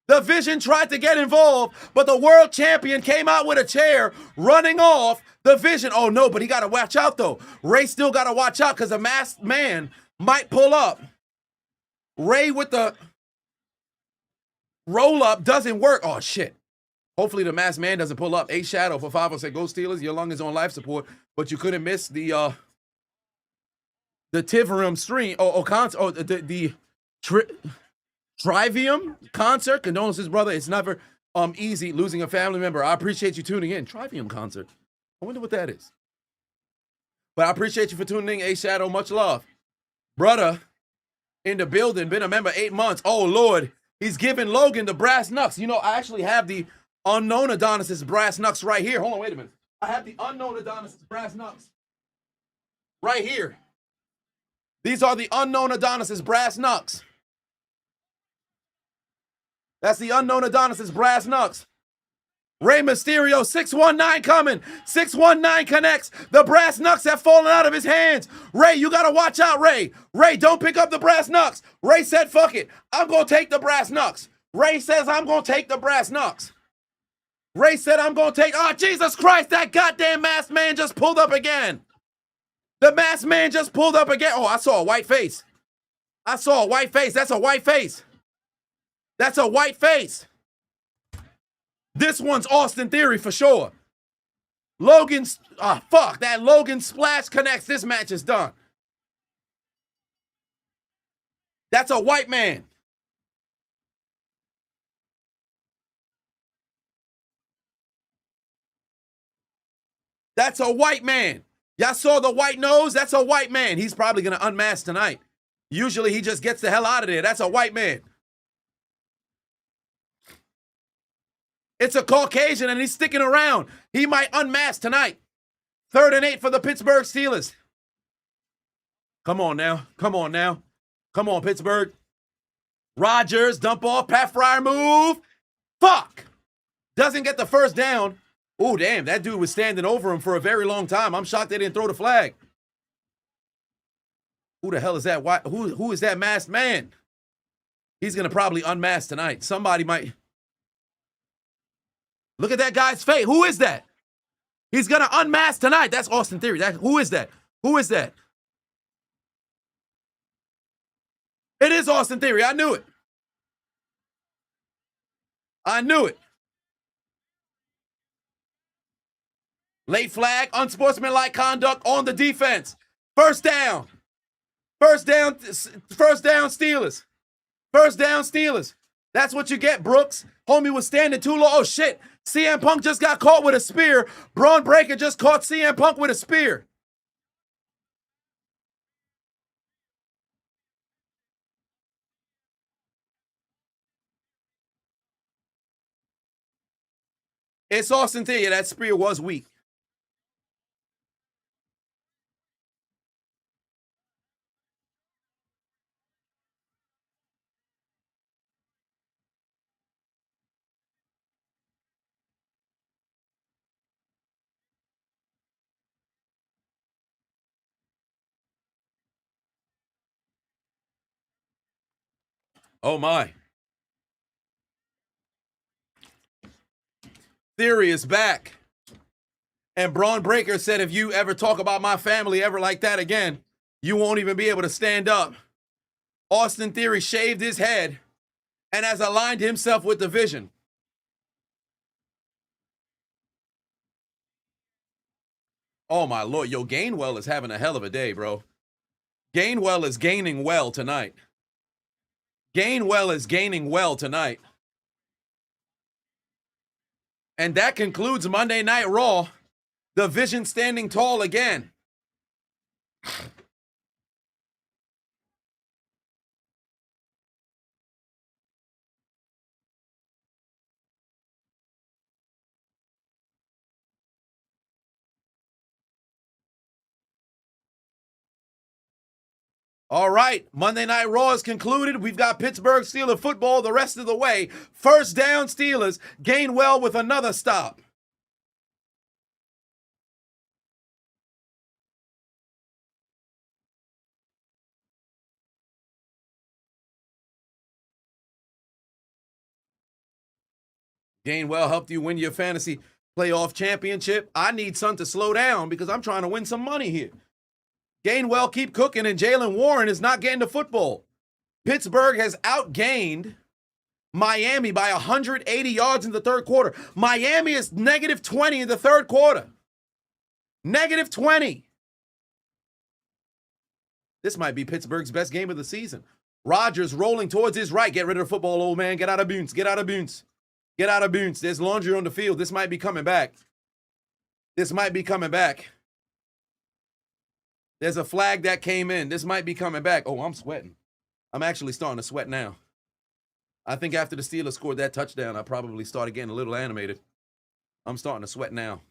The Vision tried to get involved, but the world champion came out with a chair, running off. The Vision, oh no, but he got to watch out though. Ray still got to watch out because the masked man might pull up. Ray with the roll up doesn't work. Oh shit. Hopefully the masked man doesn't pull up. A Shadow for 5 said, go Steelers, your lung is on life support, but you couldn't miss the Tiverium stream. The Trivium concert. Condolences, brother. It's never easy losing a family member. I appreciate you tuning in. Trivium concert. I wonder what that is. But I appreciate you for tuning in, A Shadow. Much love. Brother in the building, been a member 8 months. Oh, Lord. He's giving Logan the brass knucks. You know, I actually have the unknown Adonis' brass knucks right here. Hold on, wait a minute. I have the unknown Adonis' brass knucks right here. These are the unknown Adonis' brass knucks. That's the unknown Adonis' brass knucks. Rey Mysterio, 619 coming. 619 connects. The brass knucks have fallen out of his hands. Ray, you got to watch out, Ray. Ray, don't pick up the brass knucks. Ray said, fuck it. I'm going to take the brass knucks. Ray says, I'm going to take the brass knucks. Ray said, I'm going to take... Oh, Jesus Christ, that goddamn masked man just pulled up again. The masked man just pulled up again. Oh, I saw a white face. I saw a white face. That's a white face. That's a white face. This one's Austin Theory for sure. Logan's, fuck, that Logan splash connects. This match is done. That's a white man. That's a white man. Y'all saw the white nose? That's a white man. He's probably going to unmask tonight. Usually he just gets the hell out of there. That's a white man. It's a Caucasian and he's sticking around. He might unmask tonight. 3rd and 8 for the Pittsburgh Steelers. Come on now. Come on now. Come on, Pittsburgh. Rodgers, dump off, Pat Fryer move. Fuck. Doesn't get the first down. Oh, damn, that dude was standing over him for a very long time. I'm shocked they didn't throw the flag. Who the hell is that? Who is that masked man? He's going to probably unmask tonight. Somebody might. Look at that guy's face. Who is that? He's going to unmask tonight. That's Austin Theory. Who is that? Who is that? It is Austin Theory. I knew it. I knew it. Late flag, unsportsmanlike conduct on the defense. First down. First down, Steelers. First down, Steelers. That's what you get, Brooks. Homie was standing too low. Oh, shit. CM Punk just got caught with a spear. Braun Breaker just caught CM Punk with a spear. It's Austin Theory. That spear was weak. Oh, my. Theory is back. And Braun Breaker said, if you ever talk about my family ever like that again, you won't even be able to stand up. Austin Theory shaved his head and has aligned himself with the vision. Oh, my Lord. Yo, Gainwell is having a hell of a day, bro. Gainwell is gaining well tonight. Gainwell is gaining well tonight. And that concludes Monday Night Raw. The Vision standing tall again. All right, Monday Night Raw is concluded. We've got Pittsburgh Steelers football the rest of the way. First down, Steelers. Gainwell with another stop. Gainwell helped you win your fantasy playoff championship. I need Son to slow down because I'm trying to win some money here. Gainwell keep cooking, and Jalen Warren is not getting the football. Pittsburgh has outgained Miami by 180 yards in the third quarter. Miami is negative 20 in the third quarter. Negative 20. This might be Pittsburgh's best game of the season. Rodgers rolling towards his right. Get rid of the football, old man. Get out of bounds. Get out of bounds. Get out of bounds. There's laundry on the field. This might be coming back. This might be coming back. There's a flag that came in. This might be coming back. Oh, I'm sweating. I'm actually starting to sweat now. I think after the Steelers scored that touchdown, I probably started getting a little animated. I'm starting to sweat now.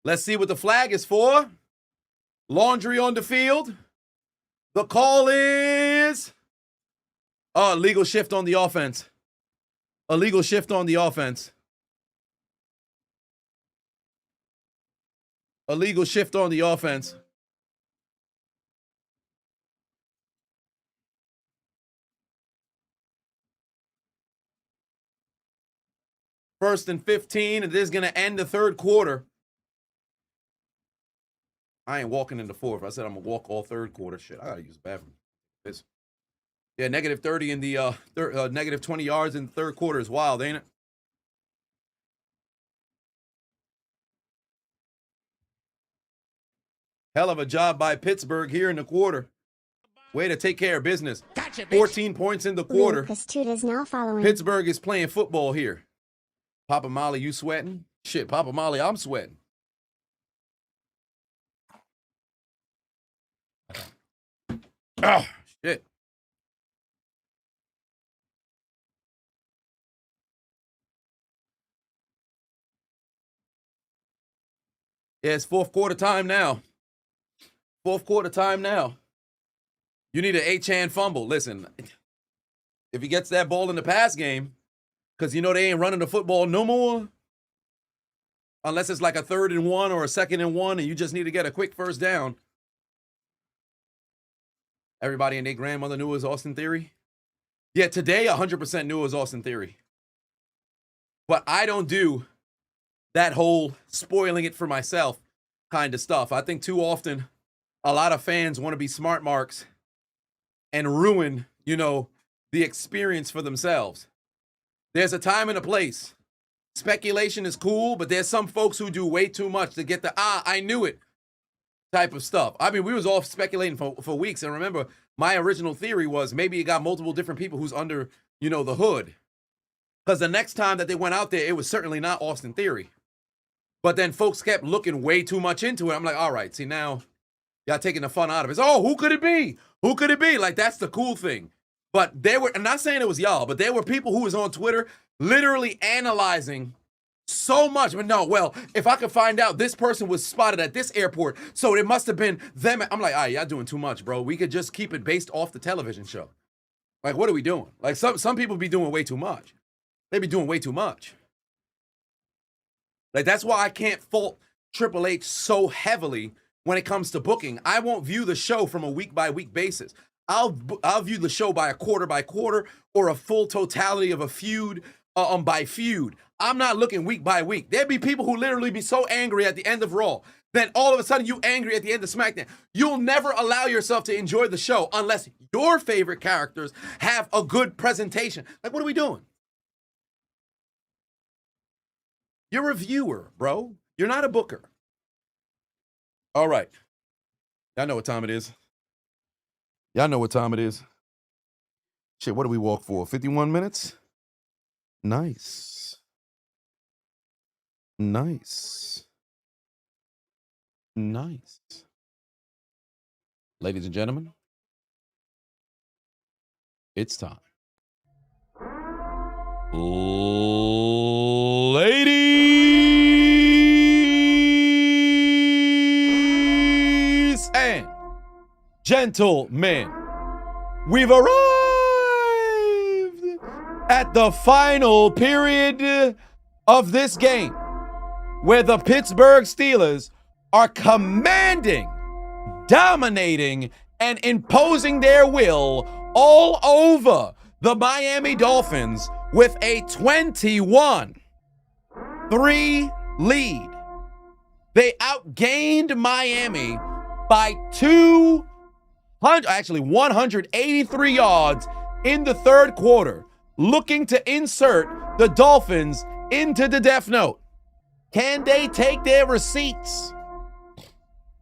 Let's see what the flag is for. Laundry on the field. The call is... oh, illegal shift on the offense. Illegal shift on the offense. Illegal shift on the offense. First and 15, and this is going to end the third quarter. I ain't walking in the fourth. I said I'm going to walk all third quarter. Shit, I got to use the bathroom. Yeah, negative 30 in the negative 20 yards in the third quarter is wild, ain't it? Hell of a job by Pittsburgh here in the quarter. Way to take care of business. Gotcha, 14 points in the quarter. Is now following. Pittsburgh is playing football here. Papa Molly, you sweating? Shit, Papa Molly, I'm sweating. Oh, shit. Yeah, it's fourth quarter time now. Fourth quarter time now. You need an Haitian fumble. Listen, if he gets that ball in the pass game, because you know they ain't running the football no more, unless it's like a 3rd and 1 or a 2nd and 1, and you just need to get a quick first down. Everybody and their grandmother knew it was Austin Theory. Yeah, today 100% knew it was Austin Theory. But I don't do that whole spoiling it for myself kind of stuff. I think too often a lot of fans want to be smart marks and ruin, you know, the experience for themselves. There's a time and a place. Speculation is cool, but there's some folks who do way too much to get the, I knew it type of stuff. I mean, we was all speculating for weeks. And remember, my original theory was maybe it got multiple different people who's under, you know, the hood. Because the next time that they went out there, it was certainly not Austin Theory. But then folks kept looking way too much into it. I'm like, all right, see, now y'all taking the fun out of it. Oh, who could it be? Who could it be? Like, that's the cool thing. But there were, I'm not saying it was y'all, but there were people who was on Twitter literally analyzing so much. But no, well, if I could find out this person was spotted at this airport, so it must have been them. I'm like, all right, y'all doing too much, bro. We could just keep it based off the television show. Like, what are we doing? Like, some people be doing way too much. They be doing way too much. Like, that's why I can't fault Triple H so heavily when it comes to booking. I won't view the show from a week-by-week basis. I'll view the show by quarter or a full totality of a feud by feud. I'm not looking week by week. There'd be people who literally be so angry at the end of Raw. Then all of a sudden you angry at the end of SmackDown. You'll never allow yourself to enjoy the show unless your favorite characters have a good presentation. Like, what are we doing? You're a viewer, bro. You're not a booker. All right. Y'all know what time it is. Y'all know what time it is. Shit, what do we walk for? 51 minutes? Nice. Nice. Nice. Ladies and gentlemen, it's time. Ladies and gentlemen, we've arrived at the final period of this game, where the Pittsburgh Steelers are commanding, dominating, and imposing their will all over the Miami Dolphins with a 21-3 lead. They outgained Miami by 183 yards in the third quarter, looking to insert the Dolphins into the Death Note. Can they take their receipts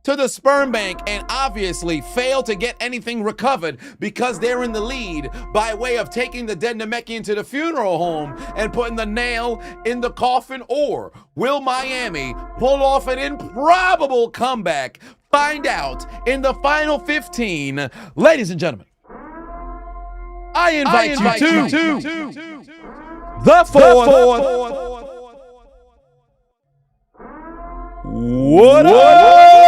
to the sperm bank and obviously fail to get anything recovered because they're in the lead by way of taking the dead Namekian to the funeral home and putting the nail in the coffin? Or will Miami pull off an improbable comeback? Find out in the final 15. Ladies and gentlemen, I invite you to the fourth. What up?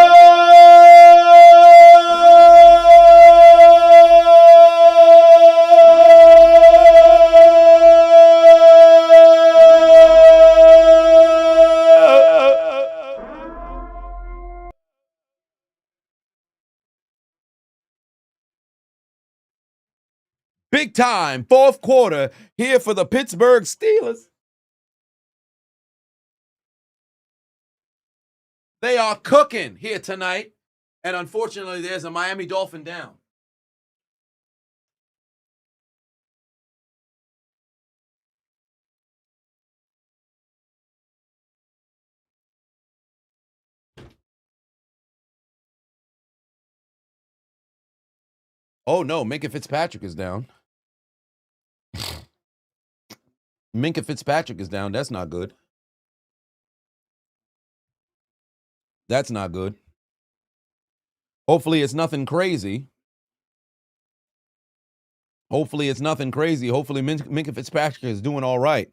Big time, fourth quarter here for the Pittsburgh Steelers. They are cooking here tonight, and unfortunately, there's a Miami Dolphin down. Oh no, Minka Fitzpatrick is down. Minkah Fitzpatrick is down. That's not good. That's not good. Hopefully it's nothing crazy. Hopefully it's nothing crazy. Hopefully Minkah Fitzpatrick is doing all right.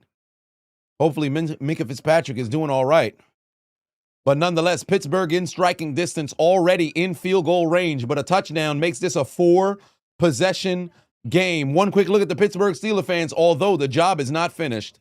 Hopefully Minkah Fitzpatrick is doing all right. But nonetheless, Pittsburgh in striking distance, already in field goal range, but a touchdown makes this a 4-possession game. One quick look at the Pittsburgh Steelers fans, although the job is not finished.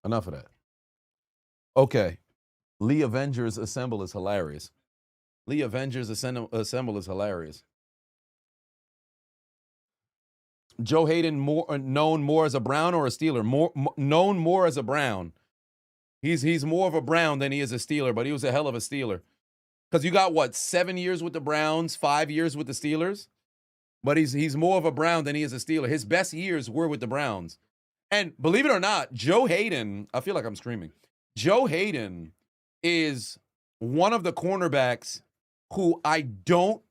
Enough of that. Okay. Lee Avengers Assemble is hilarious. Lee Avengers Assemble is hilarious. Joe Hayden known more as a Brown or a Steeler? Known more as a Brown. He's more of a Brown than he is a Steeler, but he was a hell of a Steeler. Because you got, what, 7 years with the Browns, 5 years with the Steelers? But he's more of a Brown than he is a Steeler. His best years were with the Browns. And believe it or not, Joe Hayden, I feel like I'm screaming. Joe Hayden is one of the cornerbacks who I don't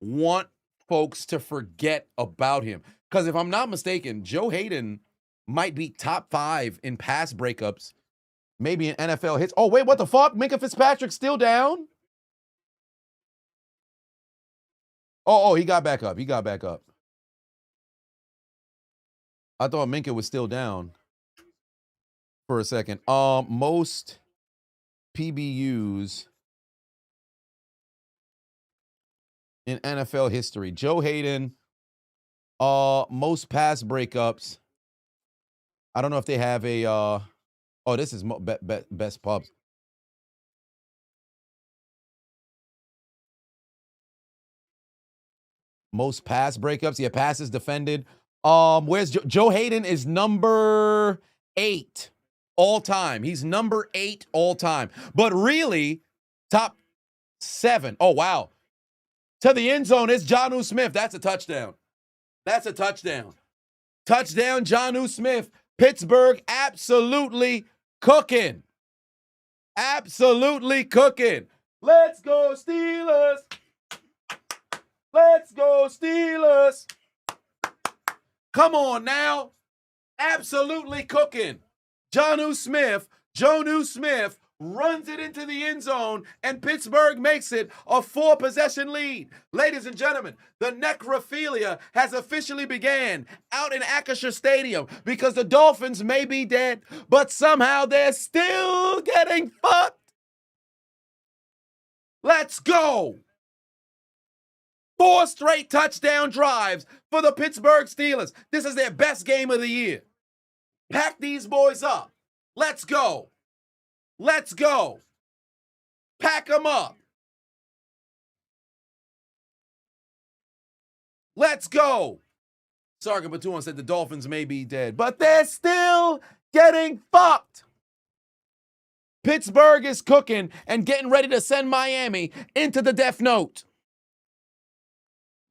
want folks to forget about him. Because if I'm not mistaken, Joe Hayden might be top 5 in pass breakups, maybe in NFL hits. Oh, wait, what the fuck? Minkah Fitzpatrick still down? Oh, he got back up. He got back up. I thought Minkah was still down for a second. Most PBUs in NFL history. Joe Hayden, most pass breakups. I don't know if they have a, oh, this is best pubs. Most pass breakups. Yeah, passes defended. Where's Joe Hayden is number 8 all time. He's number 8 all time. But really, top 7. Oh, wow. To the end zone is Jonnu Smith. That's a touchdown. That's a touchdown. Touchdown, Jonnu Smith. Pittsburgh absolutely cooking. Absolutely cooking. Let's go, Steelers. Let's go, Steelers. Come on now. Absolutely cooking. Jonnu Smith runs it into the end zone, and Pittsburgh makes it a 4-possession lead. Ladies and gentlemen, the necrophilia has officially began out in Acrisure Stadium because the Dolphins may be dead, but somehow they're still getting fucked. Let's go. 4 straight touchdown drives for the Pittsburgh Steelers. This is their best game of the year. Pack these boys up. Let's go. Let's go. Pack them up. Let's go. Sergeant Batuan said the Dolphins may be dead, but they're still getting fucked. Pittsburgh is cooking and getting ready to send Miami into the death note.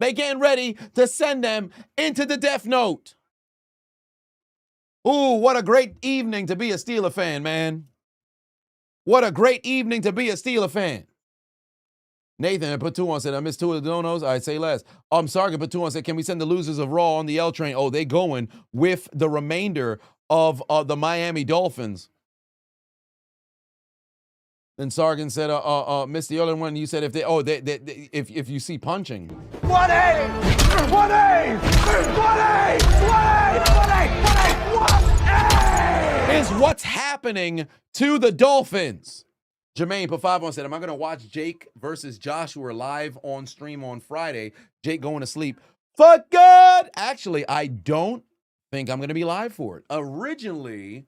They getting ready to send them into the death note. Ooh, what a great evening to be a Steeler fan, man. What a great evening to be a Steeler fan. Nathan Patuan said, I missed 2 of the donos. I'd say less. Sergeant Patuan said, can we send the losers of Raw on the L train? Oh, they going with the remainder of the Miami Dolphins. Then Sargon said, missed the other one. You said if you see punching. What is what's happening to the Dolphins. Jermaine put 5 on said, am I going to watch Jake versus Joshua live on stream on Friday? Jake going to sleep. Fuck God! Actually, I don't think I'm going to be live for it. Originally,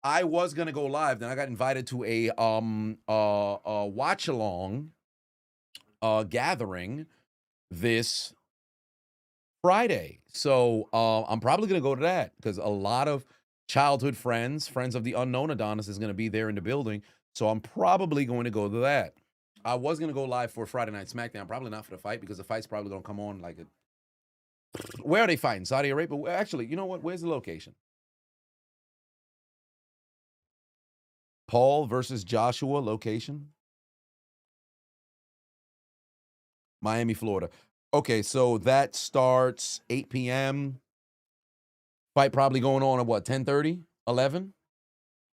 I was going to go live. Then I got invited to a watch-along gathering this Friday. So I'm probably going to go to that because a lot of childhood friends of the unknown Adonis is going to be there in the building. So I'm probably going to go to that. I was going to go live for Friday Night SmackDown. Probably not for the fight because the fight's probably going to come on like it. Where are they fighting? Saudi Arabia? Actually, you know what? Where's the location? Paul versus Joshua location? Miami, Florida. Okay, so that starts 8 p.m. Fight probably going on at what, 10:30, 11?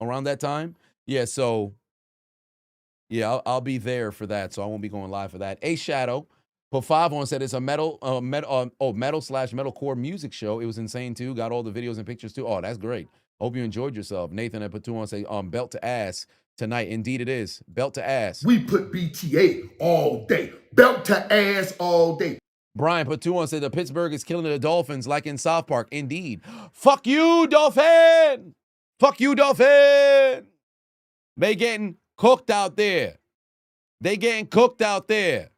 Around that time? Yeah, so yeah, I'll be there for that, so I won't be going live for that. A Shadow put 5 on, said it's a metal/metalcore music show. It was insane too. Got all the videos and pictures too. Oh, that's great. Hope you enjoyed yourself. Nathan at put 2 on, say belt to ass tonight. Indeed it is. Belt to ass. We put BTA all day. Belt to ass all day. Brian put 2 on, said the Pittsburgh is killing the Dolphins like in South Park. Indeed. Fuck you, Dolphin! Fuck you, Dolphin! They getting cooked out there. They getting cooked out there.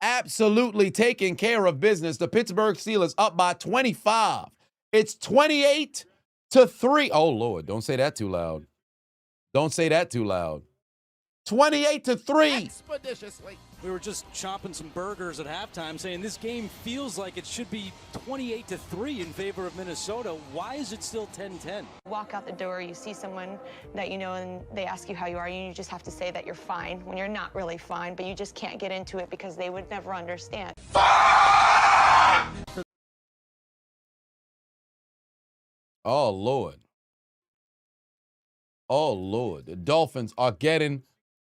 Absolutely taking care of business. The Pittsburgh Steelers up by 25. It's 28-3. Oh, Lord, don't say that too loud. Don't say that too loud. 28-3. Expeditiously. We were just chopping some burgers at halftime saying this game feels like it should be 28-3 in favor of Minnesota. Why is it still 10-10? Walk out the door, you see someone that you know and they ask you how you are, and you just have to say that you're fine when you're not really fine, but you just can't get into it because they would never understand. Oh, Lord. Oh, Lord. The Dolphins are getting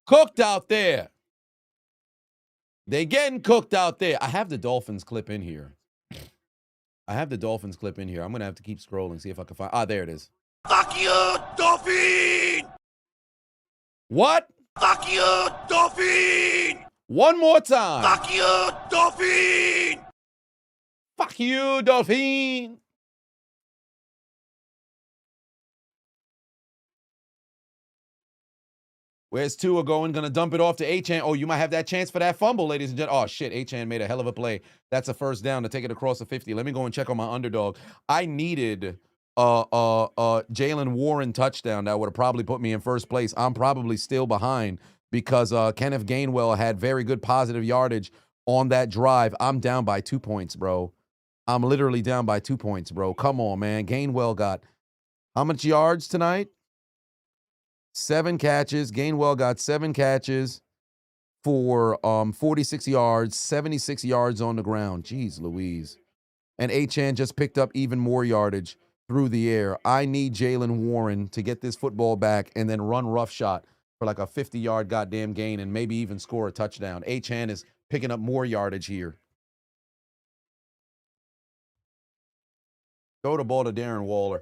cooked out there. They getting cooked out there. I have the Dolphins clip in here. I'm going to have to keep scrolling, see if I can find. Ah, there it is. Fuck you, Dolphin! What? Fuck you, Dolphin! One more time. Fuck you, Dolphin! Fuck you, Dolphin! Where's Tua going? Gonna dump it off to Achan. Oh, you might have that chance for that fumble, ladies and gentlemen. Oh, shit. Achan made a hell of a play. That's a first down to take it across the 50. Let me go and check on my underdog. I needed Jalen Warren touchdown. That would have probably put me in first place. I'm probably still behind because Kenneth Gainwell had very good positive yardage on that drive. I'm down by 2 points, bro. I'm literally down by 2 points, bro. Come on, man. Gainwell got how much yards tonight? 7 catches. Gainwell got 7 catches for 46 yards, 76 yards on the ground. Jeez Louise. And Achan just picked up even more yardage through the air. I need Jalen Warren to get this football back and then run roughshot for like a 50-yard goddamn gain and maybe even score a touchdown. Achan is picking up more yardage here. Throw the ball to Darren Waller.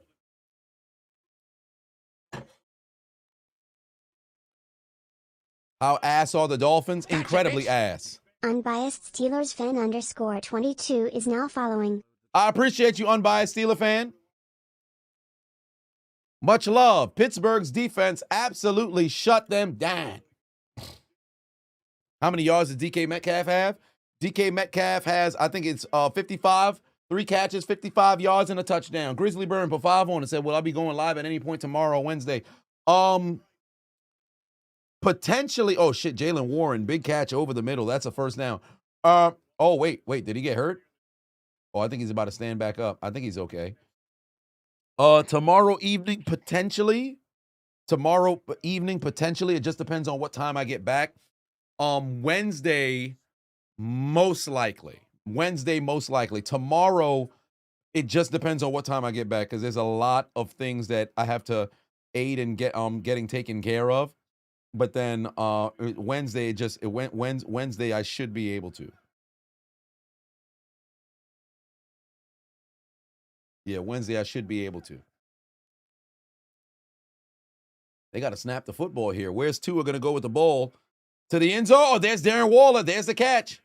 How ass are the Dolphins? Incredibly ass. Unbiased Steelers fan _22 is now following. I appreciate you, unbiased Steeler fan. Much love. Pittsburgh's defense absolutely shut them down. How many yards does DK Metcalf have? DK Metcalf has, I think it's 55, 3 catches, 55 yards, and a touchdown. Grizzly Burn put 5 on and said, will I be going live at any point tomorrow or Wednesday? Potentially. Oh, shit, Jalen Warren, big catch over the middle. That's a first down. Oh, wait, did he get hurt? Oh, I think he's about to stand back up. I think he's okay. Tomorrow evening, potentially. It just depends on what time I get back. Wednesday, most likely. Tomorrow, it just depends on what time I get back because there's a lot of things that I have to aid in getting taken care of. But then Wednesday, Wednesday, I should be able to. Yeah, Wednesday, I should be able to. They got to snap the football here. Where's Tua going to go with the ball? To the end zone. Oh, there's Darren Waller. There's the catch.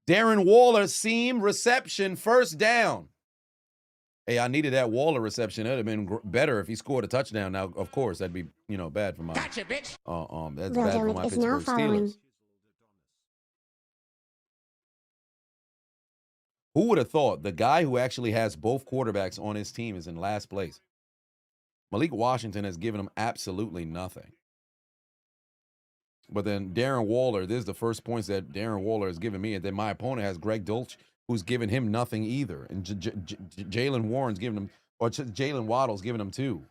Darren Waller, seam reception, first down. Hey, I needed that Waller reception. It would have been better if he scored a touchdown. Now, of course, that'd be, bad for my... Gotcha, bitch. That's bad for my Pittsburgh Steelers. Who would have thought the guy who actually has both quarterbacks on his team is in last place? Malik Washington has given him absolutely nothing. But then Darren Waller, this is the first points that Darren Waller has given me. And then my opponent has Greg Dulcich, who's given him nothing either. And Jalen Warren's giving him, or Jalen Waddle's giving him 2.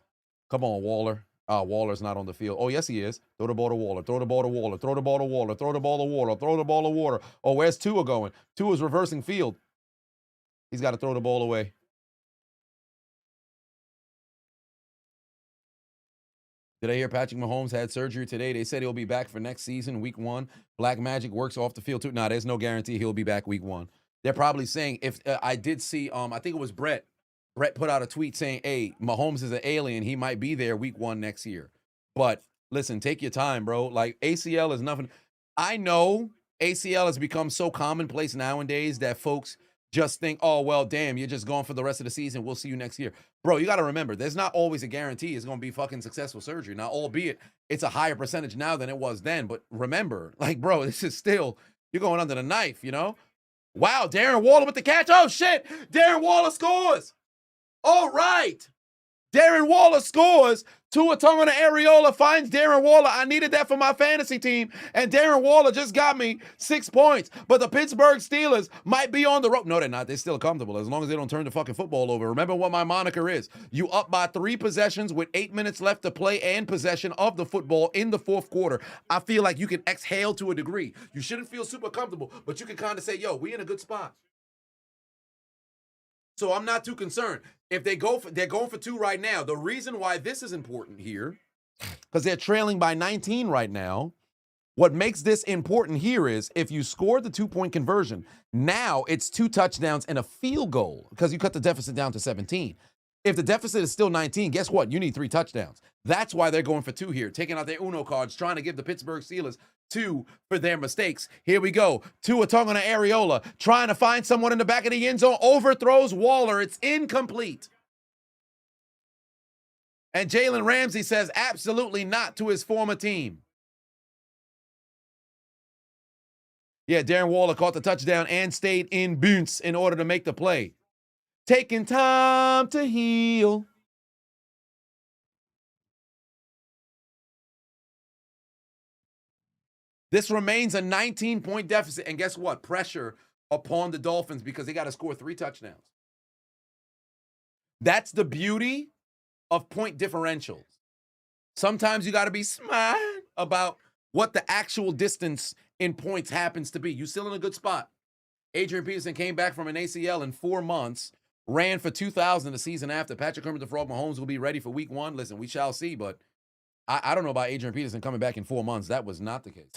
Come on, Waller. Waller's not on the field. Oh, yes, he is. Throw the ball to Waller. Throw the ball to Waller. Throw the ball to Waller. Throw the ball to Waller. Throw the ball to Waller. Oh, where's Tua going? Tua's reversing field. He's got to throw the ball away. Did I hear Patrick Mahomes had surgery today? They said he'll be back for next season, week 1. Black Magic works off the field too. Nah, there's no guarantee he'll be back week 1. They're probably saying, if I did see, I think it was Brett. Brett put out a tweet saying, hey, Mahomes is an alien. He might be there week 1 next year. But listen, take your time, bro. Like, ACL is nothing. I know ACL has become so commonplace nowadays that folks just think, oh, well, damn, you're just gone for the rest of the season. We'll see you next year. Bro, you got to remember, there's not always a guarantee it's going to be fucking successful surgery. Now, albeit it's a higher percentage now than it was then. But remember, like, bro, this is still, you're going under the knife, Wow, Darren Waller with the catch. Oh, shit. Darren Waller scores. All right. Darren Waller scores. Tua Tagovailoa finds Darren Waller. I needed that for my fantasy team. And Darren Waller just got me 6 points. But the Pittsburgh Steelers might be on the rope. No, they're not. They're still comfortable as long as they don't turn the fucking football over. Remember what my moniker is. You up by 3 possessions with 8 minutes left to play and possession of the football in the fourth quarter. I feel like you can exhale to a degree. You shouldn't feel super comfortable, but you can kind of say, yo, we in a good spot. So I'm not too concerned. If they're going for 2 right now. The reason why this is important here, because they're trailing by 19 right now. What makes this important here is if you scored the 2-point conversion, now it's 2 touchdowns and a field goal because you cut the deficit down to 17. If the deficit is still 19, guess what? You need 3 touchdowns. That's why they're going for 2 here, taking out their Uno cards, trying to give the Pittsburgh Steelers 2 for their mistakes. Here we go. Tua Tagovailoa trying to find someone in the back of the end zone, overthrows Waller. It's incomplete. And Jalen Ramsey says absolutely not to his former team. Yeah, Darren Waller caught the touchdown and stayed in bounce in order to make the play. Taking time to heal. This remains a 19-point deficit. And guess what? Pressure upon the Dolphins because they got to score 3 touchdowns. That's the beauty of point differentials. Sometimes you got to be smart about what the actual distance in points happens to be. You're still in a good spot. Adrian Peterson came back from an ACL in 4 months, ran for 2,000 the season after. Patrick Kermit the Frog Mahomes will be ready for week 1. Listen, we shall see, but I don't know about Adrian Peterson coming back in 4 months. That was not the case.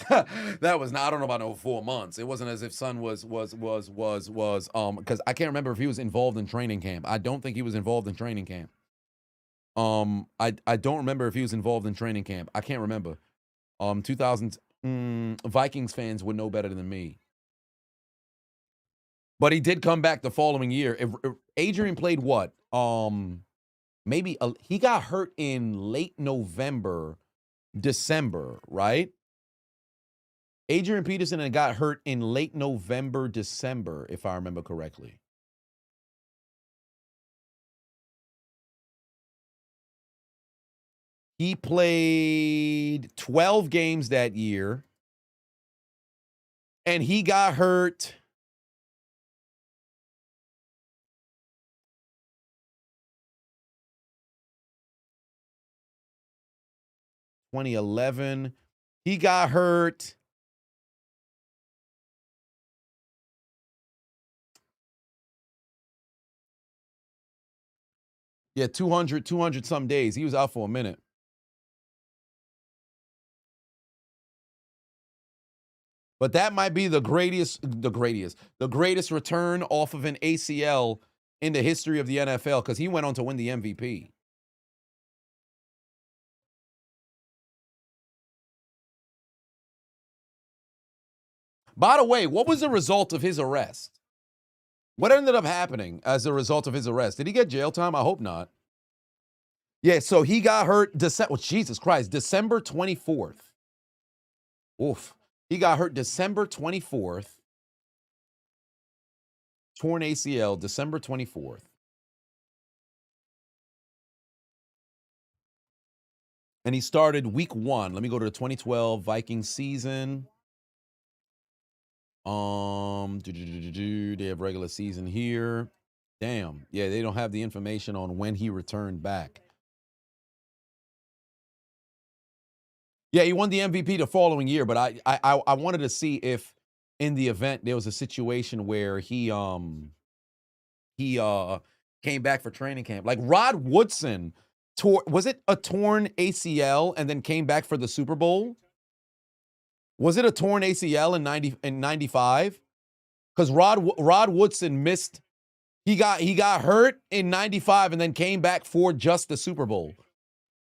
That was not, I don't know about no 4 months. It wasn't as if Son was because I can't remember if he was involved in training camp. I don't think he was involved in training camp. I don't remember if he was involved in training camp. I can't remember. 2000 Vikings fans would know better than me. But he did come back the following year. If Adrian played what? Maybe he got hurt in late November, December, right? Adrian Peterson had got hurt in late November, December, if I remember correctly. He played 12 games that year, and he got hurt. (2011). He got hurt. Yeah, 200 some days. He was out for a minute. But that might be the greatest return off of an ACL in the history of the NFL because he went on to win the MVP. By the way, what was the result of his arrest? What ended up happening as a result of his arrest? Did he get jail time? I hope not. Yeah, so he got hurt Jesus Christ, December 24th. Oof. He got hurt December 24th. Torn ACL, December 24th. And he started week 1. Let me go to the 2012 Vikings season. They have regular season here. Damn. Yeah, they don't have the information on when he returned back. Yeah, he won the MVP the following year, but I wanted to see if in the event there was a situation where he came back for training camp. Like Rod Woodson was it a torn ACL and then came back for the Super Bowl? Was it a torn ACL in 95? Because Rod Woodson missed. He got hurt in 95 and then came back for just the Super Bowl.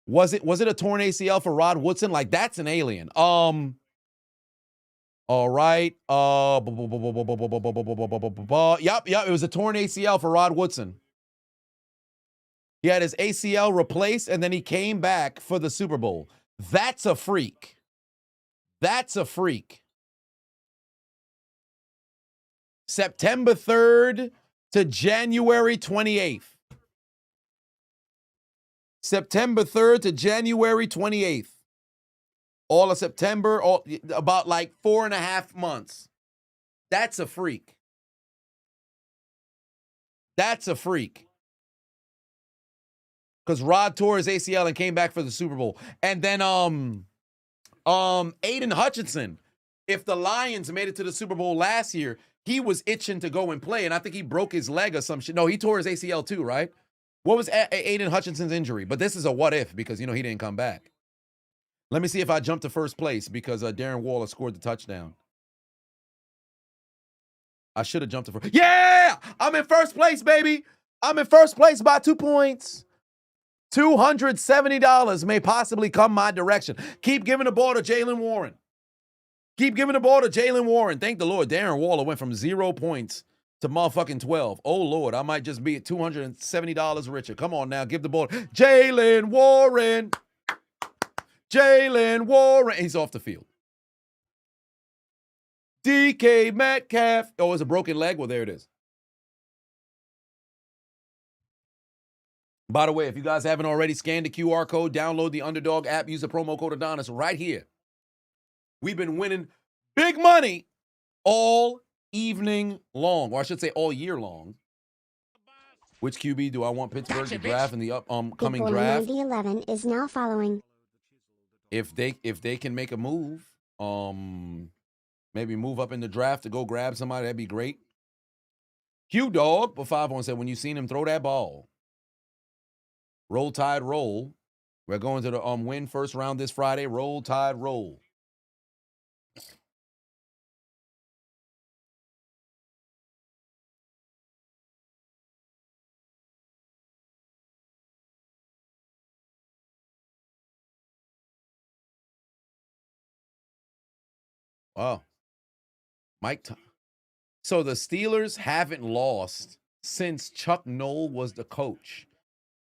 Was it a torn ACL for Rod Woodson? Like, that's an alien. All right. Yep, it was a torn ACL for Rod Woodson. He had his ACL replaced and then he came back for the Super Bowl. That's a freak. That's a freak. September 3rd to January 28th. September 3rd to January 28th. All of September, about like 4.5 months. That's a freak. That's a freak. Because Rod tore his ACL and came back for the Super Bowl. And then Aiden Hutchinson, if the Lions made it to the Super Bowl last year, he was itching to go and play, and I think he broke his leg or some shit. No, he tore his ACL too, right? What was Aiden Hutchinson's injury? But this is a what if because, he didn't come back. Let me see if I jump to first place because Darren Waller scored the touchdown. I should have jumped to first. Yeah! I'm in first place, baby. I'm in first place by 2 points. $270 may possibly come my direction. Keep giving the ball to Jaylen Warren. Keep giving the ball to Jaylen Warren. Thank the Lord. Darren Waller went from 0 points to motherfucking 12. Oh, Lord, I might just be at $270 richer. Come on now, give the ball. Jaylen Warren. Jaylen Warren. He's off the field. DK Metcalf. Oh, it's a broken leg? Well, there it is. By the way, if you guys haven't already, scan the QR code, download the Underdog app, use the promo code Adonis right here. We've been winning big money all evening long, or I should say all year long. Which QB do I want Pittsburgh to draft in the upcoming draft? 11 is now following. If they can make a move, maybe move up in the draft to go grab somebody, that'd be great. Q Dog, but 5-1 said, when you seen him throw that ball, roll Tide roll. We're going to the win first round this Friday. Roll Tide roll. Wow. So the Steelers haven't lost since Chuck Noll was the coach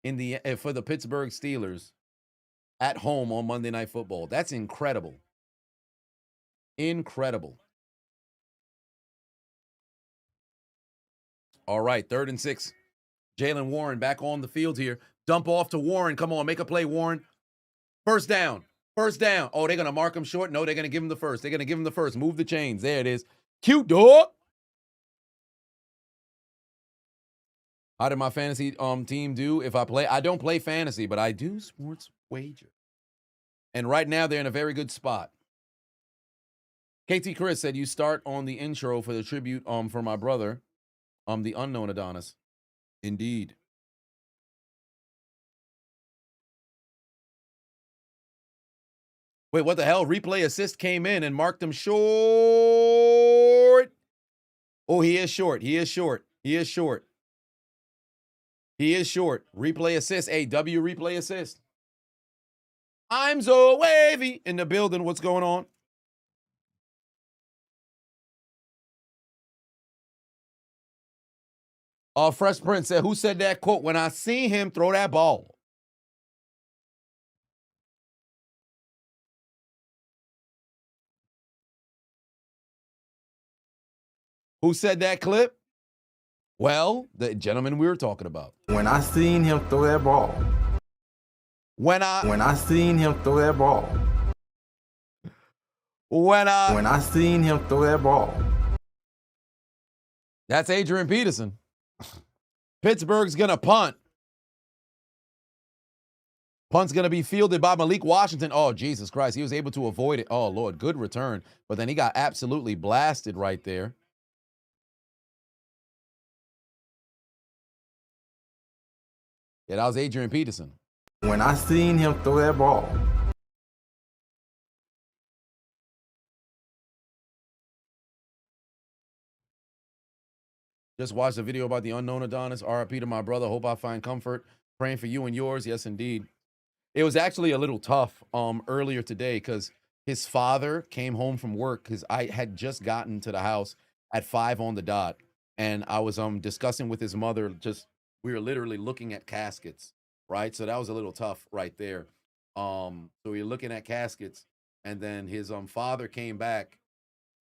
for the Pittsburgh Steelers at home on Monday Night Football. That's incredible. Incredible. All right, 3rd and 6. Jaylen Warren back on the field here. Dump off to Warren. Come on, make a play, Warren. First down. First down. Oh, they're going to mark him short? No, they're going to give him the first. They're going to give him the first. Move the chains. There it is. Cute dog. How did my fantasy team do if I play? I don't play fantasy, but I do sports wager. And right now, they're in a very good spot. KT Chris said you start on the intro for the tribute for my brother, the unknown Adonis. Indeed. Wait, what the hell? Replay assist came in and marked him short. Oh, he is short. He is short. He is short. He is short. Replay assist. Hey, W replay assist. I'm so wavy in the building. What's going on? Fresh Prince said, who said that quote? When I seen him throw that ball. Who said that clip? Well, the gentleman we were talking about. When I seen him throw that ball. When I seen him throw that ball. When I seen him throw that ball. That's Adrian Peterson. Pittsburgh's going to punt. Punt's going to be fielded by Malik Washington. Oh, Jesus Christ. He was able to avoid it. Oh, Lord. Good return. But then he got absolutely blasted right there. Yeah, that was Adrian Peterson. When I seen him throw that ball. Just watched a video about the unknown Adonis. RIP to my brother. Hope I find comfort. Praying for you and yours. Yes, indeed. It was actually a little tough earlier today because his father came home from work because I had just gotten to the house at 5 on the dot. And I was discussing with his mother, we were literally looking at caskets, right? So that was a little tough right there. So we were looking at caskets, and then his father came back,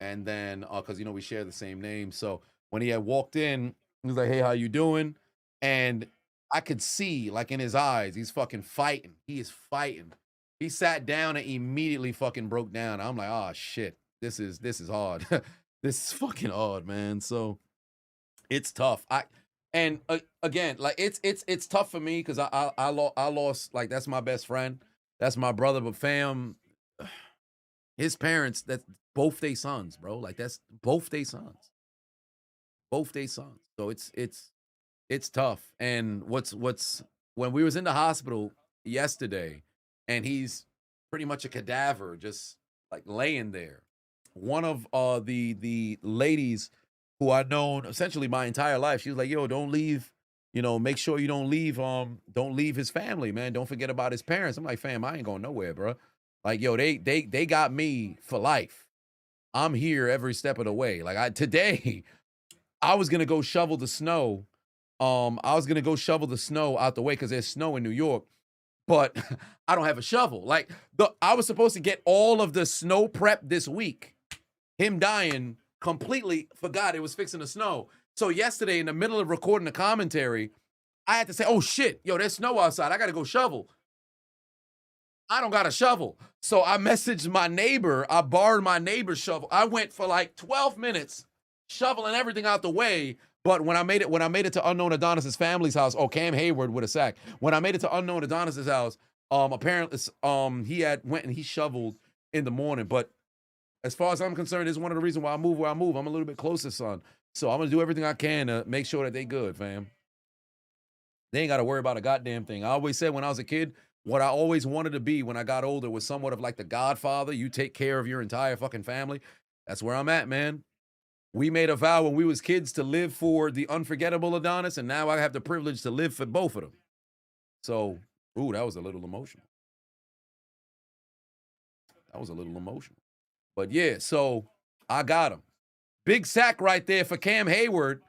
and then because we share the same name. So when he had walked in, he was like, "Hey, how you doing?" And I could see, like, in his eyes, he's fucking fighting. He is fighting. He sat down and immediately fucking broke down. I'm like, oh shit, this is hard. This is fucking hard, man. So it's tough. Again, like it's tough for me because I lost, like, that's my best friend, that's my brother, but fam, his parents, that's both their sons, bro. Like, that's both their sons. So it's tough. And what's when we was in the hospital yesterday, and he's pretty much a cadaver, just like laying there. One of the ladies who I've known essentially my entire life, she was like, "Yo, don't leave. Make sure you don't leave his family, man. Don't forget about his parents." I'm like, "Fam, I ain't going nowhere, bro. Like, yo, they got me for life. I'm here every step of the way. Like, today, I was gonna go shovel the snow. I was gonna go shovel the snow out the way because there's snow in New York, but I don't have a shovel. Like, I was supposed to get all of the snow prep this week. Him dying, completely forgot it was fixing the snow. So yesterday, in the middle of recording the commentary, I had to say, "Oh shit, yo, there's snow outside. I gotta go shovel." I don't got a shovel. So I messaged my neighbor. I borrowed my neighbor's shovel. I went for like 12 minutes shoveling everything out the way. But when I made it to Unknown Adonis's family's house, Cam Hayward with a sack. When I made it to Unknown Adonis's house, apparently, he had went and he shoveled in the morning. But as far as I'm concerned, it's one of the reasons why I move where I move. I'm a little bit closer, son. So I'm gonna do everything I can to make sure that they good, fam. They ain't got to worry about a goddamn thing. I always said when I was a kid, what I always wanted to be when I got older was somewhat of like the Godfather. You take care of your entire fucking family. That's where I'm at, man. We made a vow when we was kids to live for the unforgettable Adonis, and now I have the privilege to live for both of them. So, ooh, that was a little emotional. But yeah, so I got him. Big sack right there for Cam Hayward.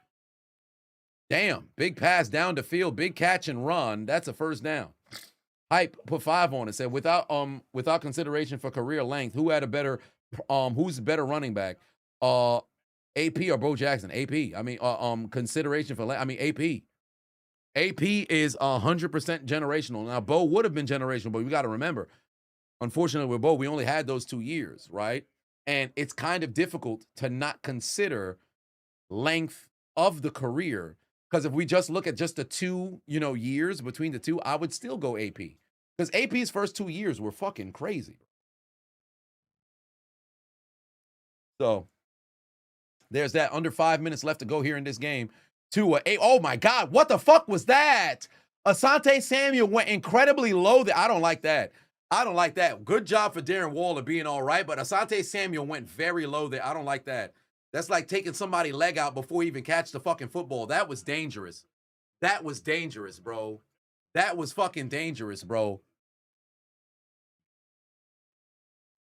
Damn, big pass down the field, big catch and run. That's a first down. Hype put 5 on it. Said without consideration for career length, who's the better running back? AP or Bo Jackson? AP. I mean, consideration for length. I mean, AP. AP is 100% generational. Now, Bo would have been generational, but we got to remember, unfortunately, with Bo, we only had those 2 years, right? And it's kind of difficult to not consider length of the career, because if we just look at just the 2, years between the two, I would still go AP, because AP's first 2 years were fucking crazy. So there's that. Under 5 minutes left to go here in this game. Oh my God, what the fuck was that? Asante Samuel went incredibly low there. I don't like that. Good job for Darren Waller being all right, but Asante Samuel went very low there. I don't like that. That's like taking somebody's leg out before he even catch the fucking football. That was dangerous. That was dangerous, bro. That was fucking dangerous, bro.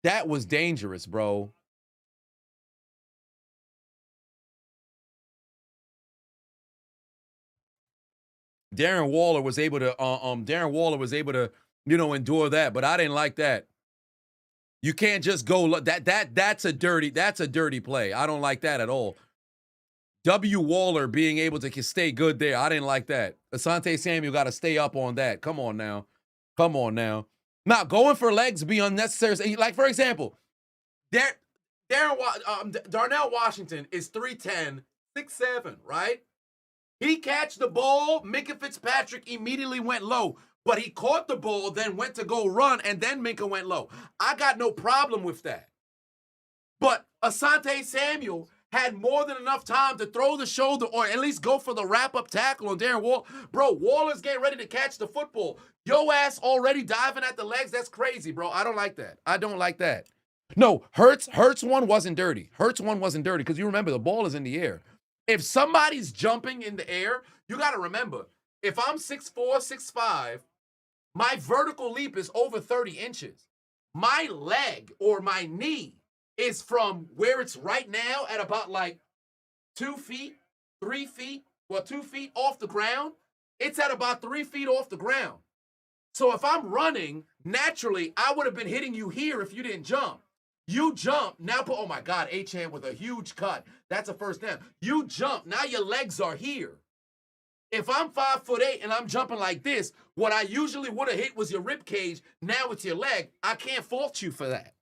That was dangerous, bro. Darren Waller was able to endure that, but I didn't like that. You can't just go that's a dirty play. I don't like that at all. W. Waller being able to stay good there. I didn't like that. Asante Samuel got to stay up on that. Come on now. Now, going for legs be unnecessary. Like, for example, Darnell Washington is 3'10", 6'7", right? He catch the ball. Minka Fitzpatrick immediately went low. But he caught the ball, then went to go run, and then Minka went low. I got no problem with that. But Asante Samuel had more than enough time to throw the shoulder or at least go for the wrap-up tackle on Darren Waller. Bro, Waller's getting ready to catch the football. Yo ass already diving at the legs. That's crazy, bro. I don't like that. No, Hurts one wasn't dirty. Because you remember the ball is in the air. If somebody's jumping in the air, you got to remember, if I'm 6'4", 6'5", my vertical leap is over 30 inches. My leg or my knee is from where it's right now at about like 2 feet, 3 feet, 2 feet off the ground. It's at about 3 feet off the ground. So if I'm running, naturally, I would have been hitting you here if you didn't jump. You jump, now oh my God, H-hand with a huge cut. That's a first down. You jump, now your legs are here. If I'm 5'8" and I'm jumping like this, what I usually would have hit was your rib cage. Now it's your leg. I can't fault you for that.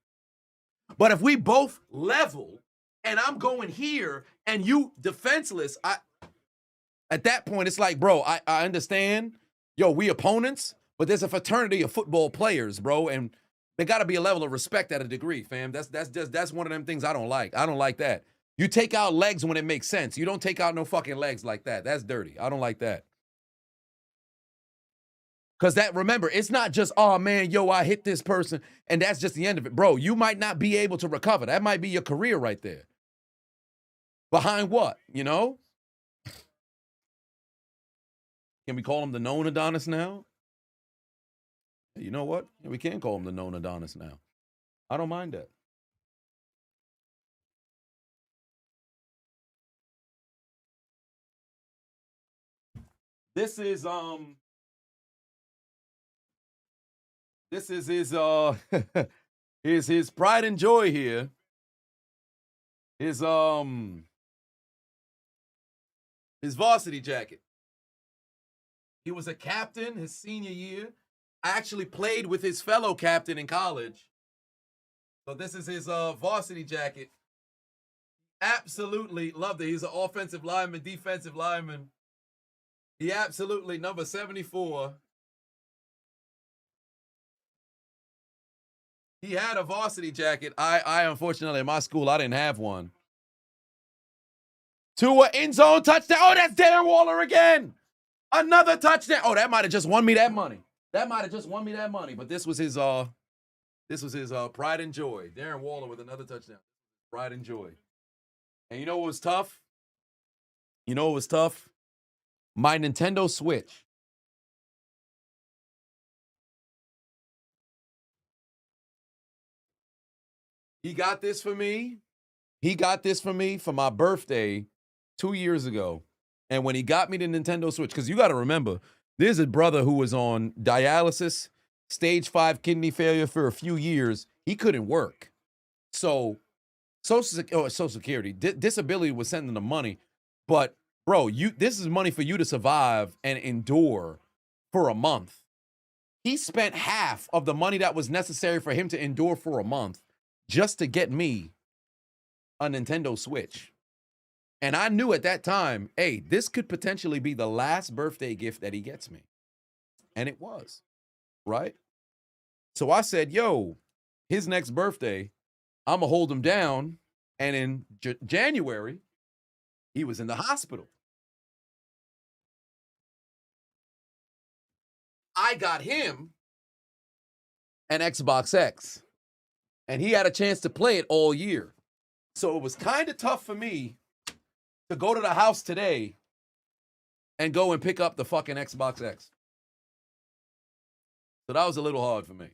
But if we both level and I'm going here and you defenseless, at that point it's like, bro, I understand. Yo, we opponents, but there's a fraternity of football players, bro, and there got to be a level of respect at a degree, fam. That's one of them things I don't like. I don't like that. You take out legs when it makes sense. You don't take out no fucking legs like that. That's dirty. I don't like that. Because remember, it's not just, oh, man, yo, I hit this person, and that's just the end of it. Bro, you might not be able to recover. That might be your career right there. Behind what, you know? Can we call him the known Adonis now? You know what? We can call him the known Adonis now. I don't mind that. This is his pride and joy here. His varsity jacket. He was a captain his senior year. I actually played with his fellow captain in college. So this is his varsity jacket. Absolutely loved it. He's an offensive lineman, defensive lineman. He absolutely, number 74. He had a varsity jacket. I unfortunately, in my school, I didn't have one. To an end zone touchdown. Oh, that's Darren Waller again. Another touchdown. Oh, that might have just won me that money. But this was his pride and joy. Darren Waller with another touchdown. Pride and joy. And you know what was tough? My Nintendo Switch. He got this for me for my birthday 2 years ago. And when he got me the Nintendo Switch, because you got to remember, there's a brother who was on dialysis, stage 5 kidney failure for a few years. He couldn't work. So Social Security, disability was sending the money. But, bro, this is money for you to survive and endure for a month. He spent half of the money that was necessary for him to endure for a month just to get me a Nintendo Switch. And I knew at that time, hey, this could potentially be the last birthday gift that he gets me. And it was, right? So I said, yo, his next birthday, I'm going to hold him down. And in January, he was in the hospital. I got him an Xbox X. And he had a chance to play it all year. So it was kind of tough for me to go to the house today and go and pick up the fucking Xbox X. So that was a little hard for me.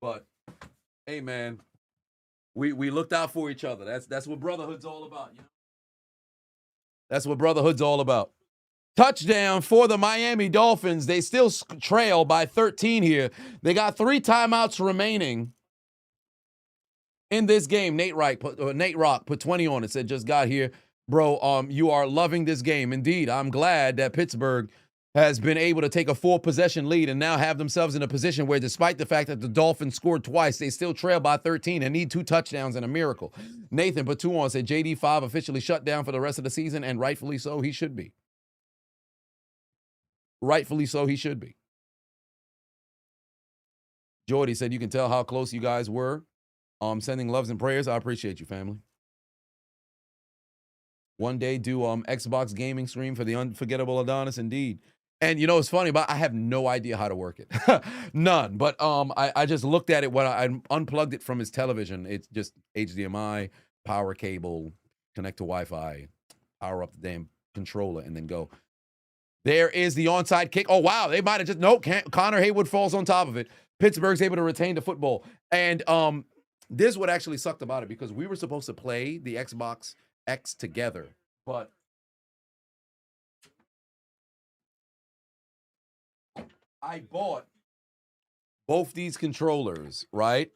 But, hey, man, We looked out for each other. That's what brotherhood's all about. You know? That's what brotherhood's all about. Touchdown for the Miami Dolphins. They still trail by 13 here. They got 3 timeouts remaining in this game. Nate Rock put 20 on it. Said just got here, bro. You are loving this game. Indeed, I'm glad that Pittsburgh has been able to take a 4-possession lead and now have themselves in a position where, despite the fact that the Dolphins scored twice, they still trail by 13 and need 2 touchdowns and a miracle. Nathan put 2 on, said JD5 officially shut down for the rest of the season, and rightfully so, he should be. Rightfully so, he should be. Jordy said you can tell how close you guys were. Sending loves and prayers. I appreciate you, family. One day do Xbox gaming stream for the unforgettable Adonis, indeed. And you know what's funny about? I have no idea how to work it. None. But I just looked at it when I unplugged it from his television. It's just HDMI, power cable, connect to Wi-Fi, power up the damn controller, and then go. There is the onside kick. Oh, wow. They might have just, nope. Connor Haywood falls on top of it. Pittsburgh's able to retain the football. And this is what actually sucked about it, because we were supposed to play the Xbox X together. But I bought both these controllers, right?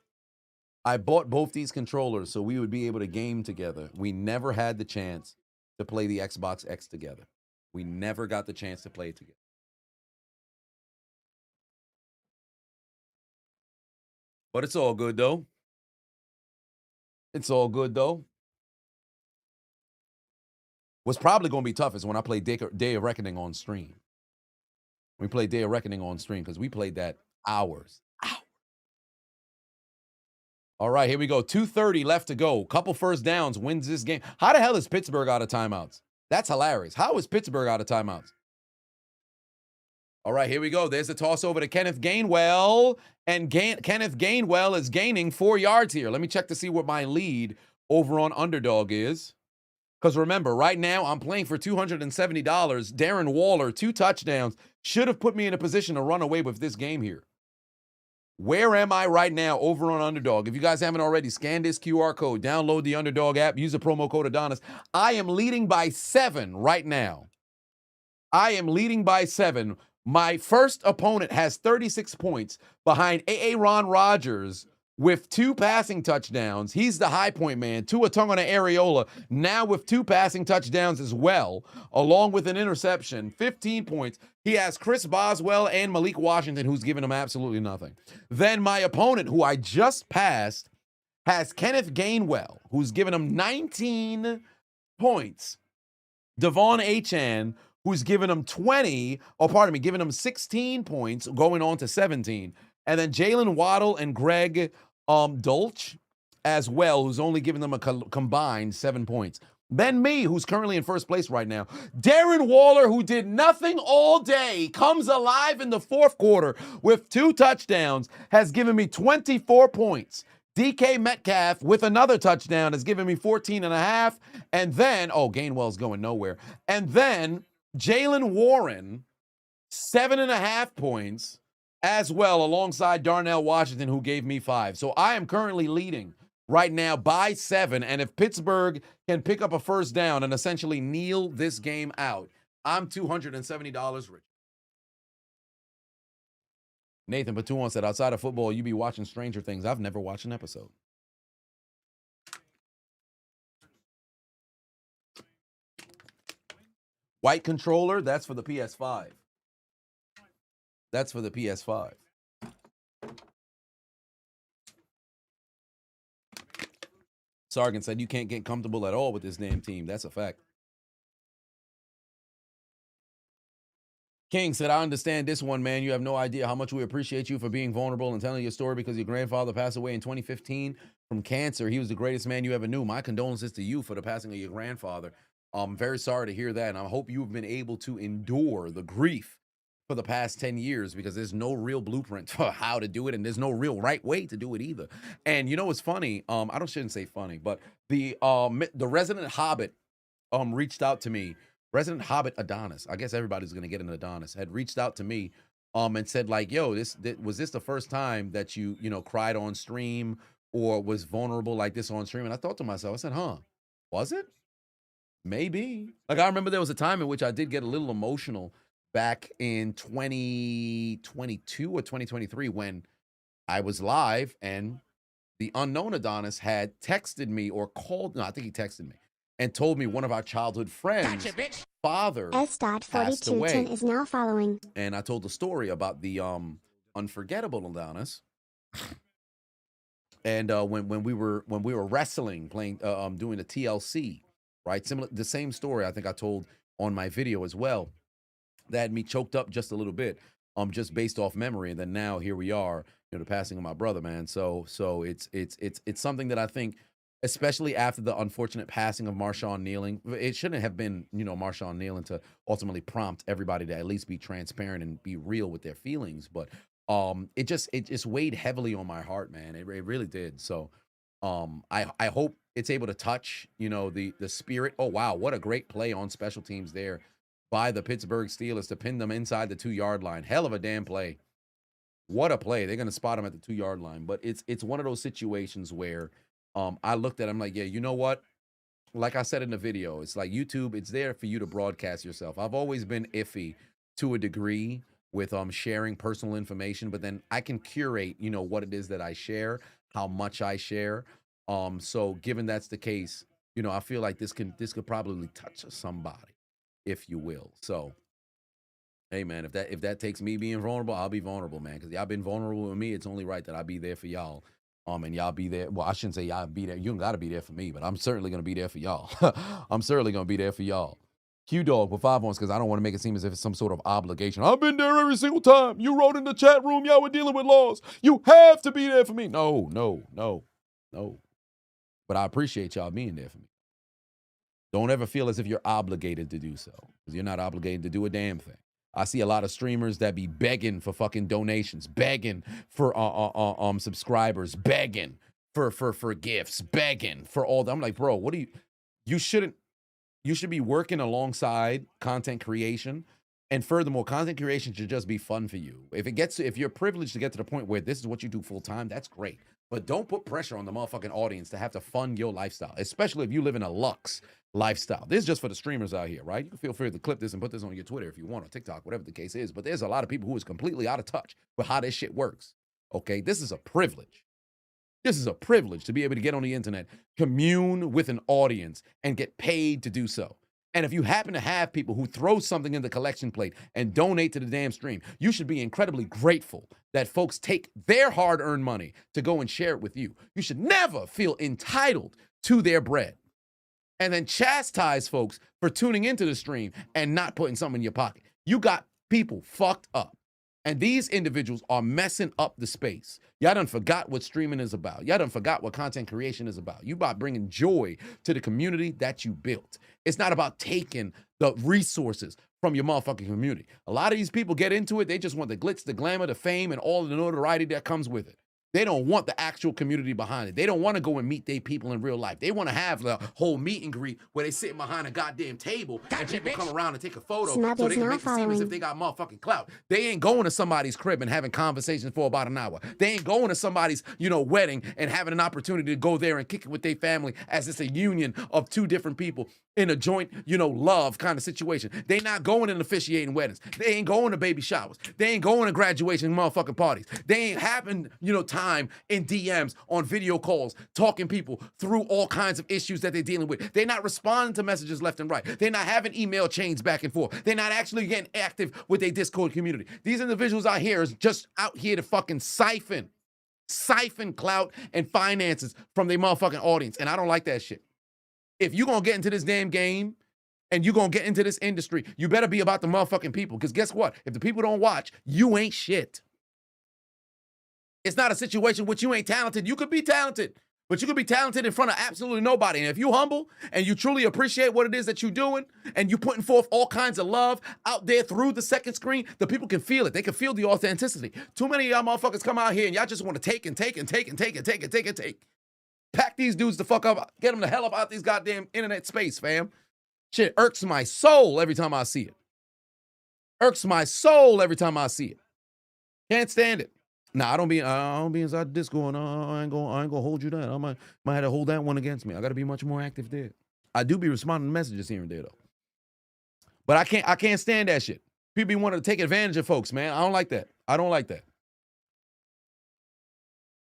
I bought both these controllers so we would be able to game together. We never had the chance to play the Xbox X together. We never got the chance to play it together. But it's all good, though. It's all good, though. What's probably going to be tough is when I play Day of Reckoning on stream. We played Day of Reckoning on stream because we played that hours. All right, here we go. 2:30 left to go. Couple first downs, wins this game. How the hell is Pittsburgh out of timeouts? That's hilarious. How is Pittsburgh out of timeouts? All right, here we go. There's a toss over to Kenneth Gainwell. And Kenneth Gainwell is gaining 4 yards here. Let me check to see what my lead over on Underdog is. Because remember, right now I'm playing for $270. Darren Waller, 2 touchdowns. Should have put me in a position to run away with this game here. Where am I right now over on Underdog? If you guys haven't already, scan this QR code, download the Underdog app, use the promo code Adonis. I am leading by 7 right now. I am leading by 7. My first opponent has 36 points behind Aaron Rodgers with 2 passing touchdowns. He's the high point man. Tua Tagovailoa now with 2 passing touchdowns as well, along with an interception. 15 points. He has Chris Boswell and Malik Washington, who's giving him absolutely nothing. Then my opponent, who I just passed, has Kenneth Gainwell, who's given him 19 points. Devon Achane, who's given him giving him 16 points, going on to 17. And then Jalen Waddle and Greg Dolch as well, who's only given them a combined 7 points. Then me, who's currently in first place right now. Darren Waller, who did nothing all day, comes alive in the 4th quarter with 2 touchdowns, has given me 24 points. DK Metcalf with another touchdown has given me 14.5. And then, Gainwell's going nowhere. And then Jalen Warren, 7.5 points as well, alongside Darnell Washington, who gave me 5. So I am currently leading right now by 7. And if Pittsburgh can pick up a first down and essentially kneel this game out, I'm $270 rich. Nathan Patuan said, outside of football, you be watching Stranger Things. I've never watched an episode. White controller, that's for the PS5. That's for the PS5. Sargon said, you can't get comfortable at all with this damn team. That's a fact. King said, I understand this one, man. You have no idea how much we appreciate you for being vulnerable and telling your story, because your grandfather passed away in 2015 from cancer. He was the greatest man you ever knew. My condolences to you for the passing of your grandfather. I'm very sorry to hear that, and I hope you've been able to endure the grief for the past 10 years, because there's no real blueprint for how to do it, and there's no real right way to do it either. And you know what's funny? Shouldn't say funny, but the resident Hobbit reached out to me. Resident Hobbit Adonis, I guess everybody's gonna get an Adonis, had reached out to me and said, like, yo, was this the first time that you cried on stream, or was vulnerable like this on stream. And I thought to myself, I said, huh, was it? Maybe. Like, I remember there was a time in which I did get a little emotional back in 2022 or 2023 when I was live and the unknown Adonis had texted me or called, no, I think he texted me and told me one of our childhood friends' father passed away. S.4210 is now following. And I told the story about the unforgettable Adonis. And when we were wrestling, playing, doing the TLC, right? Similar, the same story I think I told on my video as well. That had me choked up just a little bit, just based off memory. And then now here we are, you know, the passing of my brother, man. So it's something that I think, especially after the unfortunate passing of Marshawn Kneeling, it shouldn't have been, you know, Marshawn Kneeling to ultimately prompt everybody to at least be transparent and be real with their feelings. But it just weighed heavily on my heart, man. It really did. So I hope it's able to touch, you know, the spirit. Oh wow, what a great play on special teams there by the Pittsburgh Steelers to pin them inside the 2-yard line. Hell of a damn play. What a play. They're going to spot him at the 2-yard line. But it's one of those situations where I looked at him like, yeah, you know what? Like I said in the video, it's like YouTube, it's there for you to broadcast yourself. I've always been iffy to a degree with sharing personal information, but then I can curate, you know, what it is that I share, how much I share. So given that's the case, you know, I feel like this could probably touch somebody, if you will. So, hey man, if that takes me being vulnerable, I'll be vulnerable, man. Because y'all been vulnerable with me. It's only right that I be there for y'all. And y'all be there. Well, I shouldn't say y'all be there. You don't gotta be there for me, but I'm certainly gonna be there for y'all. I'm certainly gonna be there for y'all. Q-Dog with 5 ones, because I don't want to make it seem as if it's some sort of obligation. I've been there every single time. You wrote in the chat room, y'all were dealing with laws. You have to be there for me. No. But I appreciate y'all being there for me. Don't ever feel as if you're obligated to do so, because you're not obligated to do a damn thing. I see a lot of streamers that be begging for fucking donations, begging for subscribers, begging for gifts, begging for all that. I'm like, bro, what do you should be working alongside content creation. And furthermore, content creation should just be fun for you. If you're privileged to get to the point where this is what you do full time, that's great. But don't put pressure on the motherfucking audience to have to fund your lifestyle, especially if you live in a luxe lifestyle. This is just for the streamers out here, right? You can feel free to clip this and put this on your Twitter if you want, or TikTok, whatever the case is. But there's a lot of people who is completely out of touch with how this shit works. Okay, this is a privilege. This is a privilege to be able to get on the internet, commune with an audience, and get paid to do so. And if you happen to have people who throw something in the collection plate and donate to the damn stream, you should be incredibly grateful that folks take their hard-earned money to go and share it with you. You should never feel entitled to their bread and then chastise folks for tuning into the stream and not putting something in your pocket. You got people fucked up. And these individuals are messing up the space. Y'all done forgot what streaming is about. Y'all done forgot what content creation is about. You about bringing joy to the community that you built. It's not about taking the resources from your motherfucking community. A lot of these people get into it. They just want the glitz, the glamour, the fame, and all of the notoriety that comes with it. They don't want the actual community behind it. They don't want to go and meet their people in real life. They want to have the whole meet and greet where they sit behind a goddamn table and people come around and take a photo so they can make it seem as if they got motherfucking clout. They ain't going to somebody's crib and having conversations for about an hour. They ain't going to somebody's, wedding and having an opportunity to go there and kick it with their family as it's a union of two different people in a joint, love kind of situation. They not going and officiating weddings. They ain't going to baby showers. They ain't going to graduation motherfucking parties. They ain't having, time in DMs on video calls, talking people through all kinds of issues that they're dealing with. They're not responding to messages left and right. They're not having email chains back and forth. They're not actually getting active with their Discord community. These individuals out here is just out here to fucking siphon clout and finances from their motherfucking audience. And I don't like that shit. If you're going to get into this damn game and you're going to get into this industry, you better be about the motherfucking people. Because guess what? If the people don't watch, you ain't shit. It's not a situation which you ain't talented. You could be talented, but you could be talented in front of absolutely nobody. And if you humble and you truly appreciate what it is that you're doing and you putting forth all kinds of love out there through the second screen, the people can feel it. They can feel the authenticity. Too many of y'all motherfuckers come out here and y'all just want to take and take and take and take and take and take and take. Pack these dudes the fuck up. Get them the hell up out these goddamn internet space, fam. Shit irks my soul every time I see it. Irks my soul every time I see it. Can't stand it. Nah, I don't be inside the Discord. And I ain't gonna hold you down. I might have to hold that one against me. I got to be much more active there. I do be responding to messages here and there though. But I can't stand that shit. People be wanting to take advantage of folks, man. I don't like that. I don't like that.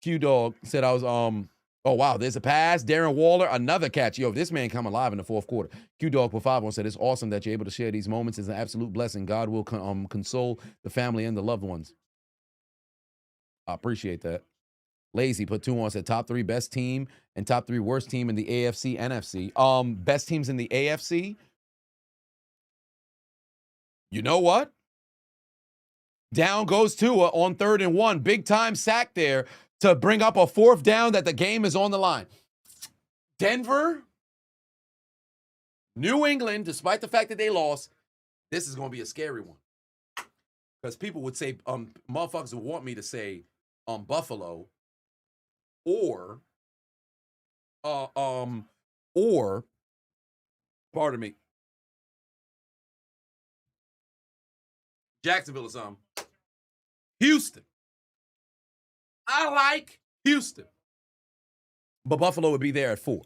Q Dog said I was oh wow, there's a pass. Darren Waller, another catch. Yo, this man come alive in the fourth quarter. Q Dog for 5-1 said it's awesome that you're able to share these moments. It's an absolute blessing. God will console the family and the loved ones. I appreciate that. Lazy put 2-1, said top 3 best team and top 3 worst team in the AFC, NFC. Best teams in the AFC. You know what? Down goes Tua on 3rd and 1. Big time sack there to bring up a 4th down that the game is on the line. Denver, New England, despite the fact that they lost, this is going to be a scary one. Because people would say, motherfuckers would want me to say Buffalo or, pardon me, Jacksonville or something. Houston. I like Houston. But Buffalo would be there at 4.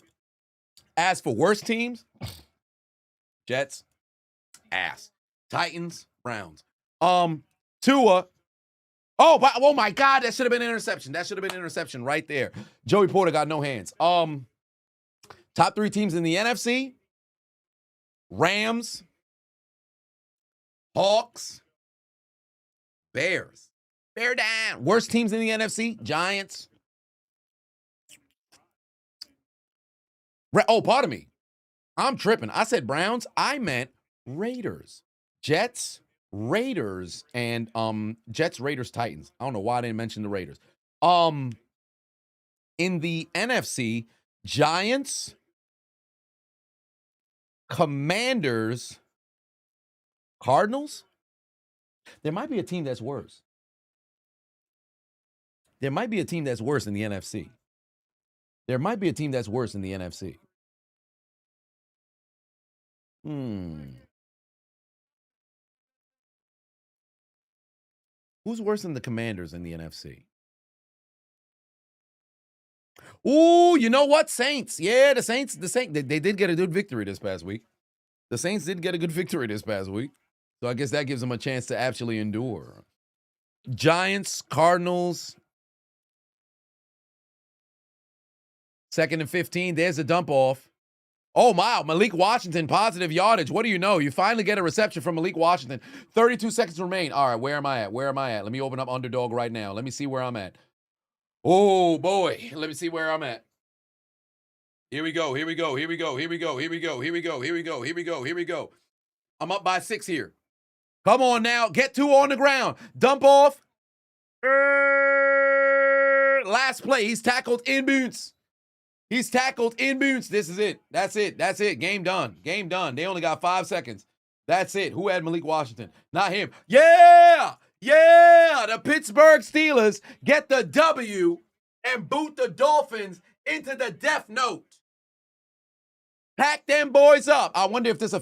As for worst teams, Jets, ass. Titans, Browns. Tua. Oh my God, that should have been an interception. That should have been an interception right there. Joey Porter got no hands. Top 3 teams in the NFC. Rams, Hawks, Bears. Bear down. Worst teams in the NFC, Giants. Pardon me. I'm tripping. I said Browns. I meant Raiders. Jets, Raiders, and Jets, Raiders, Titans. I don't know why I didn't mention the Raiders. In the NFC, Giants, Commanders, Cardinals. There might be a team that's worse. There might be a team that's worse in the NFC. There might be a team that's worse in the NFC. Who's worse than the Commanders in the NFC? Ooh, you know what? Saints. Yeah, the Saints, they did get a good victory this past week. The Saints did get a good victory this past week. So I guess that gives them a chance to actually endure. Giants, Cardinals. 2nd and 15. There's a dump off. Oh, wow. Malik Washington, positive yardage. What do you know? You finally get a reception from Malik Washington. 32 seconds remain. All right, where am I at? Let me open up Underdog right now. Let me see where I'm at. Oh, boy. Let me see where I'm at. Here we go. I'm up by 6 here. Come on now. Get 2 on the ground. Dump off. Last play. He's tackled in bounds. This is it. That's it. Game done. They only got 5 seconds. That's it. Who had Malik Washington? Not him. Yeah. The Pittsburgh Steelers get the W and boot the Dolphins into the death note. Pack them boys up. I wonder if this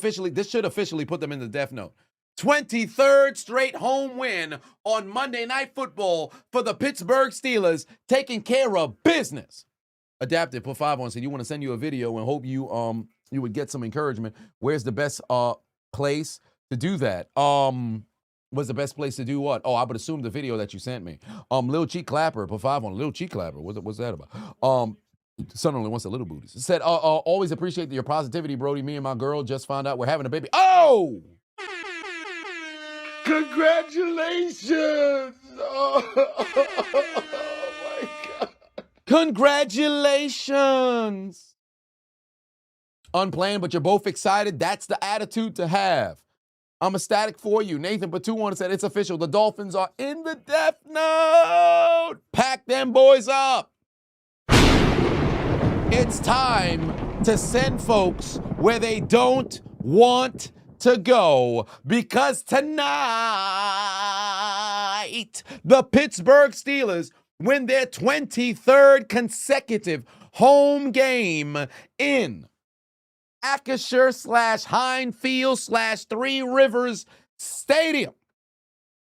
should officially put them in the death note. 23rd straight home win on Monday Night Football for the Pittsburgh Steelers, taking care of business. Adaptive put 5 on, said you want to send you a video and hope you would get some encouragement. Where's the best place to do that? What's the best place to do what? Oh, I would assume the video that you sent me. Lil Cheek Clapper put 5 on. Lil Cheek Clapper. What's that about? Son only wants a little booties. It said, always appreciate your positivity, Brody. Me and my girl just found out we're having a baby. Oh! Congratulations! Oh my God. Congratulations! Unplanned, but you're both excited. That's the attitude to have. I'm ecstatic for you. Nathan Patu said it's official. The Dolphins are in the death note. Pack them boys up. It's time to send folks where they don't want to go, because tonight the Pittsburgh Steelers win their 23rd consecutive home game in Acrisure/Heinz Field/Three Rivers Stadium.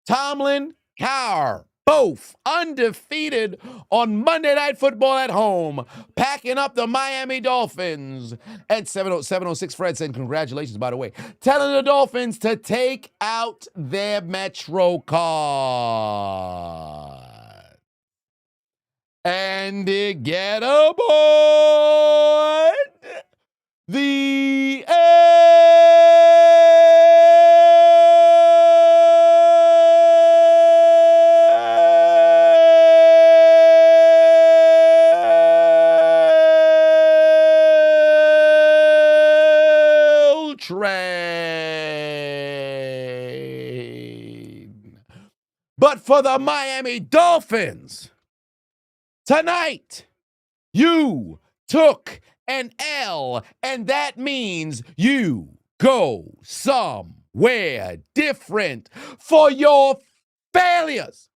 Tomlin, Carr, both undefeated on Monday Night Football at home, packing up the Miami Dolphins. And 706 Fred said, congratulations, by the way, telling the Dolphins to take out their Metro card. And get aboard the train. But for the Miami Dolphins, tonight, you took an L, and that means you go somewhere different for your failures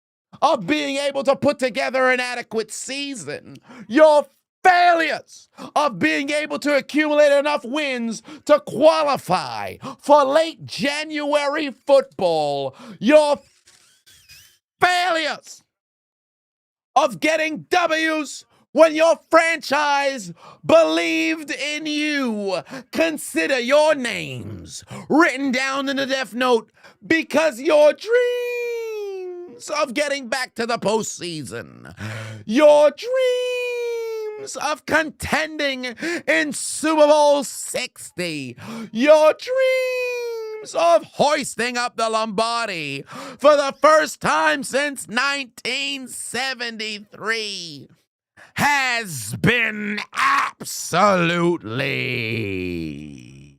of being able to put together an adequate season. Your failures of being able to accumulate enough wins to qualify for late January football. Your failures of getting W's when your franchise believed in you. Consider your names written down in the death note because your dreams of getting back to the postseason, your dreams of contending in Super Bowl 60, your dreams of hoisting up the Lombardi for the first time since 1973 has been absolutely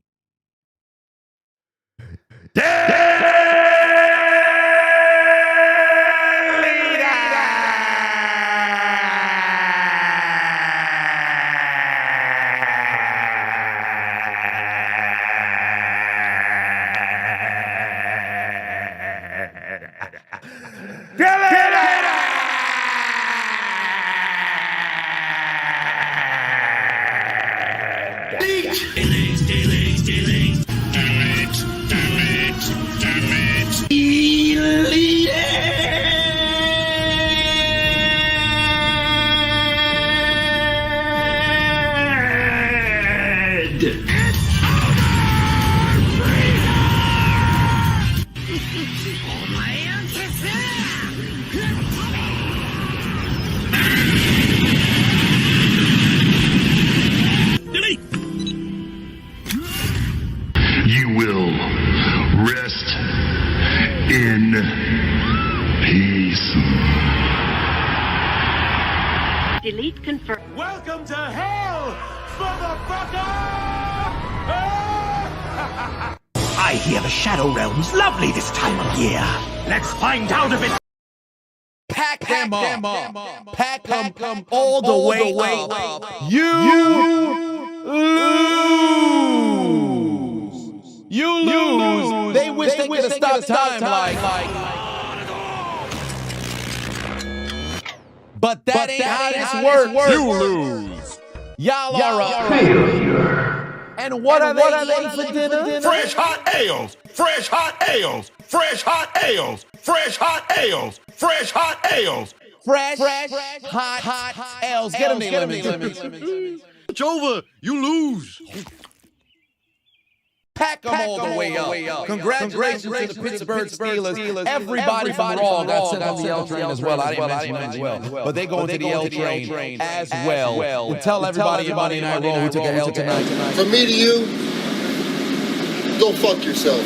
You will rest in peace. Delete confirm. Welcome to hell, motherfucker! I hear the Shadow Realm's lovely this time of year. Let's find out if it's... Pack them up. Pack them all the way up. You lose. You lose. They wish they could have stopped time like. But that ain't how this works. You lose. Y'all are a failure. And what are they eating for dinner? Fresh hot ales. Fresh hot ales. Fresh hot ales. Fresh hot ales. Fresh hot ales. Fresh hot ales. Get them, lemons. It's over. You lose. Pack them all the way up. Congratulations to the Pittsburgh Steelers. Everybody from Raw got sent on the L train as well. I didn't mention that as well. But they going to the L train as well. And tell everybody in Monday Night Raw who took an L tonight. From me to you, go fuck yourself.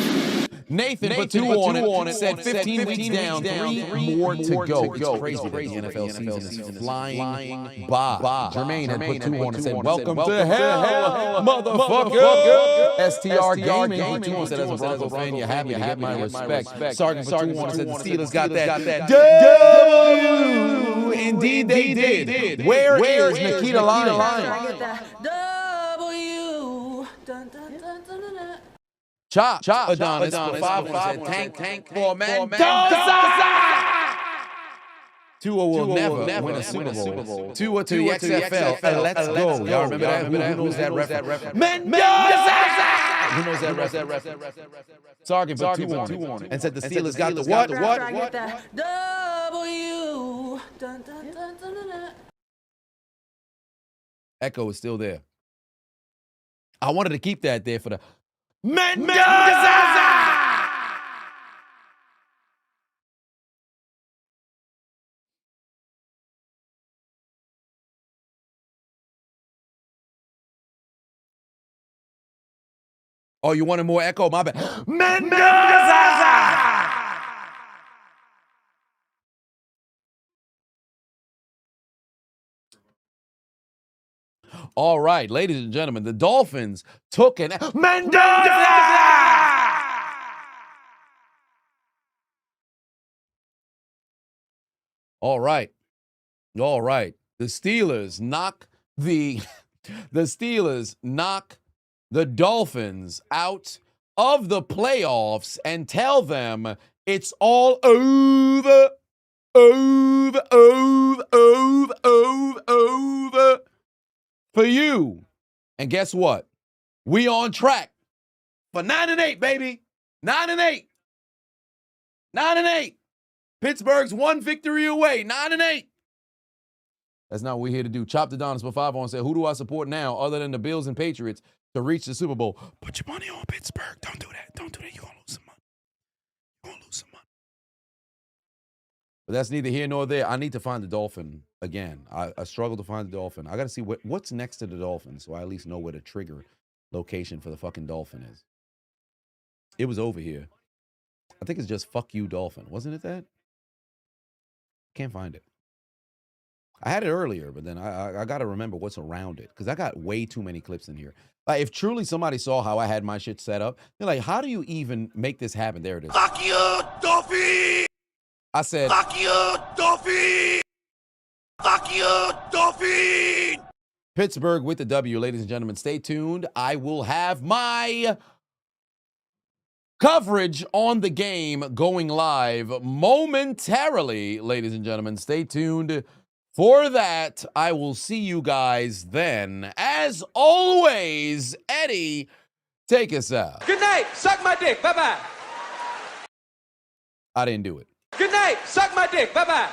Nathan put 2 on it, said 15 weeks down, 3 more to go. It's crazy that the NFL season is flying by. Jermaine had put 2 on it, said, welcome to hell, motherfucker. STR Gaming put 2 on it, said, as a Broncos fan, you have to get my respect. Sergeant put 2 on it, said, the Steelers got that W. Indeed they did. Where is Nikita Lyons? Chop, Adonis, for 5 tank for Mendoza. Tua will never win a Super Bowl. Tua to the XFL. Let's go. Y'all remember that? Who knows that reference? Mendoza! Who knows that reference? Sargent put 2 on it and said the Steelers got the what? W. Dun, dun, dun, dun, dun, dun. Echo is still there. I wanted to keep that there for the Mendoza! Oh, you wanted more echo? My bad. Mendoza! All right, ladies and gentlemen, the Dolphins took an Mendoza! All right. The Steelers knock the Dolphins out of the playoffs and tell them it's all over for you. And guess what? We on track for 9-8, baby. 9-8. 9-8. Pittsburgh's 1 victory away. 9-8. That's not what we're here to do. Chop the Adonis for 5 on said, who do I support now other than the Bills and Patriots to reach the Super Bowl? Put your money on Pittsburgh. Don't do that. Don't do that. You're going to lose some money. But that's neither here nor there. I need to find the Dolphin again. I struggle to find the Dolphin. I got to see what's next to the Dolphin so I at least know where the trigger location for the fucking Dolphin is. It was over here. I think it's just fuck you, Dolphin. Wasn't it that? Can't find it. I had it earlier, but then I got to remember what's around it because I got way too many clips in here. Like, if truly somebody saw how I had my shit set up, they're like, how do you even make this happen? There it is. Fuck you, Dolphin! I said, fuck you, Dolphin! Fuck you, Dolphin! Pittsburgh with the W, ladies and gentlemen. Stay tuned. I will have my coverage on the game going live momentarily, ladies and gentlemen. Stay tuned for that. I will see you guys then. As always, Eddie, take us out. Good night. Suck my dick. Bye-bye. I didn't do it. Good night. Suck my dick. Bye-bye.